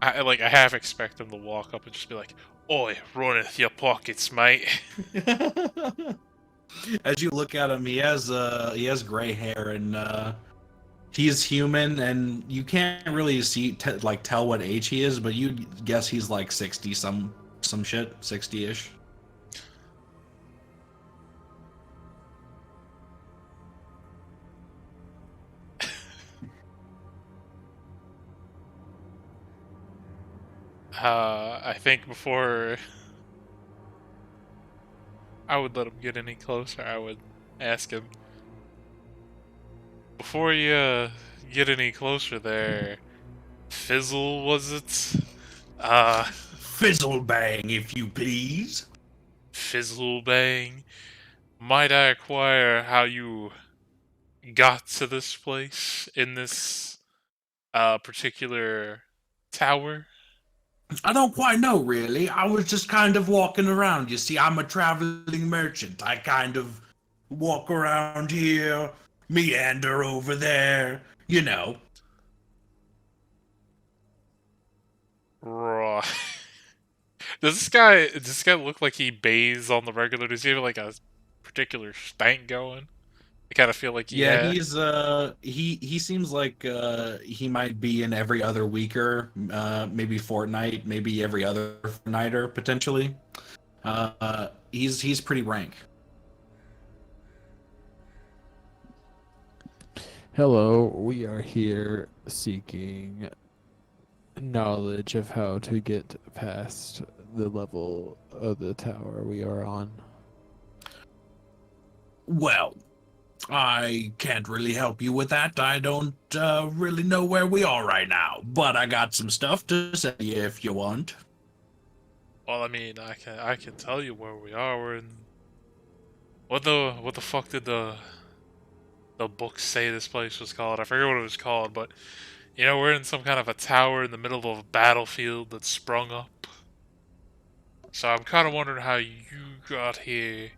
I half expect him to walk up and just be like, "Oi, runneth your pockets, mate." As you look at him, he has gray hair, and he is human, and you can't really tell what age he is, but you guess he's like 60 some shit, 60-ish. I think before I would let him get any closer, I would ask him, before you get any closer there, Fizzle, was it? Fizzlebang, if you please. Fizzlebang. Might I acquire how you got to this place in this particular tower? I don't quite know, really. I was just kind of walking around. You see, I'm a traveling merchant. I kind of walk around here, meander over there, you know. Right. Does this guy look like he bathes on the regular? Does he have like a particular stank going? I kind of feel like He's he seems like he might be in every other weeker, maybe fortnight, maybe every other nighter potentially. He's pretty rank. Hello, we are here seeking knowledge of how to get past the level of the tower we are on. Well, I can't really help you with that. I don't really know where we are right now, but I got some stuff to say if you want. well, I mean, I can tell you where we are. We're in what the fuck did the book say this place was called? I forget what it was called, but you know, we're in some kind of a tower in the middle of a battlefield that's sprung up. So I'm kind of wondering how you got here.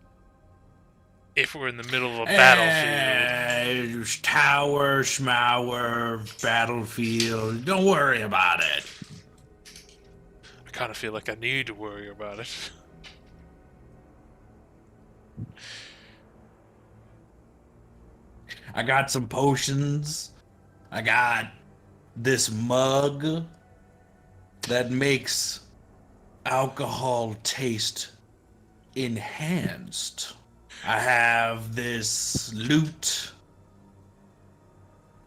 If we're in the middle of a battlefield. Tower, schmower, battlefield. Don't worry about it. I kind of feel like I need to worry about it. I got some potions. I got this mug that makes alcohol taste enhanced. I have this loot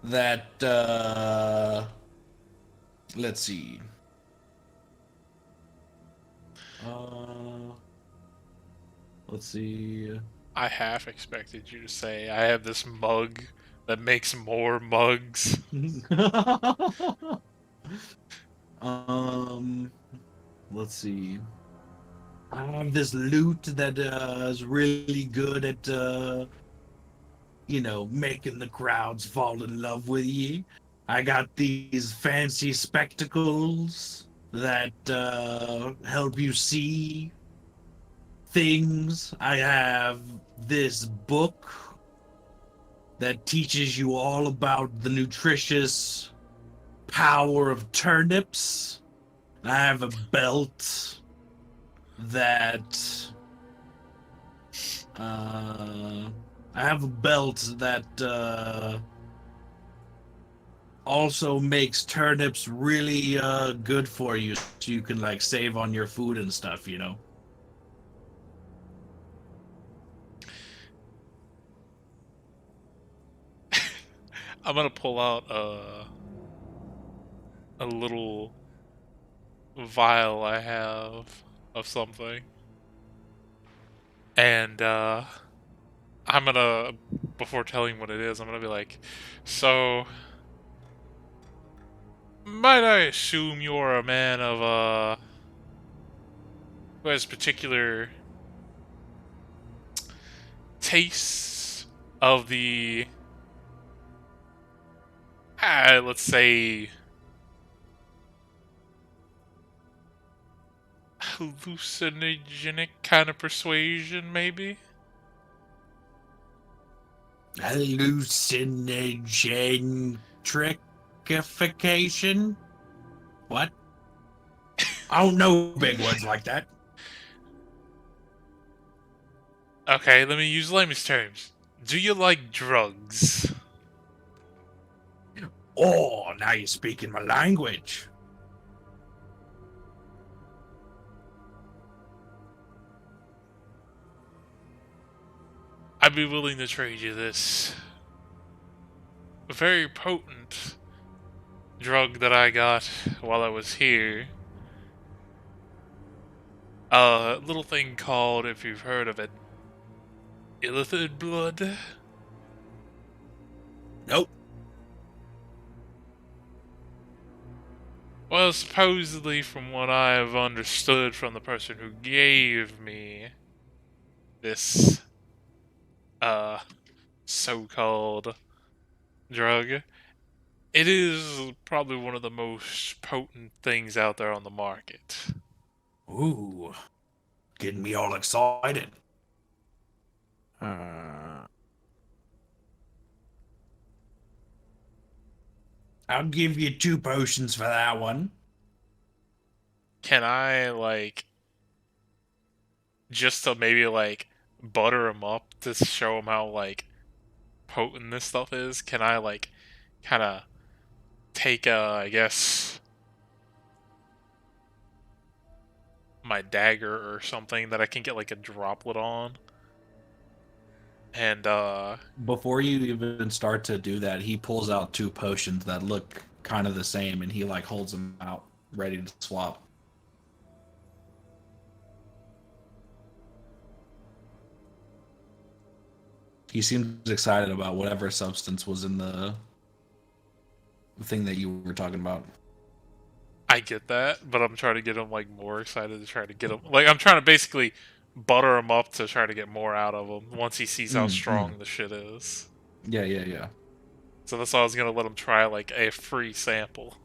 that let's see. Let's see. I half expected you to say, I have this mug that makes more mugs. Let's see. I have this loot that is really good at, making the crowds fall in love with you. I got these fancy spectacles that help you see things. I have this book that teaches you all about the nutritious power of turnips. I have a belt that I have a belt that also makes turnips really good for you, so you can like save on your food and stuff, you know. I'm gonna pull out a little vial I have of something, and I'm gonna, before telling what it is, I'm gonna be like, so, might I assume you're a man of who has particular tastes of the, let's say, hallucinogenic kind of persuasion, maybe? Hallucinogentrification? What? I don't know big words like that. Okay, let me use layman's terms. Do you like drugs? Oh, now you're speaking my language. I'd be willing to trade you this very potent drug that I got while I was here. A little thing called, if you've heard of it, illithid blood. Nope. Well, supposedly, from what I've understood from the person who gave me this, so-called drug, it is probably one of the most potent things out there on the market. Ooh, getting me all excited. Uh, I'll give you 2 potions for that one. Can I, like, just to maybe, like, butter him up to show him how, like, potent this stuff is? Can I, like, kind of take, I guess, my dagger or something that I can get, like, a droplet on? And, Before you even start to do that, he pulls out 2 potions that look kind of the same, and he like holds them out, ready to swap. He seems excited about whatever substance was in the thing that you were talking about. I get that, but I'm trying to get him, like, more excited to try to get him. Like, I'm trying to basically butter him up to try to get more out of him once he sees how strong the shit is. Yeah, yeah, yeah. So that's why I was gonna let him try, like, a free sample.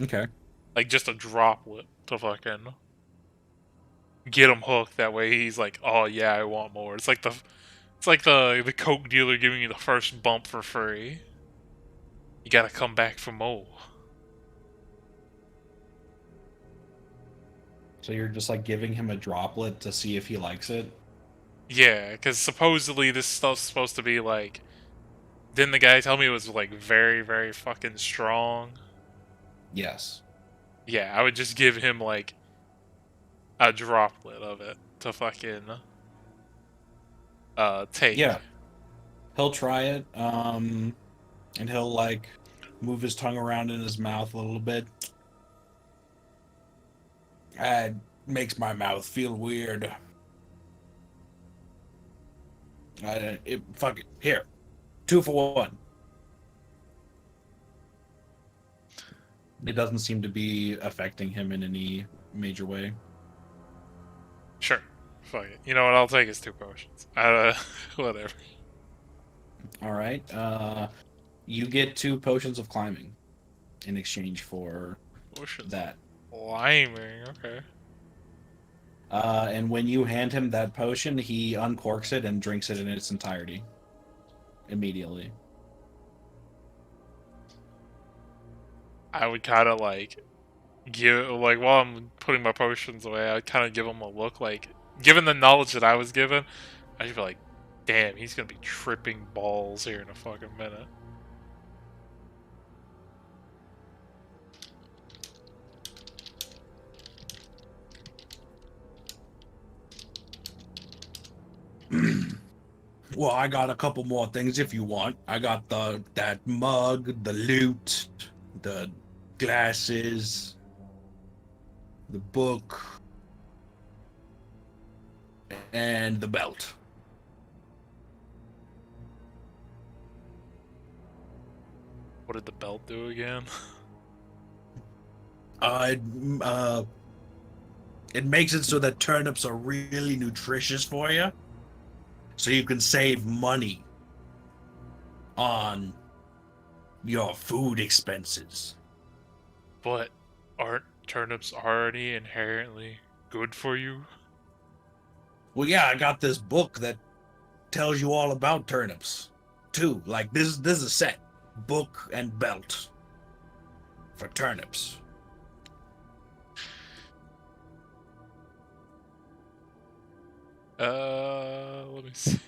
Okay. Like, just a droplet to fucking get him hooked. That way he's like, oh yeah, I want more. It's like the coke dealer giving you the first bump for free. You gotta come back for more. So you're just like giving him a droplet to see if he likes it? Yeah, because supposedly this stuff's supposed to be like. Didn't the guy tell me it was like very, very fucking strong? Yes. Yeah, I would just give him like a droplet of it to fucking take. Yeah. He'll try it, and he'll like move his tongue around in his mouth a little bit. It makes my mouth feel weird. Fuck it. Here. 2 for 1. It doesn't seem to be affecting him in any major way. Sure. Fuck it. You know what? I'll take his 2 potions. Whatever. All right. You get 2 potions of climbing in exchange for Potions. that. Climbing. Okay. And when you hand him that potion, he uncorks it and drinks it in its entirety. Immediately. I would kind of like give, like, while I'm putting my potions away, I'd kind of give him a look, like, given the knowledge that I was given, I'd be like, Damn, he's gonna be tripping balls here in a fucking minute. Well, I got a couple more things if you want. I got that mug, the loot, the glasses, the book, and the belt. What did the belt do again? Uh, it, uh, it makes it so that turnips are really nutritious for you, so you can save money on your food expenses. But aren't turnips already inherently good for you? Well, yeah, I got this book that tells you all about turnips, too. Like this is a set, book and belt for turnips. Let me see.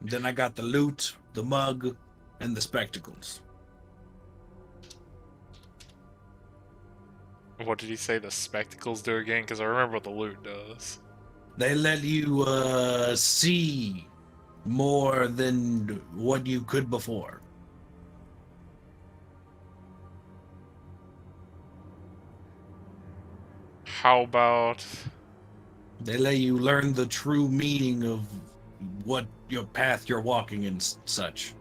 Then I got the loot, the mug, and the spectacles. What did he say the spectacles do again? Because I remember what the loot does. They let you see more than what you could before. How about... They let you learn the true meaning of what your path you're walking and such.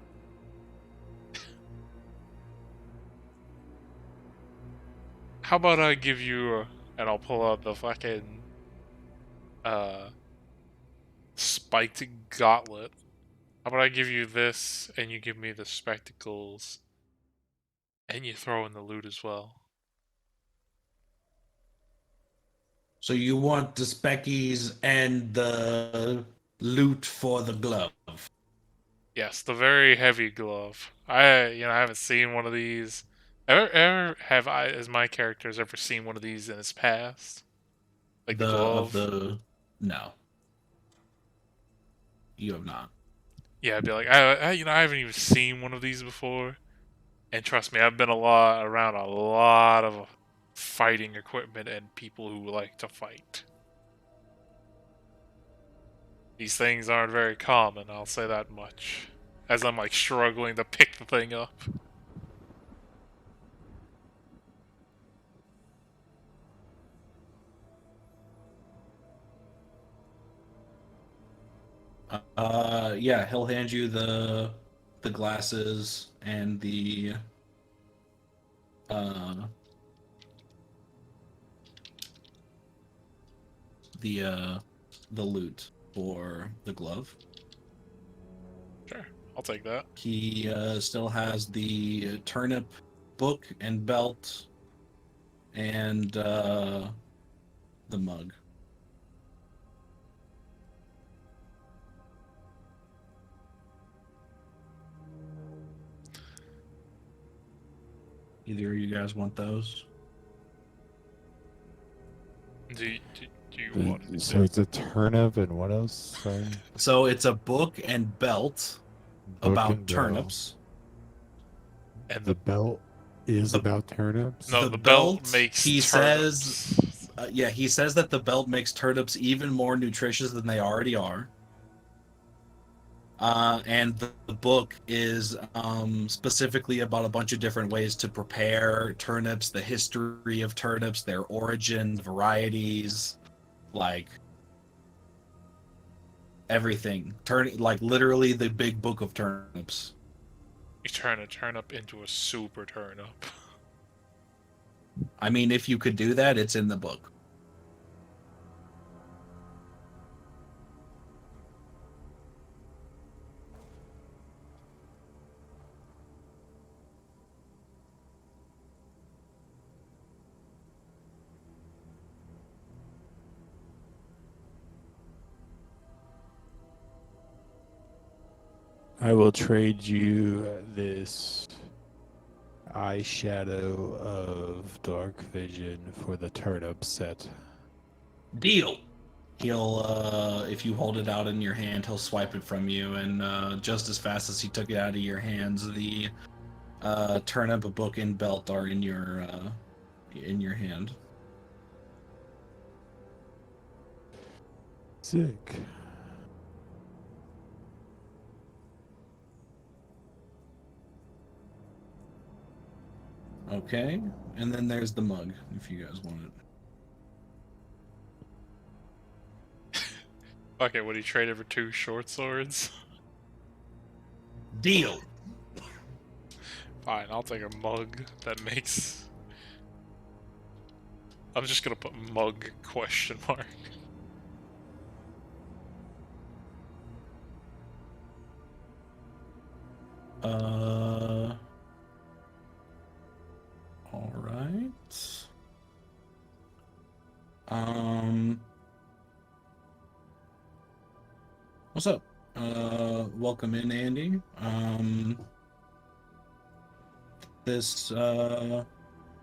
How about I give you... and I'll pull out the fucking... spiked gauntlet. How about I give you this, and you give me the spectacles, and you throw in the loot as well? So you want the speckies and the loot for the glove. Yes, the very heavy glove. I haven't seen one of these. Ever have I, as my characters, ever seen one of these in his past? Like the glove? No, you have not. Yeah, I'd be like, I haven't even seen one of these before. And trust me, I've been around a lot of fighting equipment and people who like to fight. These things aren't very common, I'll say that much. As I'm like struggling to pick the thing up. Yeah, he'll hand you the glasses and uh the uh the loot for the glove. Sure, I'll take that. He still has the turnip book and belt and the mug. Either of you guys want those? Do you want So it's a turnip and what else? Sorry. So it's a book and belt Book about and belt. turnips. And The belt is the- about turnips. No, The the belt belt, makes he turnips. says, yeah, he says that the belt makes turnips even more nutritious than they already are. And the book is specifically about a bunch of different ways to prepare turnips, the history of turnips, their origin, varieties, like everything. Like literally the big book of turnips. You turn a turnip into a super turnip. I mean, if you could do that, it's in the book. I will trade you this eyeshadow of dark vision for the turnip set. Deal. He'll, if you hold it out in your hand, he'll swipe it from you, and just as fast as he took it out of your hands, the turnip, a book, and belt are in your hand. Sick. Okay, and then there's the mug, if you guys want it. Okay, would he trade it for 2 short swords? Deal. Fine, I'll take a mug that makes... I'm just gonna put mug question mark. All right. What's up? Welcome in, Andy. This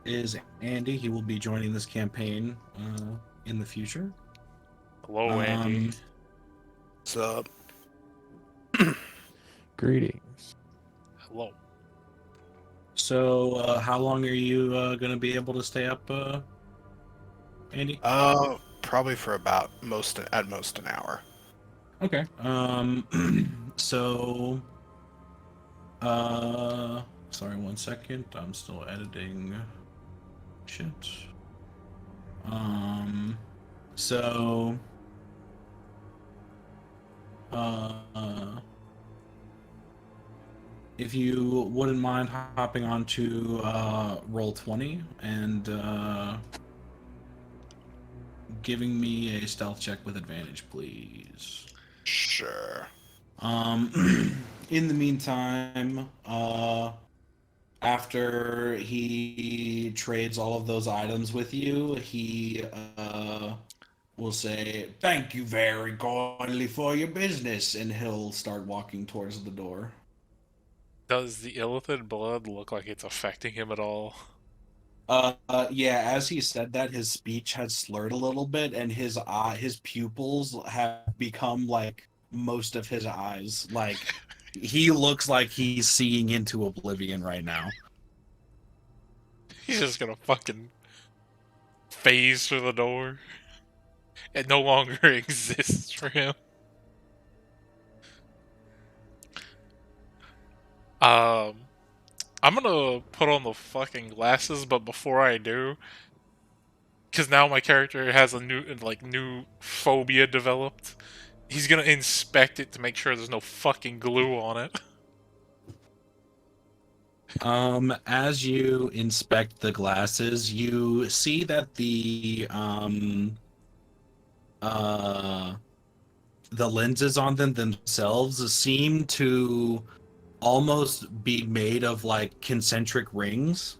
is Andy. He will be joining this campaign in the future. Hello, Andy. What's up? Greetings. Hello. So, how long are you going to be able to stay up, Andy? Probably for about at most an hour. Okay. So, sorry, 1 second. I'm still editing. Shit. So, if you wouldn't mind hopping on to Roll20 and giving me a stealth check with advantage, please. Sure. In the meantime, after he trades all of those items with you, he will say, "Thank you very kindly for your business," and he'll start walking towards the door. Does the illithid blood look like it's affecting him at all? Yeah, as he said that, his speech had slurred a little bit, and his pupils have become like most of his eyes. Like, he looks like he's seeing into oblivion right now. He's just gonna fucking phase through the door. It no longer exists for him. I'm gonna put on the fucking glasses, but before I do, because now my character has a new phobia developed, he's gonna inspect it to make sure there's no fucking glue on it. As you inspect the glasses, you see that the lenses on them themselves seem to almost be made of like concentric rings.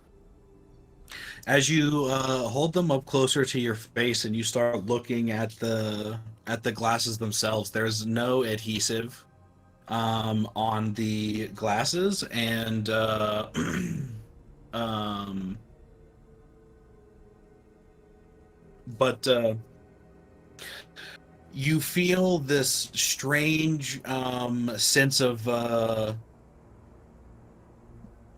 As you hold them up closer to your face and you start looking at the glasses themselves, there's no adhesive on the glasses, and um, but you feel this strange sense of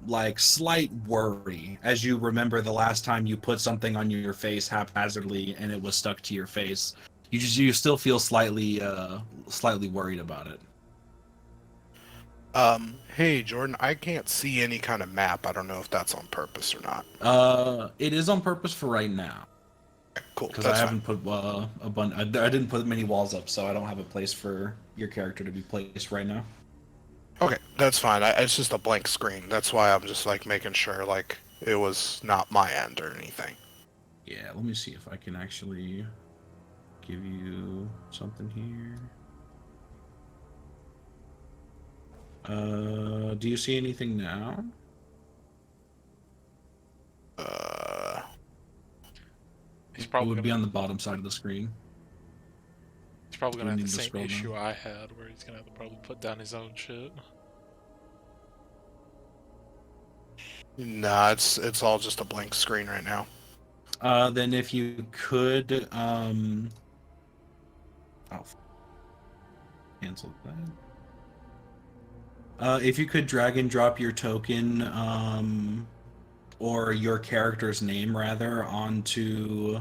like slight worry as you remember the last time you put something on your face haphazardly and it was stuck to your face. You still feel slightly worried about it. Hey Jordan, I can't see any kind of map. I don't know if that's on purpose or not. It is on purpose for right now. Cool. Because That's I fine. haven't put I didn't put many walls up, so I don't have a place for your character to be placed right now. Okay, that's fine. It's just a blank screen. That's why I'm just like making sure like it was not my end or anything. Yeah, let me see if I can actually give you something here. Do you see anything now? He's It probably would be gonna on the bottom side of the screen. he's probably gonna We have the need to same scroll issue down. I had, where he's gonna have to probably put down his own shit. Nah, it's all just a blank screen right now. Then if you could Oh, cancel that. If you could drag and drop your token, or your character's name rather, onto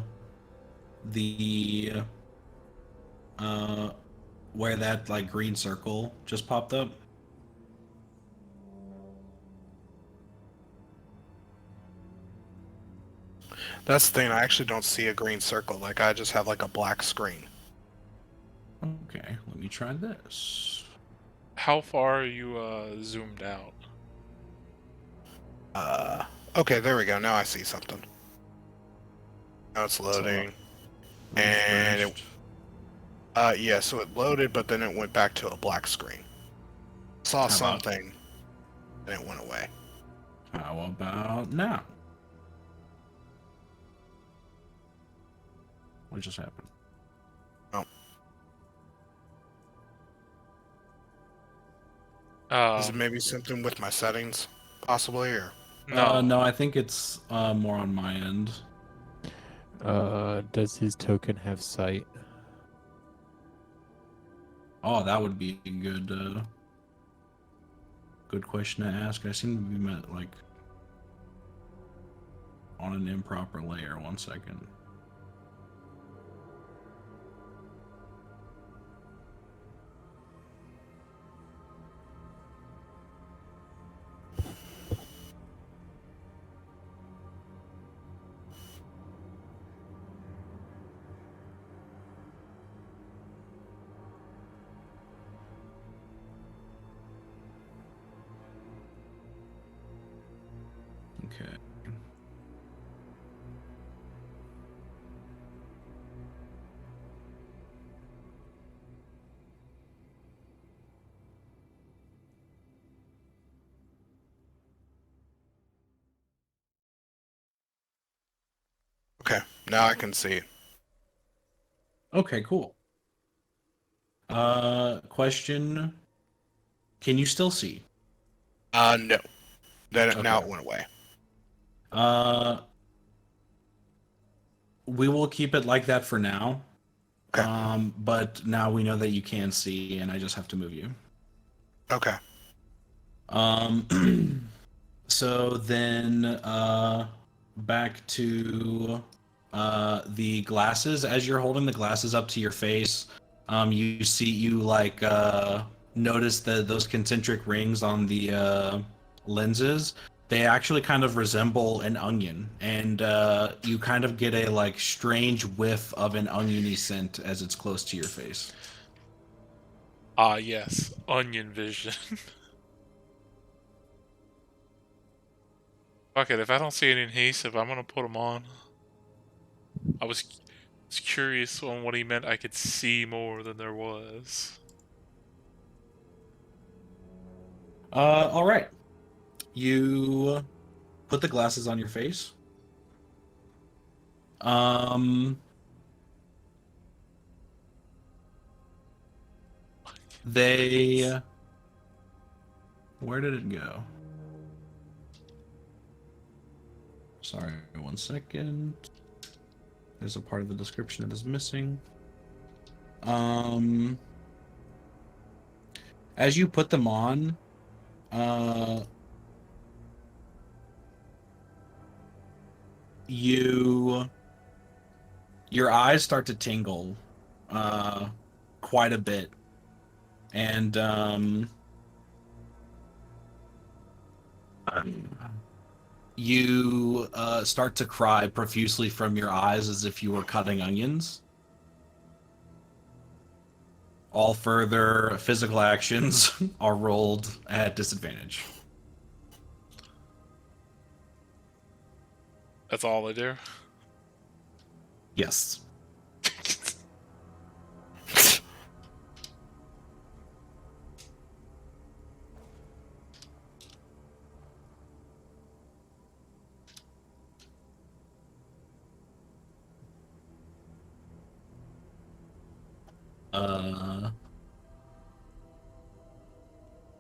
the where that like green circle just popped up. That's the thing. I actually don't see a green circle. Like I just have like a black screen. Okay, let me try this. How far are you zoomed out? Okay, there we go. Now I see something. Now it's loading. And it, yeah, so it loaded, but then it went back to a black screen. Saw How about- something, and it went away. How about now? What just happened? Is it maybe something with my settings, possibly, or? No. No, I think it's more on my end. Does his token have sight? Oh, that would be a good question to ask. I seem to be met like on an improper layer. 1 second. Okay. Okay, now I can see it. Okay, cool. Question. Can you still see? No. Then now Okay. it went away. Uh, we will keep it like that for now. Okay. But now we know that you can see, and I just have to move you. Okay. So then, back to the glasses. As you're holding the glasses up to your face, you see you like notice those concentric rings on the lenses. They actually kind of resemble an onion, and you kind of get a like strange whiff of an oniony scent as it's close to your face. Ah, yes. Onion vision. Fuck it, if I don't see any adhesive, I'm gonna put them on. I was curious on what he meant I could see more than there was. All right. You put the glasses on your face. They. Where did it go? Sorry, 1 second. There's a part of the description that is missing. As you put them on, your eyes start to tingle, quite a bit, and you start to cry profusely from your eyes as if you were cutting onions. All further physical actions are rolled at disadvantage. That's all I do. Yes.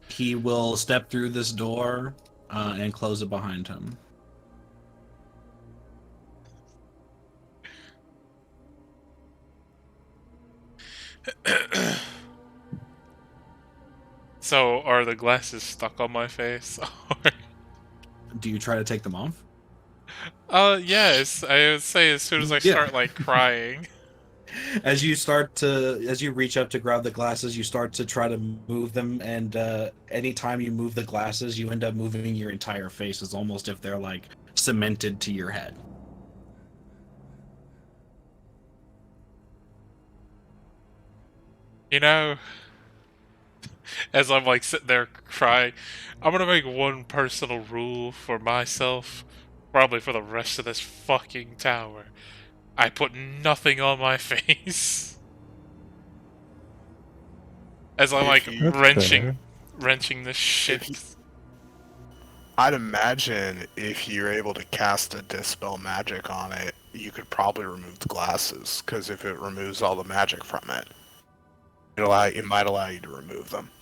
He will step through this door and close it behind him. So, are the glasses stuck on my face? Do you try to take them off? Yes. I would say as soon as I Yeah. start like crying. As you reach up to grab the glasses, you start to try to move them, and anytime you move the glasses, you end up moving your entire face. It's almost if they're like cemented to your head. You know, as I'm like sitting there crying, I'm gonna make one personal rule for myself, probably for the rest of this fucking tower. I put nothing on my face. As I'm If like you, That's fair. wrenching this shit. if you, I'd imagine if you're able to cast a dispel magic on it, you could probably remove the glasses. Because if it removes all the magic from it, it might allow you to remove them.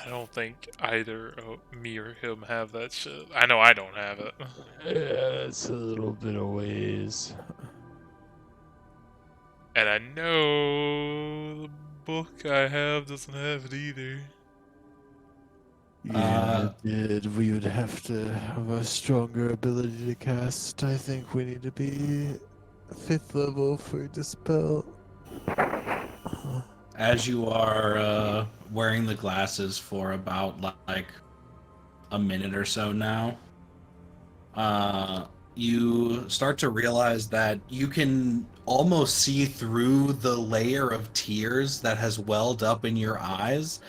I don't think either me or him have that shit. I know I don't have it. Yeah, it's a little bit of ways. And I know the book I have doesn't have it either. Yeah, did we would have to have a stronger ability to cast. I think we need to be 5th level for dispel. As you are wearing the glasses for about like a minute or so now, you start to realize that you can almost see through the layer of tears that has welled up in your eyes,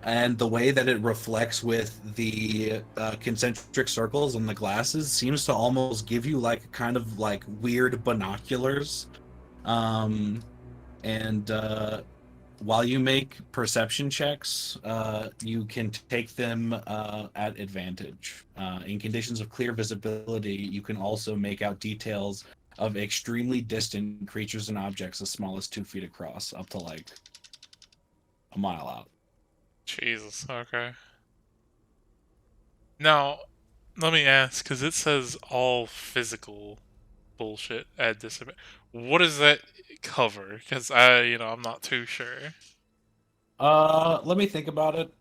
and the way that it reflects with the concentric circles on the glasses seems to almost give you like kind of like weird binoculars. And while you make perception checks, you can take them at advantage. In conditions of clear visibility, you can also make out details of extremely distant creatures and objects as small as 2 feet across, up to like a mile out. Jesus, okay. Now, let me ask, because it says all physical bullshit at disadvantage. What does that cover? Because I'm not too sure. Let me think about it.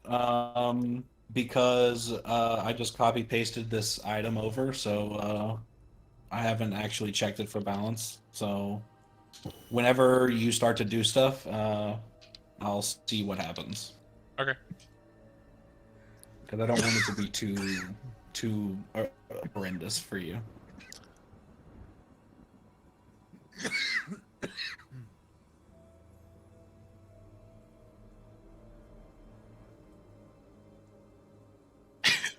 Because I just copy pasted this item over, so I haven't actually checked it for balance. So whenever you start to do stuff, I'll see what happens. Okay. Because I don't want it to be too horrendous for you.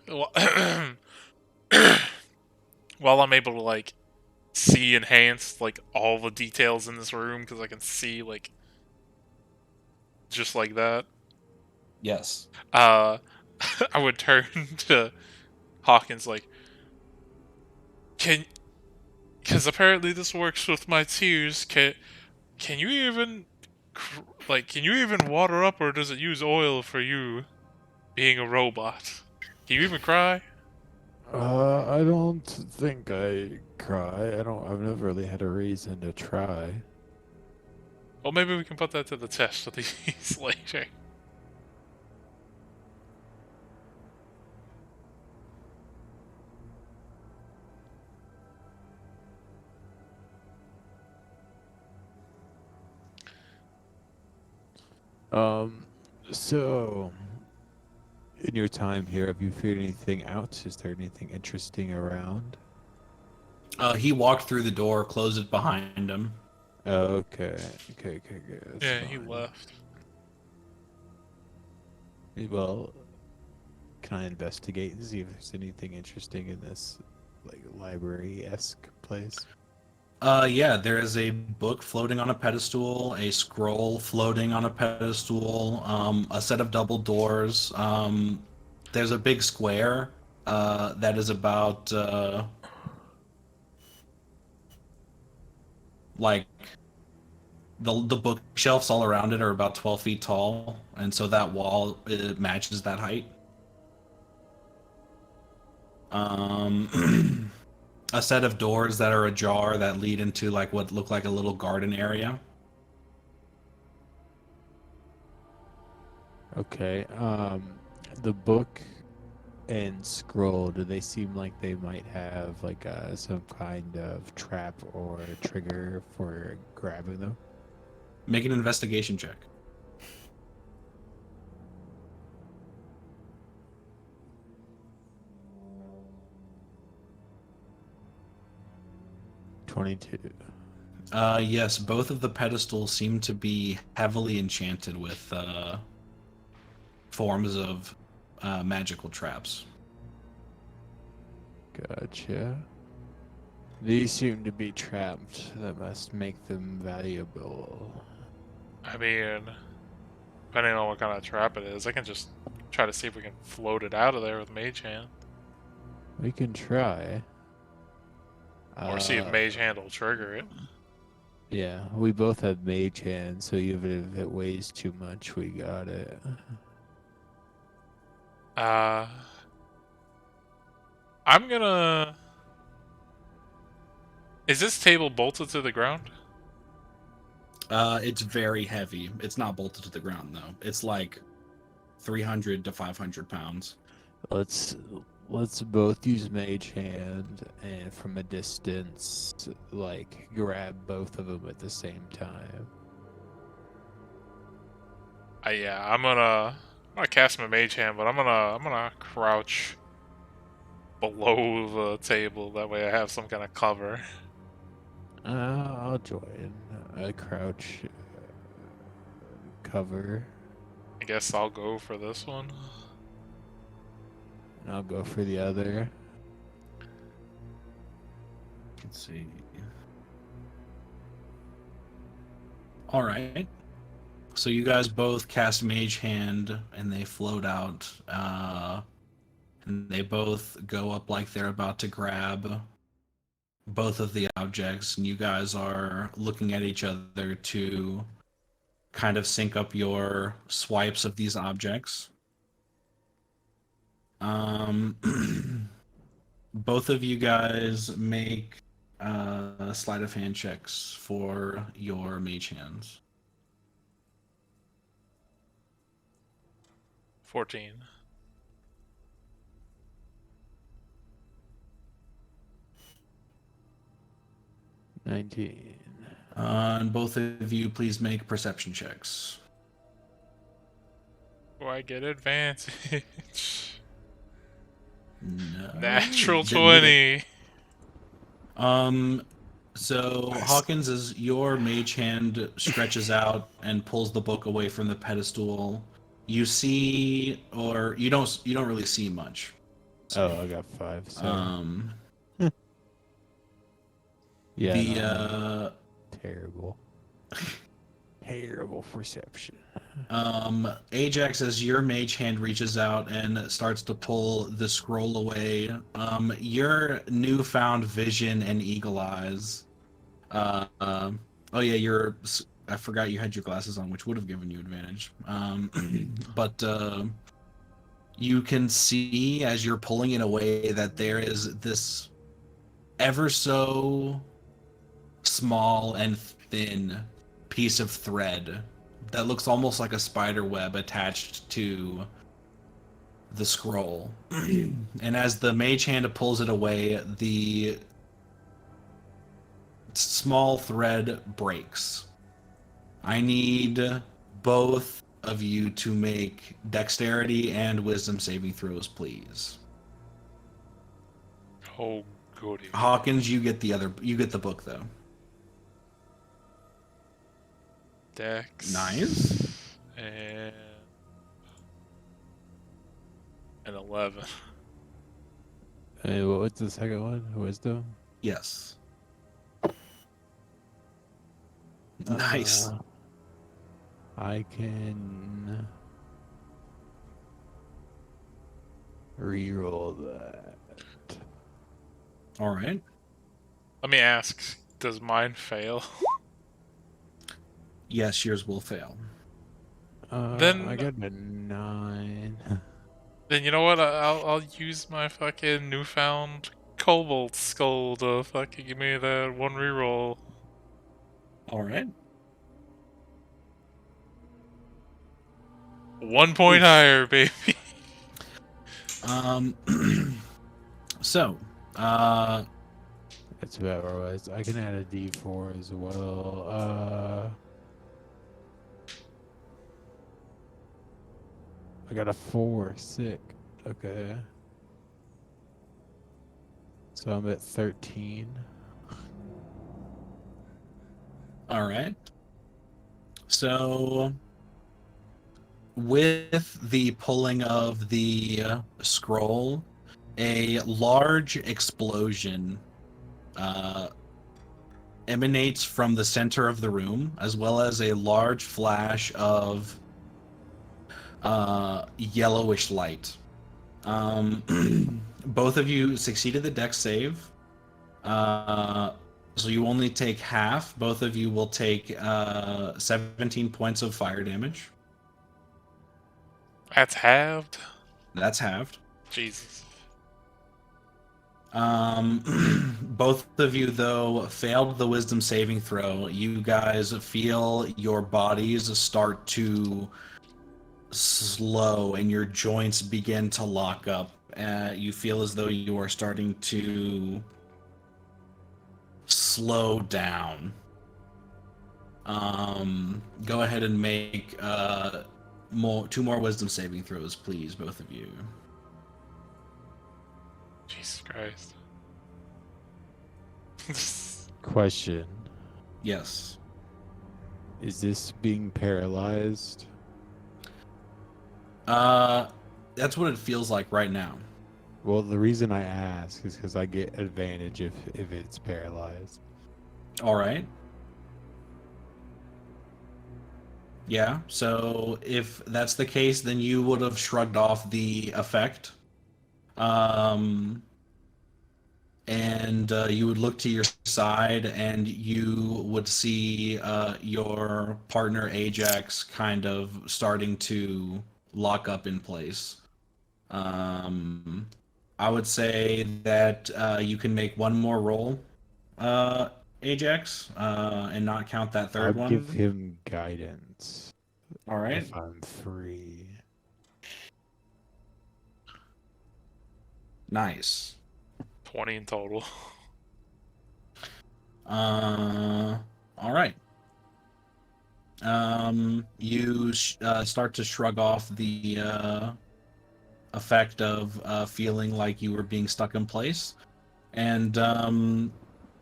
Well, while I'm able to like see enhanced like all the details in this room, because I can see like just like that. Yes. I would turn to Hawkins like, can, because apparently this works with my tears. Can you even can you even water up, or does it use oil for you being a robot? Can you even cry? I don't think I cry. I've never really had a reason to try. Well, maybe we can put that to the test with these later. So in your time here, have you figured anything out? Is there anything interesting around? He walked through the door, closed it behind him. Okay. Okay, that's Yeah, he fine. left. Well, can I investigate and see if there's anything interesting in this, like, library-esque place? Yeah, there is a book floating on a pedestal, a scroll floating on a pedestal, a set of double doors. There's a big square that is about like the bookshelves all around it are about 12 feet tall, and so that wall it matches that height. A set of doors that are ajar that lead into like what look like a little garden area. Okay. The book and scroll, do they seem like they might have like some kind of trap or trigger for grabbing them? Make an investigation check. 22. Yes, both of the pedestals seem to be heavily enchanted with forms of magical traps. Gotcha. These seem to be trapped. That must make them valuable. I mean, depending on what kind of trap it is, I can just try to see if we can float it out of there with Mage Hand. We can try. Or see if Mage Hand will trigger it. Yeah, we both have mage hand, so even if it weighs too much, we got it. I'm gonna... Is this table bolted to the ground? It's very heavy. It's not bolted to the ground though. It's like 300 to 500 pounds. Let's both use mage hand and from a distance, like grab both of them at the same time. Yeah, I'm gonna cast my Mage Hand, but I'm gonna crouch below the table. That way I have some kind of cover. I'll join. I crouch, cover, I guess I'll go for this one. and I'll go for the other. Let's see. All right. So you guys both cast Mage Hand, and they float out. And they both go up like they're about to grab both of the objects, and you guys are looking at each other to kind of sync up your swipes of these objects. Both of you guys make sleight of hand checks for your mage hands. 14. $19. And both of you, please make perception checks. Do I get advantage? No. Natural Didn't need it. 20. So Nice. Hawkins, as your mage hand stretches out and pulls the book away from the pedestal, you see, or you don't really see much. Oh, I got 5. So yeah, the no, terrible. Terrible perception. Ajax, as your mage hand reaches out and starts to pull the scroll away, your newfound vision and eagle eyes. Oh yeah, I forgot you had your glasses on, which would have given you advantage. But you can see as you're pulling it away that there is this ever so small and thin piece of thread that looks almost like a spider web attached to the scroll. And as the mage hand pulls it away, the small thread breaks. I need both of you to make dexterity and wisdom saving throws, please. Oh, goody. Hawkins, you get the book though. Dex. Nice. And an 11. Hey, what was the second one? Wisdom? Yes. Nice. I can reroll that. All right. Let me ask, does mine fail? Yes, yours will fail. Then- I got a 9. Then you know what? I'll use my fucking newfound Cobalt Skull to fucking give me that one reroll. All right. 1 point higher, baby. Um, so, That's about where I was. I can add a D4 as well. I got a 4. Sick. Okay. So I'm at 13. all right. So, with the pulling of the scroll, a large explosion emanates from the center of the room, as well as a large flash of yellowish light. Both of you succeeded the dex save. So you only take half. Both of you will take 17 points of fire damage. That's halved. That's halved. Jesus. Both of you, though, failed the wisdom saving throw. You guys feel your bodies start to slow and your joints begin to lock up. You feel as though you are starting to slow down. Go ahead and make 2 more wisdom saving throws, please, both of you. Jesus Christ. Question. Yes. Is this being paralyzed? That's what it feels like right now. Well, the reason I ask is because I get advantage if it's paralyzed. All right. Yeah, so if that's the case, then you would have shrugged off the effect. And you would look to your side and you would see your partner Ajax kind of starting to lock up in place. I would say that you can make one more roll, Ajax, and not count that I'll third one. give him guidance. All right. If I'm free. Nice. 20 in total. All right. You start to shrug off the effect of feeling like you were being stuck in place. And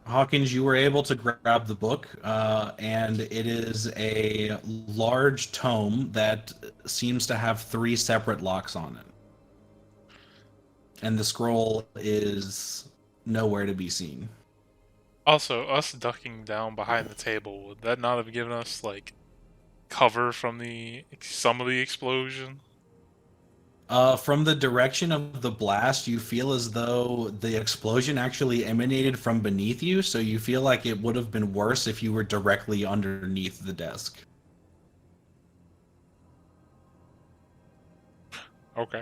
Hawkins, you were able to grab the book, and it is a large tome that seems to have 3 separate locks on it. And the scroll is nowhere to be seen. Also, us ducking down behind the table, would that not have given us, like, cover from some of the explosion? From the direction of the blast, you feel as though the explosion actually emanated from beneath you, so you feel like it would have been worse if you were directly underneath the desk. Okay.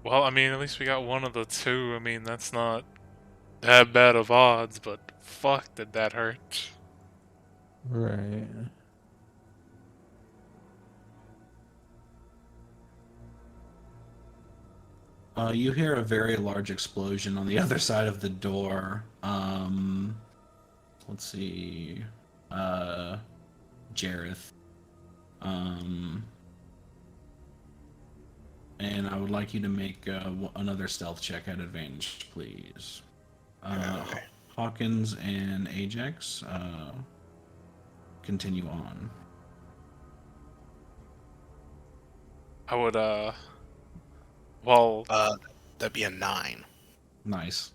Well, I mean, at least we got one of the two. I mean, that's not that bad of odds, but fuck, did that hurt. Right. You hear a very large explosion on the other side of the door. Let's see. Jareth. And I would like you to make another stealth check at advantage, please. Okay. Hawkins and Ajax, continue on. I would, well, That'd be a 9. Nice.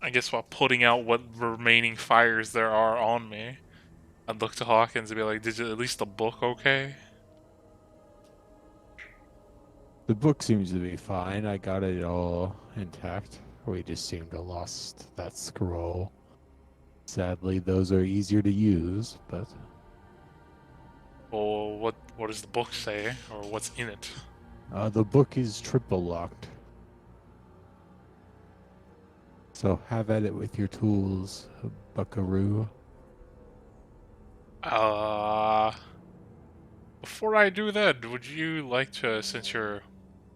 I guess while putting out what remaining fires there are on me, I'd look to Hawkins and be like, did you at least the book okay? The book seems to be fine. I got it all intact. We just seem to have lost that scroll. Sadly, those are easier to use, but Or what does the book say, or what's in it? the book is triple locked. So have at it with your tools, buckaroo. Before I do that, would you like to, since you're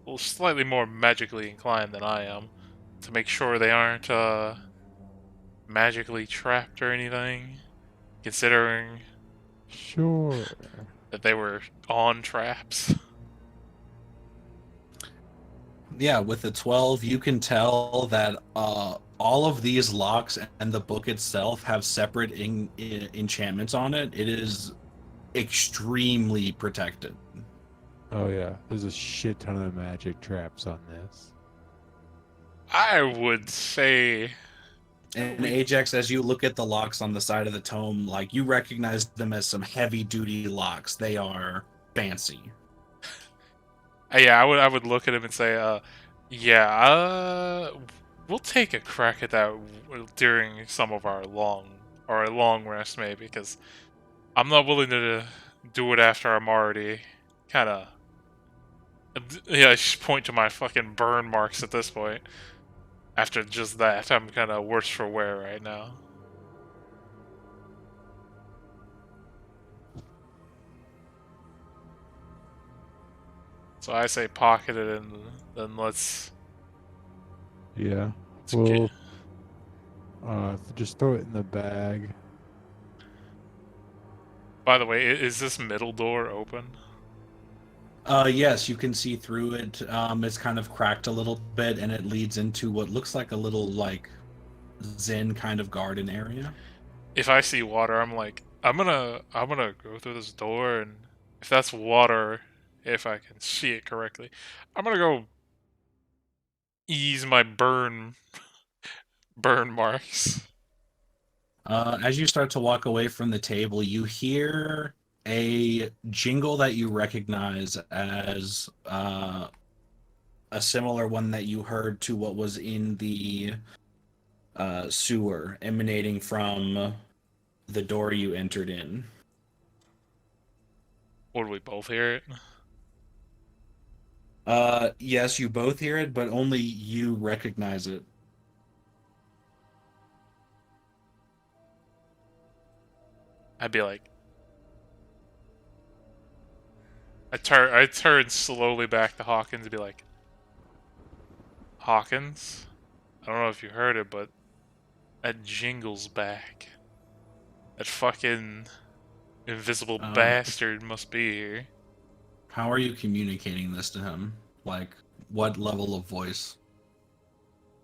well, slightly more magically inclined than I am, to make sure they aren't magically trapped or anything, considering Sure. that they were on traps? Yeah, with the 12, you can tell that all of these locks and the book itself have separate enchantments on it. It is extremely protected. Oh yeah, there's a shit ton of magic traps on this. I would say, And Ajax, as you look at the locks on the side of the tome, like you recognize them as some heavy-duty locks. They are fancy. yeah, I would look at him and say, yeah, we'll take a crack at that during some of our long rest, maybe, because I'm not willing to do it after I'm already kind of. Yeah, I just point to my fucking burn marks at this point. After just that, I'm kind of worse for wear right now. So I say pocket it and then let's Yeah. get. Well, just throw it in the bag. By the way, is this middle door open? Yes, you can see through it. It's kind of cracked a little bit, and it leads into what looks like a little like zen kind of garden area. If I see water, I'm gonna go through this door, and if that's water, if I can see it correctly, I'm gonna go ease my burn marks. As you start to walk away from the table, you hear a jingle that you recognize as a similar one that you heard to what was in the sewer, emanating from the door you entered in. Would we both hear it? Yes, you both hear it, but only you recognize it. I'd be like, I turn slowly back to Hawkins and be like, Hawkins, I don't know if you heard it, but that jingle's back. That fucking invisible Uh, bastard must be here. how are you communicating this to him? Like, what level of voice?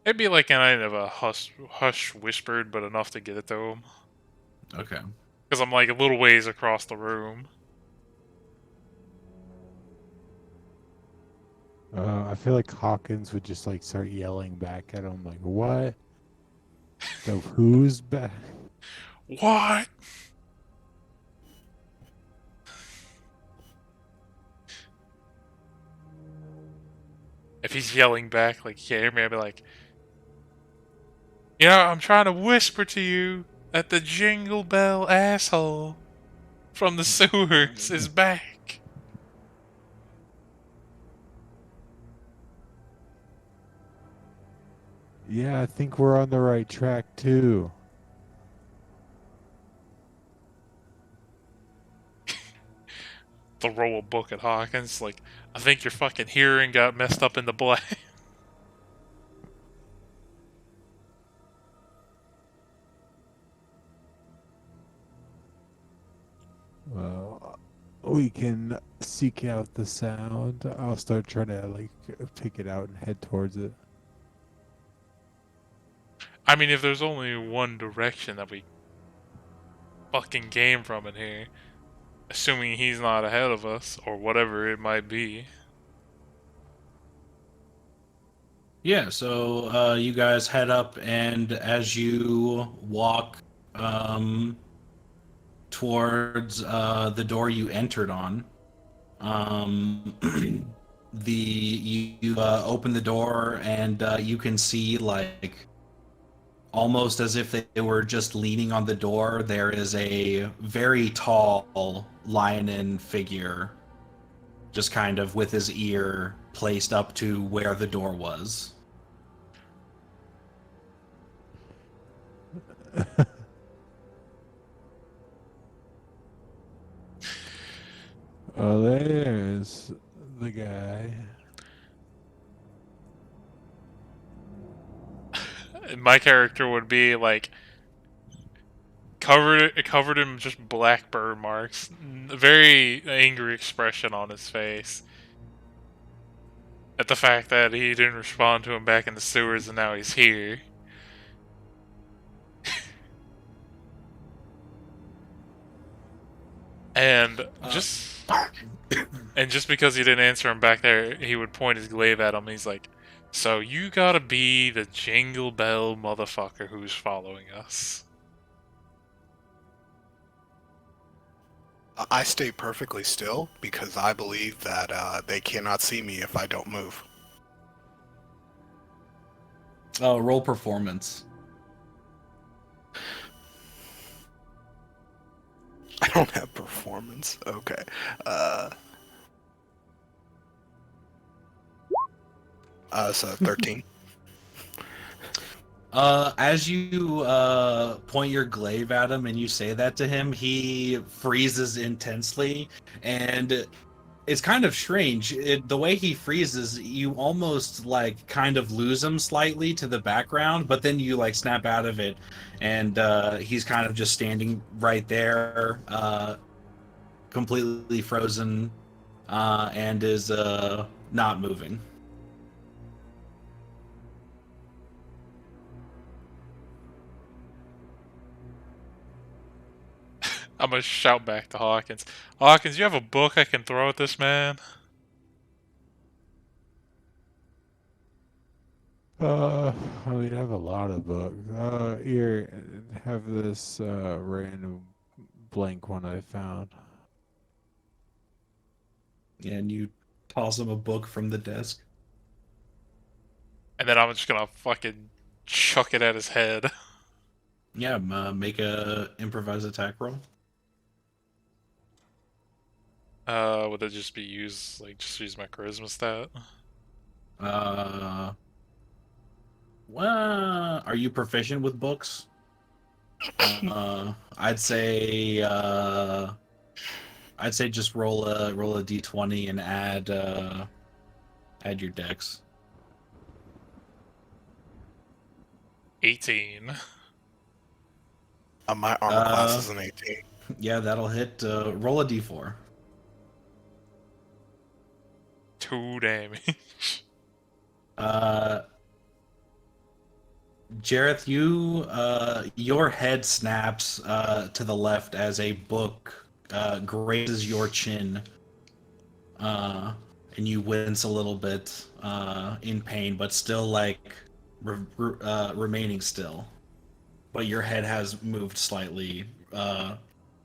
It'd be like kind of a hush whispered, but enough to get it to him. Okay. Because I'm like a little ways across the room. I feel like Hawkins would just like start yelling back at him, like, "What? The who's back?" What? If he's yelling back, like, you can't hear me, I'd be like, I'm trying to whisper to you that the Jingle Bell asshole from the sewers is back. Yeah, I think we're on the right track too. They'll roll a book at Hawkins, like, I think your fucking hearing got messed up in the black. Well, we can seek out the sound. I'll start trying to like pick it out and head towards it. I mean, if there's only one direction that we fucking came from in here, assuming he's not ahead of us, or whatever it might be. Yeah, so you guys head up, and as you walk towards the door you entered on, you open the door, and you can see like almost as if they were just leaning on the door, there is a very tall Lionin figure, just kind of with his ear placed up to where the door was. Oh, there's the guy. My character would be like covered in just black burn marks, a very angry expression on his face at the fact that he didn't respond to him back in the sewers and now he's here. And just because he didn't answer him back there, he would point his glaive at him. He's like, "So you gotta be the Jingle Bell motherfucker who's following us." I stay perfectly still because I believe that they cannot see me if I don't move. Oh, roll performance. I don't have performance. Okay. So 13. As you point your glaive at him and you say that to him, he freezes intensely, and it's kind of strange. The way he freezes, you almost like kind of lose him slightly to the background, but then you like snap out of it, and he's kind of just standing right there, completely frozen, and is not moving. I'm gonna shout back to Hawkins. Hawkins, you have a book I can throw at this man? I mean, I have a lot of books. Here, have this random blank one I found. And you toss him a book from the desk. And then I'm just gonna fucking chuck it at his head. Yeah, make a improvised attack roll. Would it just be just use my charisma stat? Well, are you proficient with books? I'd say just roll a d20 and add your dex. 18. My armor class is an 18. Yeah, that'll hit. Roll a d4. 2 damage. Jareth, your head snaps to the left as a book grazes your chin, and you wince a little bit in pain, but still like remaining still. But your head has moved slightly,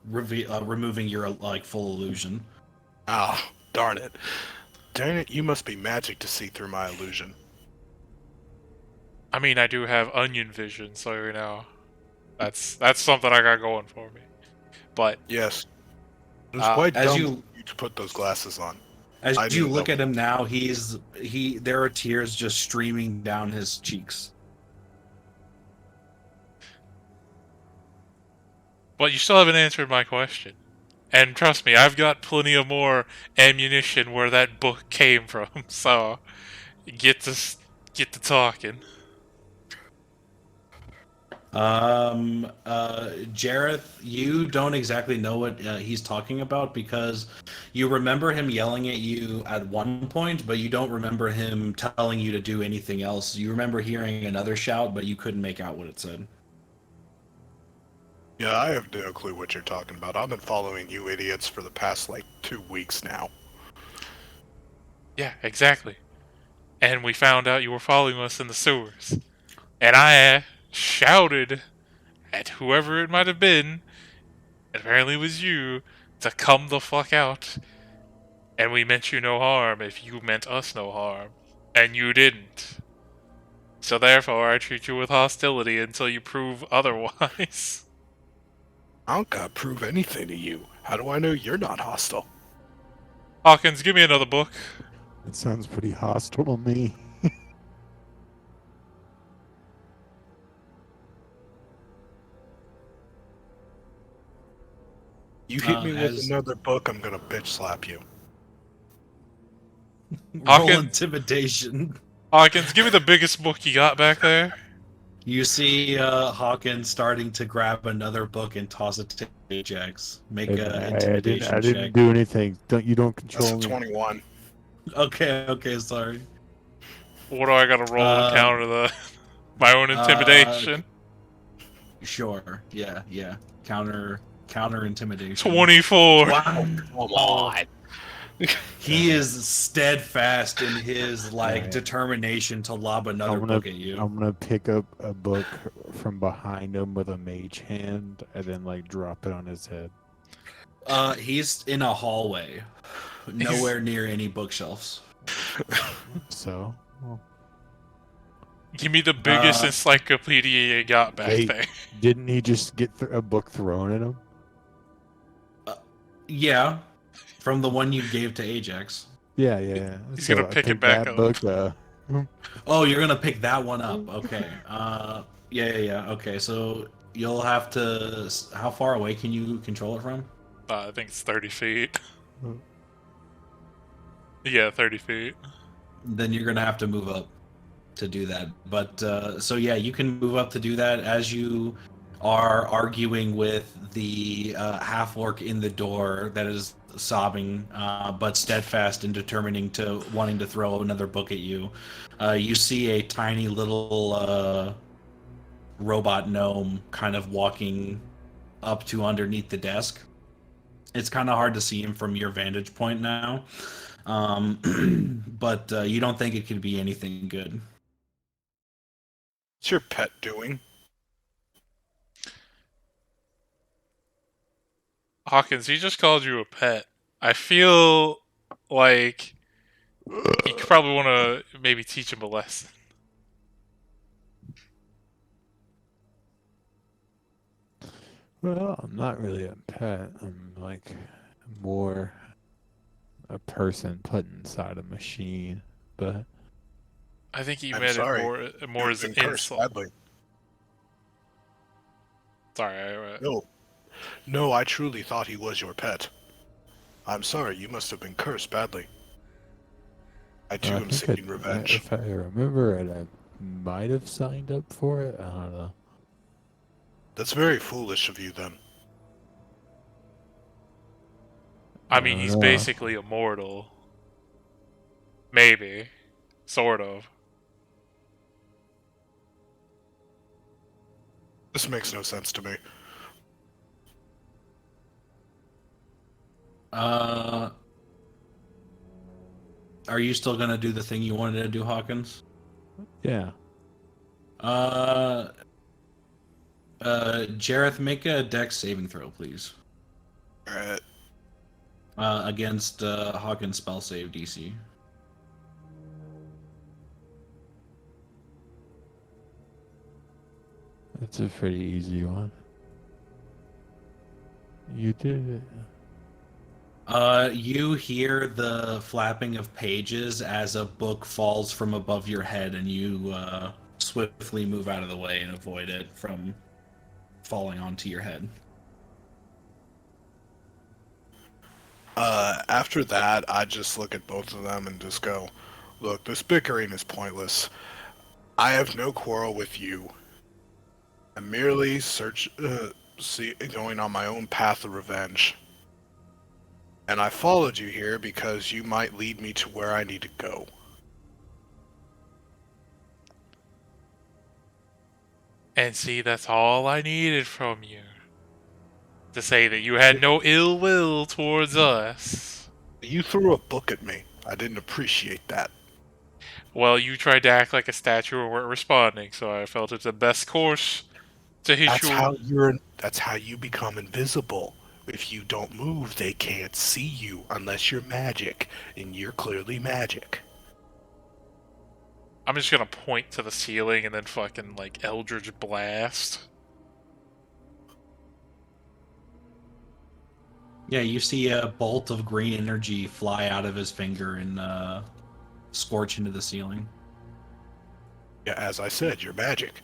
removing your like full illusion. Oh, darn it. Darn it, you must be magic to see through my illusion. I mean, I do have onion vision, so you know, that's something I got going for me. But Yes. It was quite as dumb you- of you to put those glasses on. As I you didn't look know. at him now, there are tears just streaming down his cheeks. But you still haven't answered my question. And trust me, I've got plenty of more ammunition where that book came from. So get to talking. Jareth, you don't exactly know what he's talking about because you remember him yelling at you at one point, but you don't remember him telling you to do anything else. You remember hearing another shout, but you couldn't make out what it said. Yeah, I have no clue what you're talking about. I've been following you idiots for the past, 2 weeks now. Yeah, exactly. And we found out you were following us in the sewers. And I shouted at whoever it might have been, apparently it was you, to come the fuck out. And we meant you no harm if you meant us no harm. And you didn't. So therefore, I treat you with hostility until you prove otherwise. I don't gotta prove anything to you. How do I know you're not hostile? Hawkins, give me another book. It sounds pretty hostile to me. You hit me with As another book, I'm gonna bitch slap you. roll Hawkins. intimidation. Hawkins, give me the biggest book you got back there. You see Hawkins starting to grab another book and toss it to Ajax. Make And an I intimidation didn't check. do anything. You don't That's control a me. 21. Okay, sorry. What do I gotta roll to counter the my own intimidation? Sure. Yeah. Counter intimidation. 24. Wow. Come on. He is steadfast in his Alright. determination to lob another I'm gonna book at you. I'm gonna pick up a book from behind him with a mage hand and then like drop it on his head. He's in a hallway, nowhere near any bookshelves. So Give me the biggest encyclopedia you got back Hey. there. didn't he just get a book thrown at him? Yeah, from the one you gave to Ajax. Yeah. He's So gonna I pick it picked back that up. book. Oh, you're gonna pick that one up. Okay. Yeah. Okay, so you'll have to. How far away can you control it from? I think it's 30 feet. Hmm. Yeah, 30 feet. Then you're gonna have to move up to do that. But so yeah, you can move up to do that as you are arguing with the half orc in the door that is sobbing, but steadfast and determining to wanting to throw another book at you. You see a tiny little robot gnome kind of walking up to underneath the desk. It's kind of hard to see him from your vantage point now, but you don't think it could be anything good. What's your pet doing? Hawkins, he just called you a pet. I feel like you could probably want to maybe teach him a lesson. Well, I'm not really a pet. I'm like more a person put inside a machine. But I think he I'm meant sorry. it more as an You've been cursed insult. badly. Sorry, No, I truly thought he was your pet. I'm sorry, you must have been cursed badly. I too I am think seeking revenge. if I remember it, I might have signed up for it. I don't know. That's very foolish of you then. I mean, don't he's know. basically immortal. Maybe. Sort of. This makes no sense to me. Are you still gonna do the thing you wanted to do, Hawkins? Yeah. Jareth, make a dex saving throw, please. Alright. Against Hawkins' spell save DC. That's a pretty easy one. You did it. You hear the flapping of pages as a book falls from above your head, and you swiftly move out of the way and avoid it from falling onto your head. After that, I just look at both of them and just go, look, this bickering is pointless. I have no quarrel with you. I'm merely going on my own path of revenge. And I followed you here because you might lead me to where I need to go. And see, that's all I needed from you. To say that you had no ill will towards us. You threw a book at me. I didn't appreciate that. Well, you tried to act like a statue and weren't responding, so I felt it's the best course to hit you. That's how you become invisible. If you don't move, they can't see you unless you're magic, and you're clearly magic. I'm just gonna point to the ceiling and then fucking like Eldritch Blast. Yeah, you see a bolt of green energy fly out of his finger and scorch into the ceiling. Yeah, as I said, you're magic.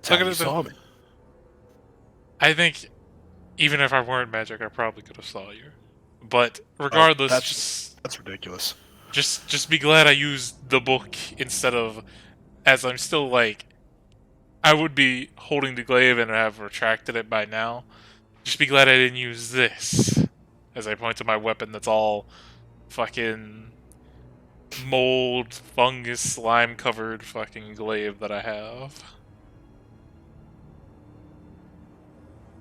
That's Look how at you it though. saw me. I think even if I weren't magic, I probably could have saw you. But Oh, regardless, that's ridiculous. just be glad I used the book instead of, as I'm still like, I would be holding the glaive and have retracted it by now. Just be glad I didn't use this. As I point to my weapon that's all fucking mold, fungus, slime covered fucking glaive that I have.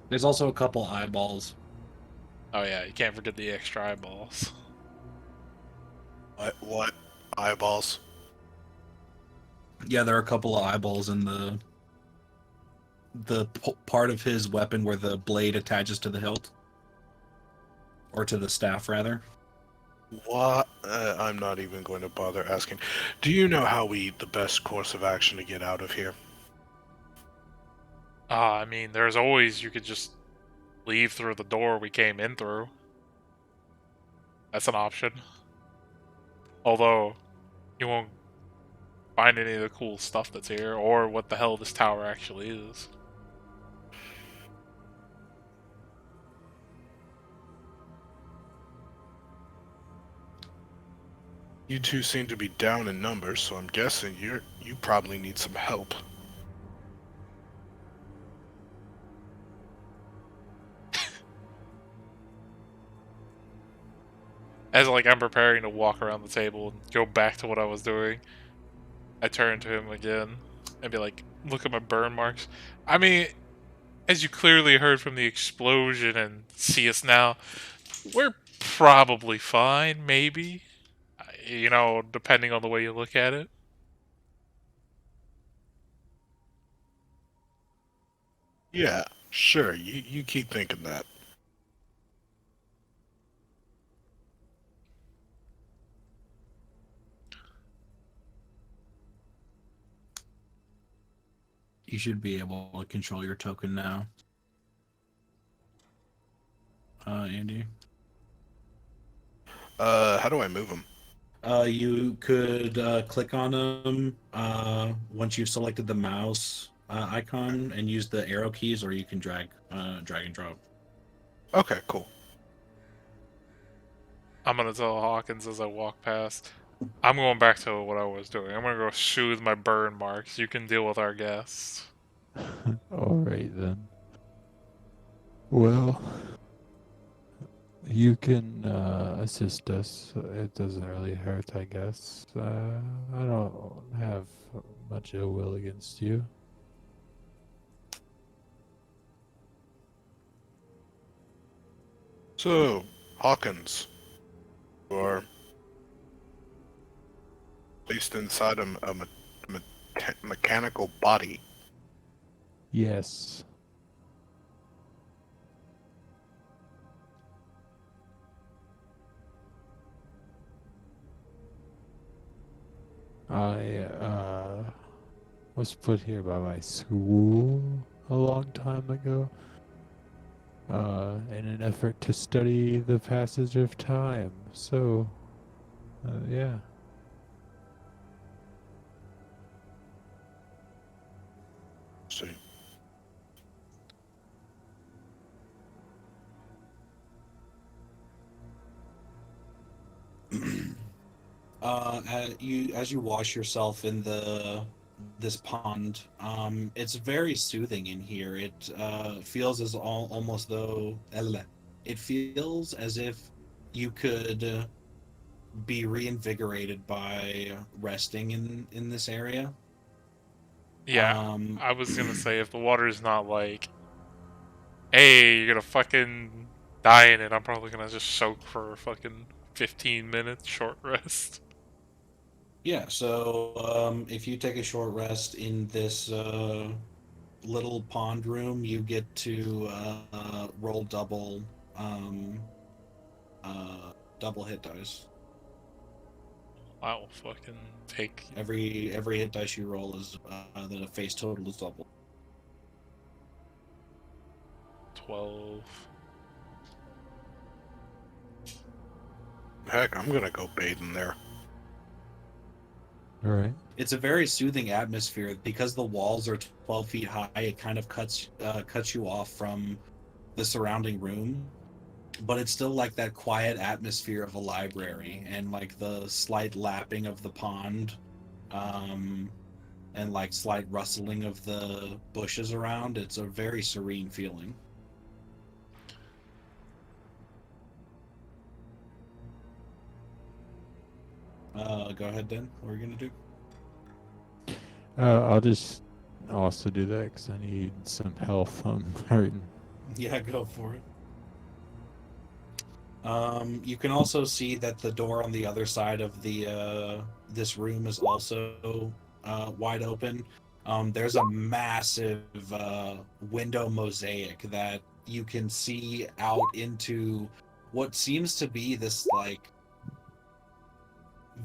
There's also a couple eyeballs. Oh yeah, you can't forget the extra eyeballs. What? Eyeballs? Yeah, there are a couple of eyeballs in the part of his weapon where the blade attaches to the hilt, or to the staff rather. What? I'm not even going to bother asking. Do you know how the best course of action to get out of here? I mean, there's always, you could just leave through the door we came in through. That's an option. Although, you won't find any of the cool stuff that's here, or what the hell this tower actually is. You two seem to be down in numbers, so I'm guessing you probably need some help. As like I'm preparing to walk around the table and go back to what I was doing, I turn to him again and be like, "Look at my burn marks." I mean, as you clearly heard from the explosion and see us now, we're probably fine, maybe. You know, depending on the way you look at it. Yeah, sure. You keep thinking that. You should be able to control your token now, Andy. How do I move them? You could click on them once you've selected the mouse icon and use the arrow keys, or you can drag and drop. Okay, cool. I'm gonna tell Hawkins as I walk past. I'm going back to what I was doing. I'm gonna go soothe my burn marks. You can deal with our guests. Alright then. Well, you can assist us. It doesn't really hurt, I guess. I don't have much ill will against you. So, Hawkins, you're placed inside a mechanical body. Yes. I was put here by my school a long time ago in an effort to study the passage of time. So, yeah. See. As you wash yourself in this pond, it's very soothing in here. It feels almost though it feels as if you could be reinvigorated by resting in this area. Yeah, I was gonna say, if the water's not like, hey, you're gonna fucking die in it, I'm probably gonna just soak for a fucking 15 minutes short rest. Yeah, so if you take a short rest in this little pond room, you get to roll um, double hit dice. Wow, fucking take Every hit dice you roll is the face total is double. 12. Heck, I'm gonna go bathe in there. All right. It's a very soothing atmosphere because the walls are 12 feet high. It kind of cuts you off from the surrounding room, but it's still like that quiet atmosphere of a library and like the slight lapping of the pond, and like slight rustling of the bushes around. It's a very serene feeling. Go ahead, Dan. What are you gonna do? I'll just also do that because I need some health. I'm hurting. Yeah, go for it. You can also see that the door on the other side of the this room is also wide open. There's a massive window mosaic that you can see out into what seems to be this like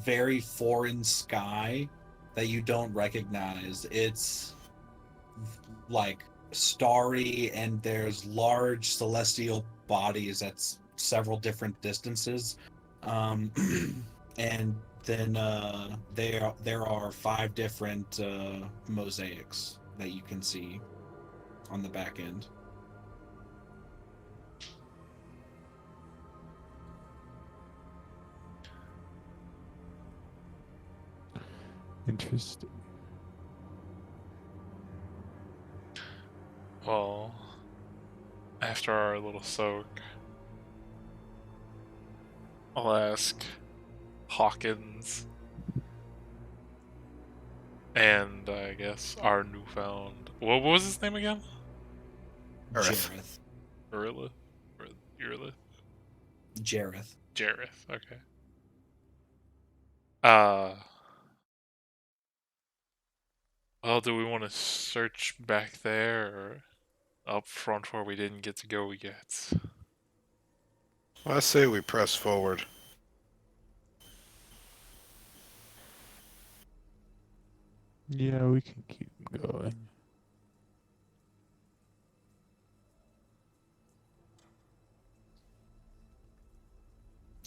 very foreign sky that you don't recognize. It's like starry, and there's large celestial bodies at several different distances, um, and then there are 5 different mosaics that you can see on the back end. Interesting. Well, after our little soak, I'll ask Hawkins and I guess our newfound. What was his name again? Earth. Jareth. Urilla? Or Urilla? Jareth. Jareth, okay. Well, do we want to search back there or up front where we didn't get to go yet? I say we press forward. Yeah, we can keep going.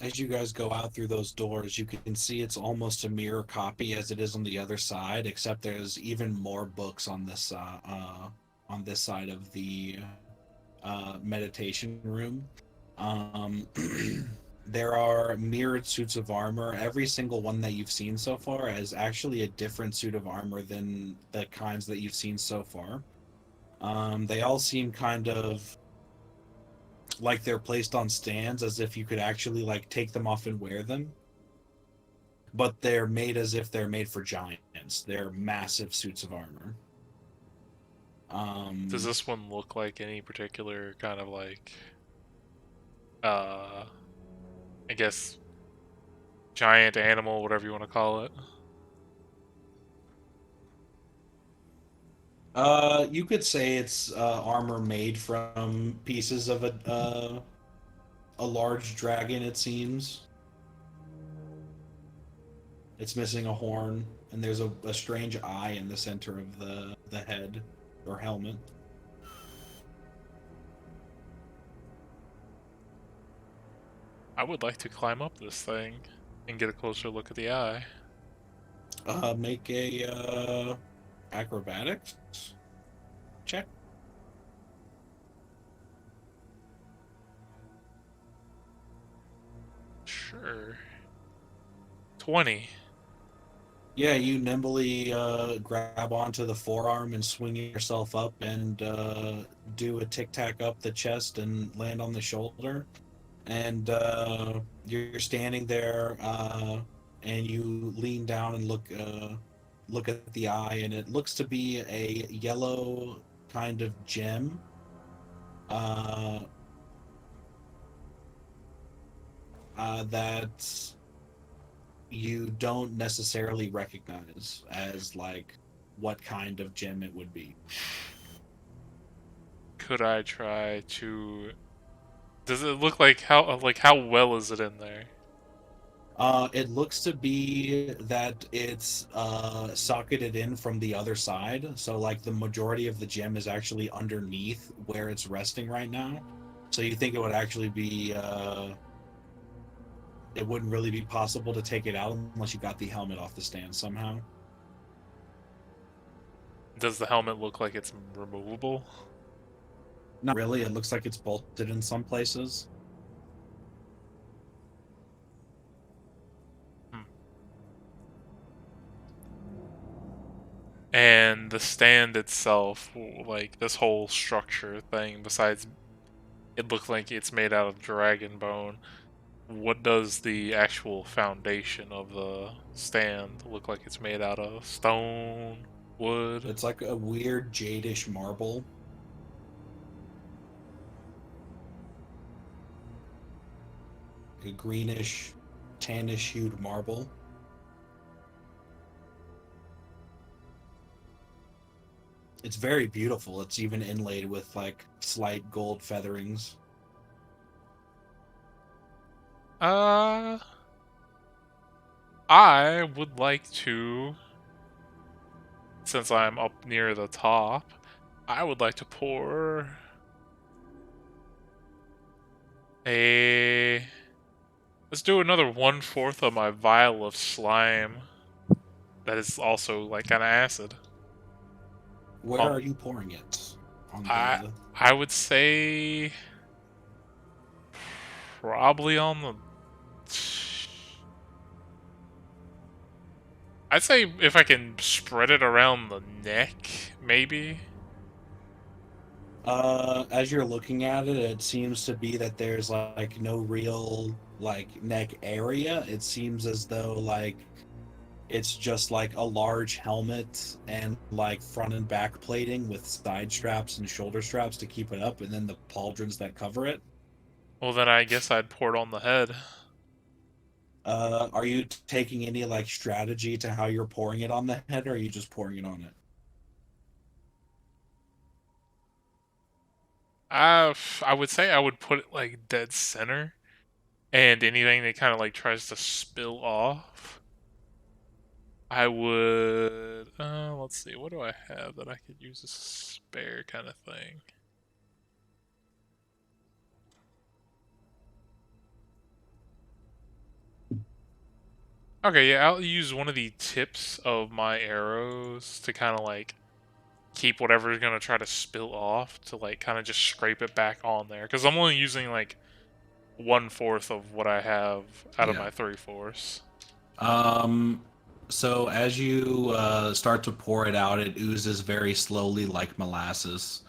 As you guys go out through those doors, you can see it's almost a mirror copy as it is on the other side, except there's even more books on this side of the meditation room. There are mirrored suits of armor. Every single one that you've seen so far is actually a different suit of armor than the kinds that you've seen so far. They all seem kind of like they're placed on stands, as if you could actually like take them off and wear them. But they're made as if they're made for giants. They're massive suits of armor. Does this one look like any particular kind of like, I guess, giant animal, whatever you want to call it? You could say it's armor made from pieces of a large dragon. It seems it's missing a horn, and there's a strange eye in the center of the head or helmet. I would like to climb up this thing and get a closer look at the eye. Make a acrobatics check. Sure. 20. Yeah, you nimbly grab onto the forearm and swing yourself up and do a tic tac up the chest and land on the shoulder. And you're standing there, and you lean down and look at the eye, and it looks to be a yellow kind of gem. That you don't necessarily recognize as like what kind of gem it would be. Could I try to... Does it look like how well is it in there? It looks to be that it's socketed in from the other side. So like the majority of the gem is actually underneath where it's resting right now. So you think it would actually be it wouldn't really be possible to take it out unless you got the helmet off the stand somehow. Does the helmet look like it's removable? Not really. It looks like it's bolted in some places. Hmm. And the stand itself, like this whole structure thing, besides it look like it's made out of dragon bone, what does the actual foundation of the stand look like it's made out of? Stone? Wood? It's like a weird jadish marble. A greenish, tannish hued marble. It's very beautiful. It's even inlaid with like slight gold featherings. Uh, I would like to, since I'm up near the top, I would like to pour a... Let's do another 1/4 of my vial of slime that is also like kind of acid. Where Um, are you pouring it? On I the I would say probably on the... I'd say if I can spread it around the neck, maybe. as you're looking at it, it seems to be that there's like no real like neck area. It seems as though like it's just like a large helmet and like front and back plating with side straps and shoulder straps to keep it up, and then the pauldrons that cover it. Well, then I guess I'd pour it on the head. Are you taking any like strategy to how you're pouring it on the head, or are you just pouring it on it? I would say I would put it like dead center, and anything that kind of like tries to spill off, I would. Let's see, what do I have that I could use as a spare kind of thing? Okay, yeah, I'll use one of the tips of my arrows to kind of like keep whatever's gonna try to spill off to like kind of just scrape it back on there, because I'm only using like 1/4 of what I have out of Yeah. my 3/4. Um, so as you start to pour it out, it oozes very slowly like molasses.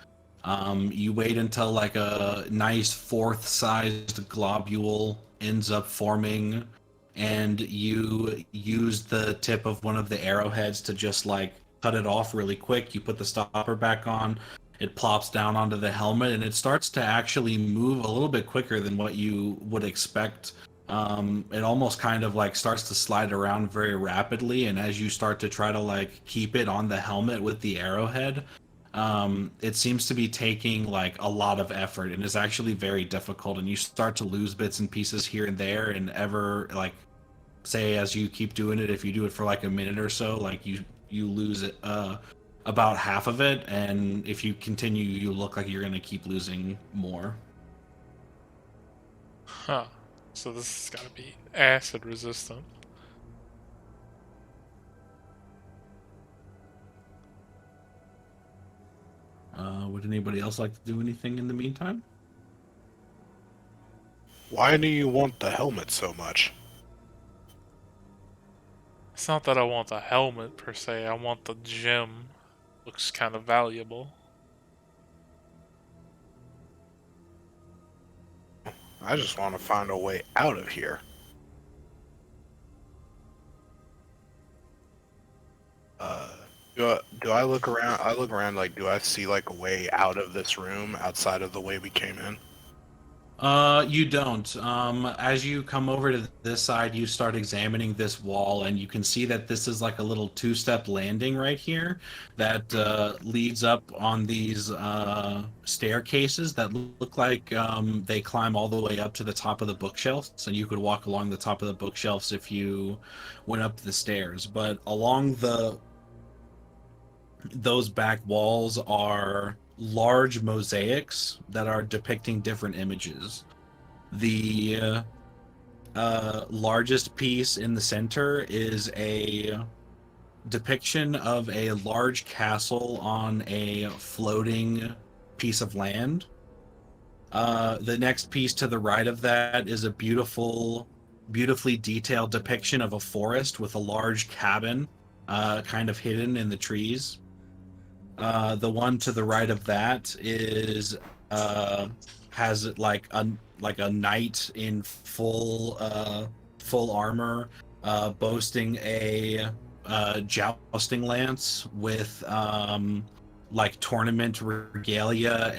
You wait until like a nice fourth-sized globule ends up forming, and you use the tip of one of the arrowheads to just like cut it off really quick. You put the stopper back on, it plops down onto the helmet, and it starts to actually move a little bit quicker than what you would expect. It almost kind of like starts to slide around very rapidly, and as you start to try to like keep it on the helmet with the arrowhead, it seems to be taking like a lot of effort and is actually very difficult, and you start to lose bits and pieces here and there, and ever like say as you keep doing it, if you do it for like a minute or so, like you lose it about half of it, and if you continue you look like you're going to keep losing more. Huh. So this has got to be acid resistant. Would anybody else like to do anything in the meantime? Why do you want the helmet so much? It's not that I want the helmet per se, I want the gem. Looks kind of valuable. I just want to find a way out of here. Do I look around? I look around like, do I see like a way out of this room outside of the way we came in? You don't. As you come over to this side, you start examining this wall, and you can see that this is like a little two-step landing right here that leads up on these staircases that look like they climb all the way up to the top of the bookshelves, and you could walk along the top of the bookshelves if you went up the stairs. But along those back walls are large mosaics that are depicting different images. The largest piece in the center is a depiction of a large castle on a floating piece of land. The next piece to the right of that is a beautifully detailed depiction of a forest with a large cabin kind of hidden in the trees. The one to the right of that is has like a knight in full armor, boasting a jousting lance with like tournament regalia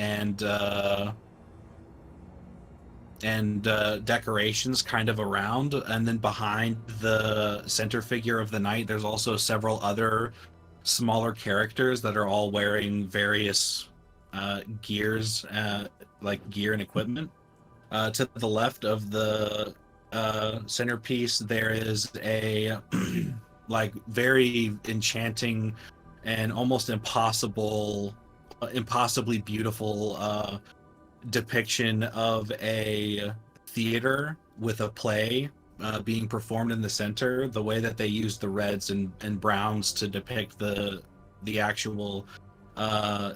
and decorations kind of around. And then behind the center figure of the knight, there's also several other smaller characters that are all wearing various gears, like gear and equipment. To the left of the centerpiece, there is a like very enchanting and almost impossibly beautiful depiction of a theater with a play being performed in the center. The way that they use the reds and browns to depict the actual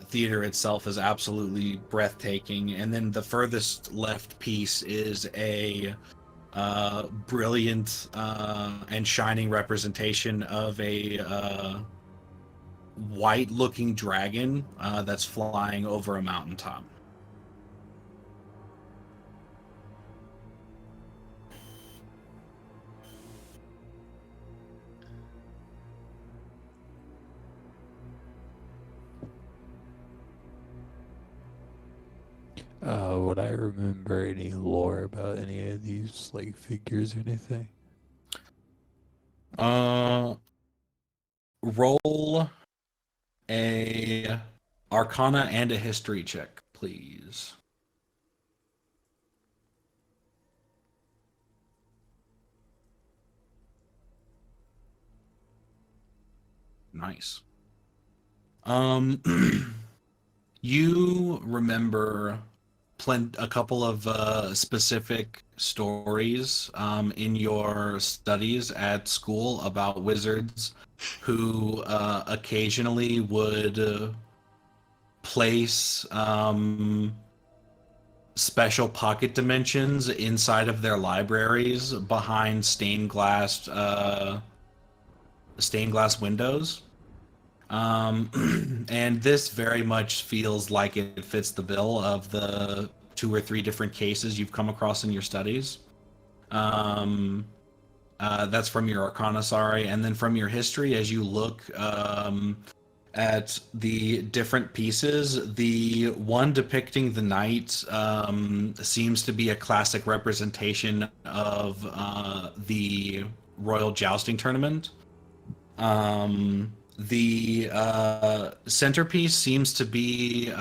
theater itself is absolutely breathtaking. And then the furthest left piece is a brilliant and shining representation of a white-looking dragon that's flying over a mountaintop. Would I remember any lore about any of these like figures or anything? Roll a Arcana and a History check, please. Nice. You remember a couple of specific stories in your studies at school about wizards who occasionally would place special pocket dimensions inside of their libraries behind stained glass windows. And this very much feels like it fits the bill of the 2 or 3 different cases you've come across in your studies. That's from your Arcana, sorry. And then from your history, as you look at the different pieces, the one depicting the knight seems to be a classic representation of the Royal Jousting Tournament. The centerpiece seems to be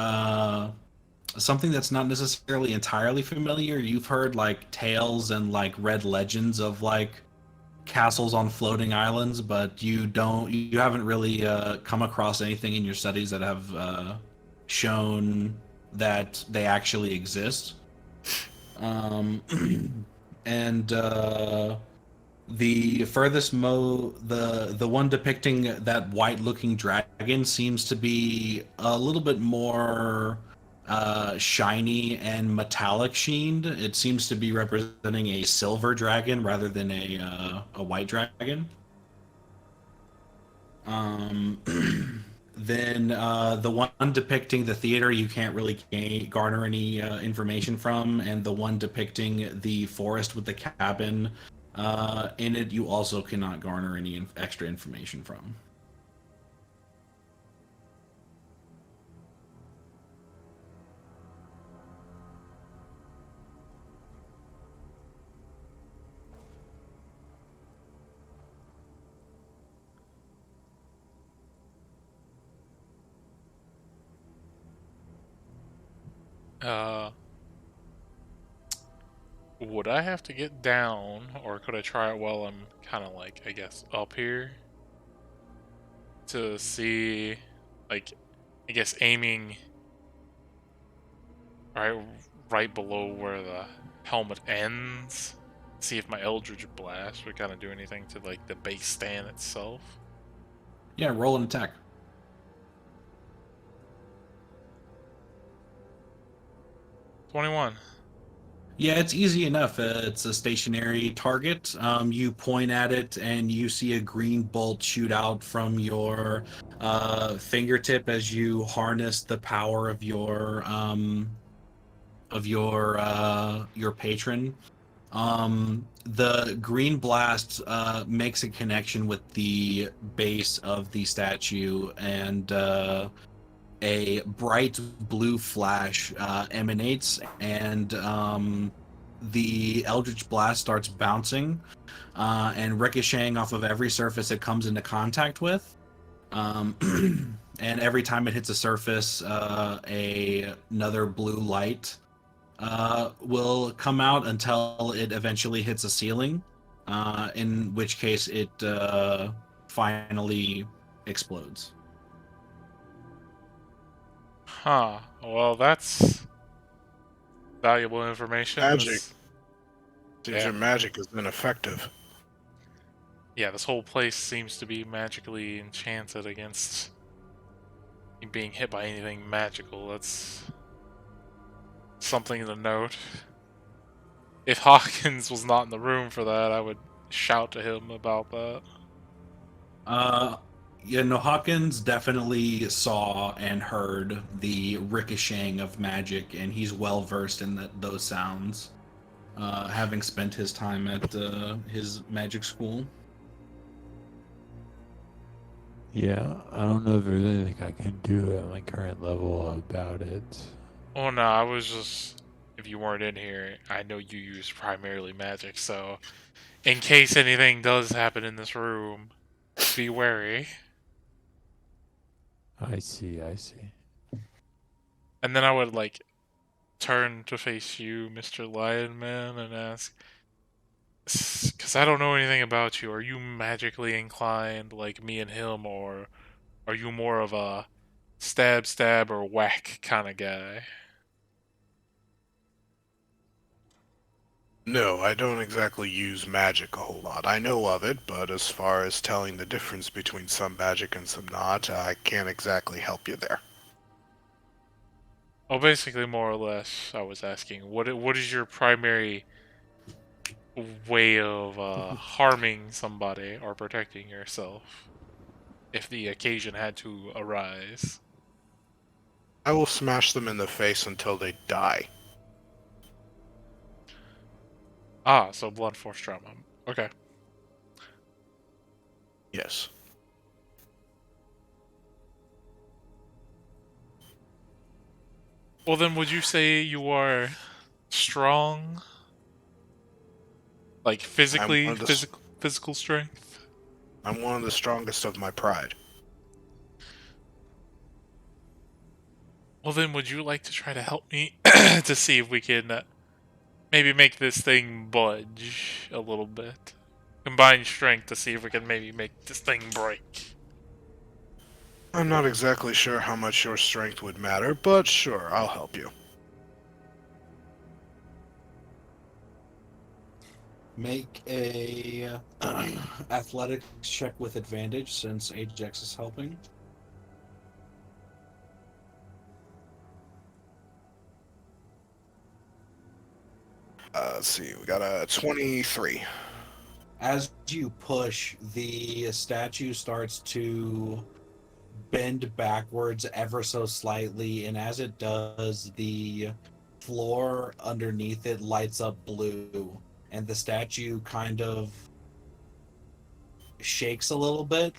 something that's not necessarily entirely familiar. You've heard like tales and like read legends of like castles on floating islands, but you haven't really come across anything in your studies that have shown that they actually exist. And the furthest the one depicting that white looking dragon seems to be a little bit more shiny and metallic sheened. It seems to be representing a silver dragon rather than a white dragon. Then the one depicting the theater you can't really garner any information from, and the one depicting the forest with the cabin in it you also cannot garner any extra information from. Uh, would I have to get down, or could I try it while I'm kind of like, I guess, up here to see, like, I guess aiming right, right below where the helmet ends? See if my Eldritch Blast would kind of do anything to like the base stand itself. Yeah, roll an attack. 21. Yeah, it's easy enough. It's a stationary target. You point at it, and you see a green bolt shoot out from your fingertip as you harness the power of your patron. The green blast makes a connection with the base of the statue, and a bright blue flash emanates, and the Eldritch Blast starts bouncing and ricocheting off of every surface it comes into contact with. And every time it hits a surface, another blue light will come out until it eventually hits a ceiling, in which case it finally explodes. Huh. Well, that's valuable information. Magic. Seems Yeah. your magic is ineffective. Yeah, this whole place seems to be magically enchanted against being hit by anything magical. That's something to note. If Hawkins was not in the room for that, I would shout to him about that. Yeah, no, Hawkins definitely saw and heard the ricocheting of magic, and he's well versed in those sounds, having spent his time at his magic school. Yeah, I don't know if there's anything I can do at my current level about it. Oh no, I was just... If you weren't in here, I know you use primarily magic, so... In case anything does happen in this room, be wary. I see, I see. And then I would, like, turn to face you, Mr. Lion Man, and ask... Because I don't know anything about you. Are you magically inclined like me and him, or are you more of a stab, stab, or whack kind of guy? No, I don't exactly use magic a whole lot. I know of it, but as far as telling the difference between some magic and some not, I can't exactly help you there. Well, basically, more or less, I was asking, what is your primary way of harming somebody or protecting yourself if the occasion had to arise? I will smash them in the face until they die. Ah, so blunt force trauma. Okay. Yes. Well, then, would you say you are strong? Like I'm one physically, of the physical strength? I'm one of the strongest of my pride. Well, then, would you like to try to help me to see if we can maybe make this thing budge a little bit? Combine strength to see if we can maybe make this thing break. I'm not exactly sure how much your strength would matter, but sure, I'll help you. Make a athletics check with advantage since Ajax is helping. Let's see, we got a 23. As you push, the statue starts to bend backwards ever so slightly, and as it does, the floor underneath it lights up blue, and the statue kind of shakes a little bit.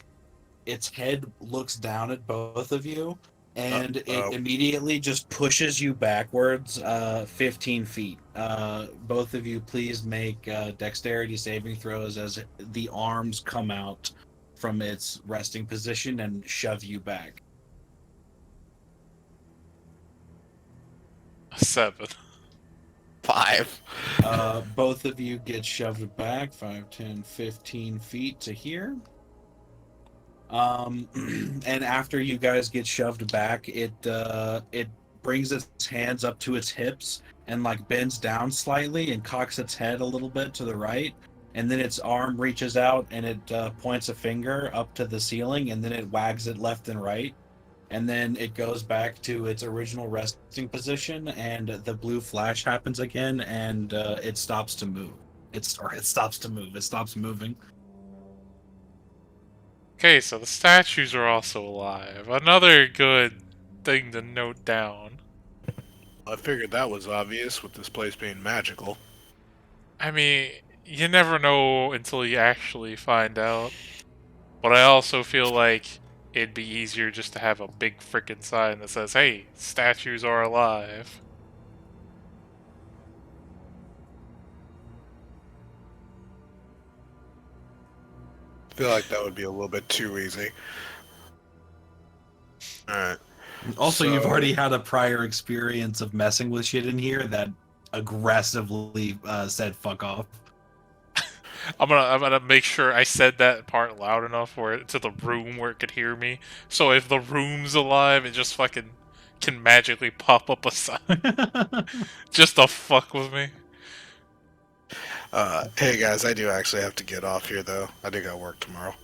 Its head looks down at both of you, and it immediately just pushes you backwards 15 feet. Both of you, please make dexterity saving throws as the arms come out from its resting position and shove you back. 7. 5. Both of you get shoved back 5, 10, 15 feet to here. And after you guys get shoved back, it brings its hands up to its hips and like bends down slightly and cocks its head a little bit to the right, and then its arm reaches out and it points a finger up to the ceiling, and then it wags it left and right, and then it goes back to its original resting position, and the blue flash happens again, and it stops to move. It stops to move. It stops moving. Okay, so the statues are also alive. Another good thing to note down. I figured that was obvious with this place being magical. I mean, you never know until you actually find out. But I also feel like it'd be easier just to have a big freaking sign that says, hey, statues are alive. I feel like that would be a little bit too easy. Alright. Also, you've So- already had a prior experience of messing with shit in here that aggressively said "fuck off." I'm gonna make sure I said that part loud enough to the room where it could hear me. So if the room's alive, it just fucking can magically pop up a sign just to fuck with me. Hey guys, I do actually have to get off here though. I do got work tomorrow.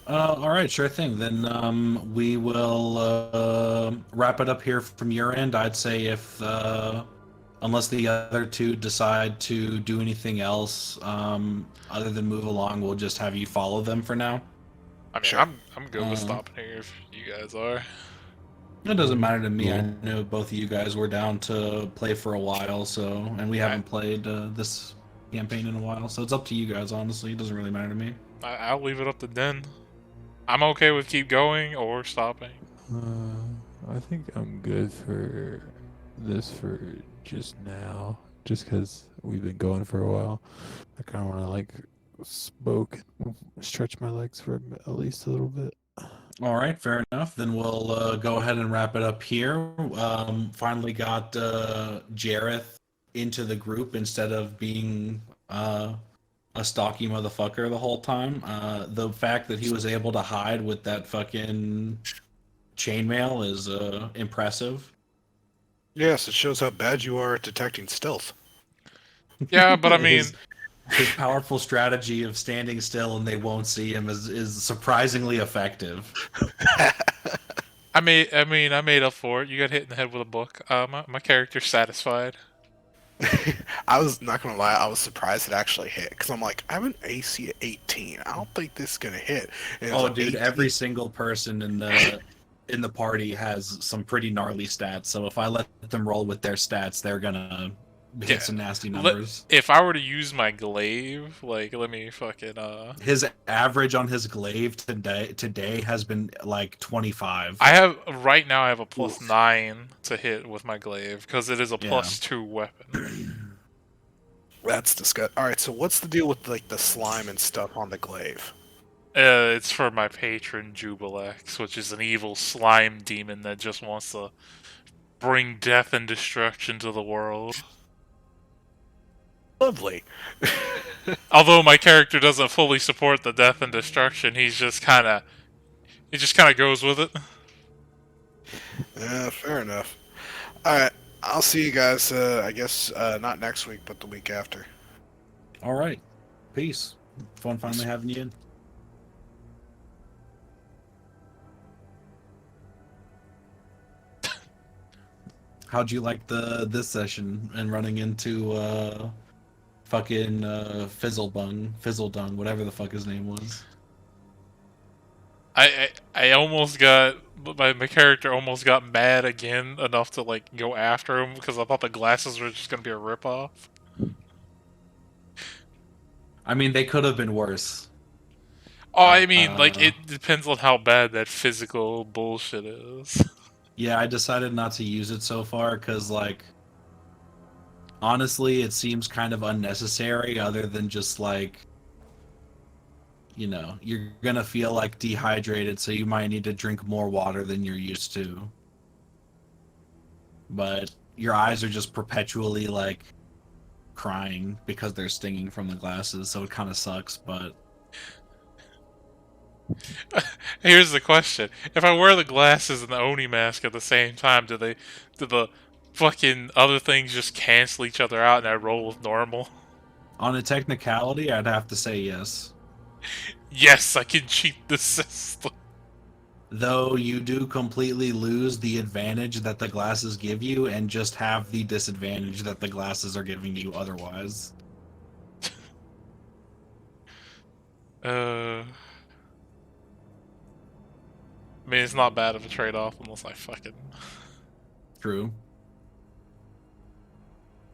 All right, sure thing. Then we will wrap it up here from your end. I'd say if unless the other two decide to do anything else other than move along, we'll just have you follow them for now. I mean, Sure. I'm good with stopping here if you guys are. It doesn't matter to me. I Cool. know both of you guys were down to play for a while, and we haven't played this campaign in a while, so it's up to you guys. Honestly, it doesn't really matter to me. I'll leave it up to Den. I'm okay with keep going or stopping. I think I'm good for this for just now. Just because we've been going for a while. I kind of want to like stretch my legs for at least a little bit. All right, fair enough. Then we'll go ahead and wrap it up here. Finally got Jareth into the group instead of being a stocky motherfucker the whole time. The fact that he was able to hide with that fucking chainmail is impressive. Yes, it shows how bad you are at detecting stealth. Yeah, but I mean, His powerful strategy of standing still and they won't see him is surprisingly effective. I made up for it. You got hit in the head with a book. My character's satisfied. I was not gonna lie, I was surprised it actually hit because I'm like, I have an AC at 18. I don't think this is gonna hit. And it was Oh, an dude, 18. every single person in the party has some pretty gnarly stats. So if I let them roll with their stats, they're gonna hit Yeah. some nasty numbers. If I were to use my glaive, like, let me fucking His average on his glaive today has been like 25. I have right now. I have a Oof. +9 to hit with my glaive because it is a Yeah. +2 weapon. That's disgusting. All right, so what's the deal with like the slime and stuff on the glaive? It's for my patron Jubilex, which is an evil slime demon that just wants to bring death and destruction to the world. Lovely. Although my character doesn't fully support the death and destruction, he just kind of goes with it. Yeah, fair enough. All right, I'll see you guys. I guess not next week, but the week after. All right, peace. Fun finally having you in. How'd you like this session and running into fucking Fizzledung, whatever the fuck his name was? I almost got my character almost got mad again enough to like go after him because I thought the glasses were just gonna be a ripoff. I mean, they could have been worse. Oh, I mean, like it depends on how bad that physical bullshit is. Yeah, I decided not to use it so far because, like, honestly, it seems kind of unnecessary. Other than just like, you know, you're gonna feel like dehydrated, so you might need to drink more water than you're used to. But your eyes are just perpetually like crying because they're stinging from the glasses, so it kind of sucks. But Here's the question: if I wear the glasses and the Oni mask at the same time, do the fucking other things just cancel each other out and I roll with normal? on a technicality, I'd have to say yes. Yes, I can cheat the system. Though you do completely lose the advantage that the glasses give you and just have the disadvantage that the glasses are giving you otherwise. I mean, it's not bad of a trade-off unless I fucking. True.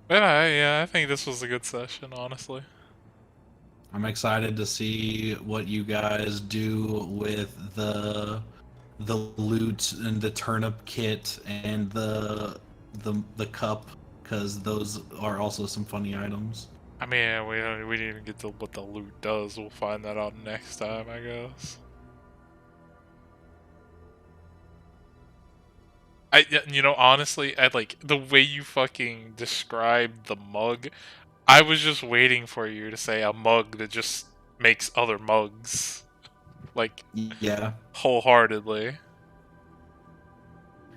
But yeah, I think this was a good session, honestly. I'm excited to see what you guys do with the loot and the turnip kit and the cup, because those are also some funny items. I mean, we didn't even get to what the loot does. We'll find that out next time, I guess. Honestly, I like the way you fucking described the mug. I was just waiting for you to say a mug that just makes other mugs, like Yeah, wholeheartedly.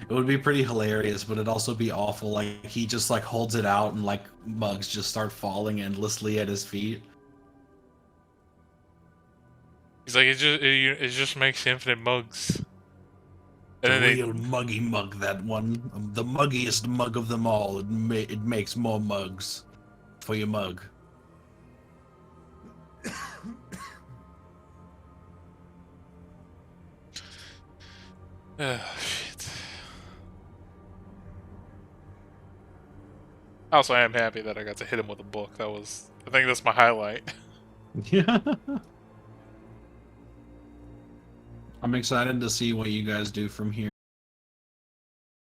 it would be pretty hilarious, but it'd also be awful. Like he just like holds it out and like mugs just start falling endlessly at his feet. He's like, it just makes infinite mugs. And The then real muggy mug, that one, the muggiest mug of them all. It makes more mugs for your mug. Shit. Also, I am happy that I got to hit him with a book. I think that's my highlight. Yeah. I'm excited to see what you guys do from here.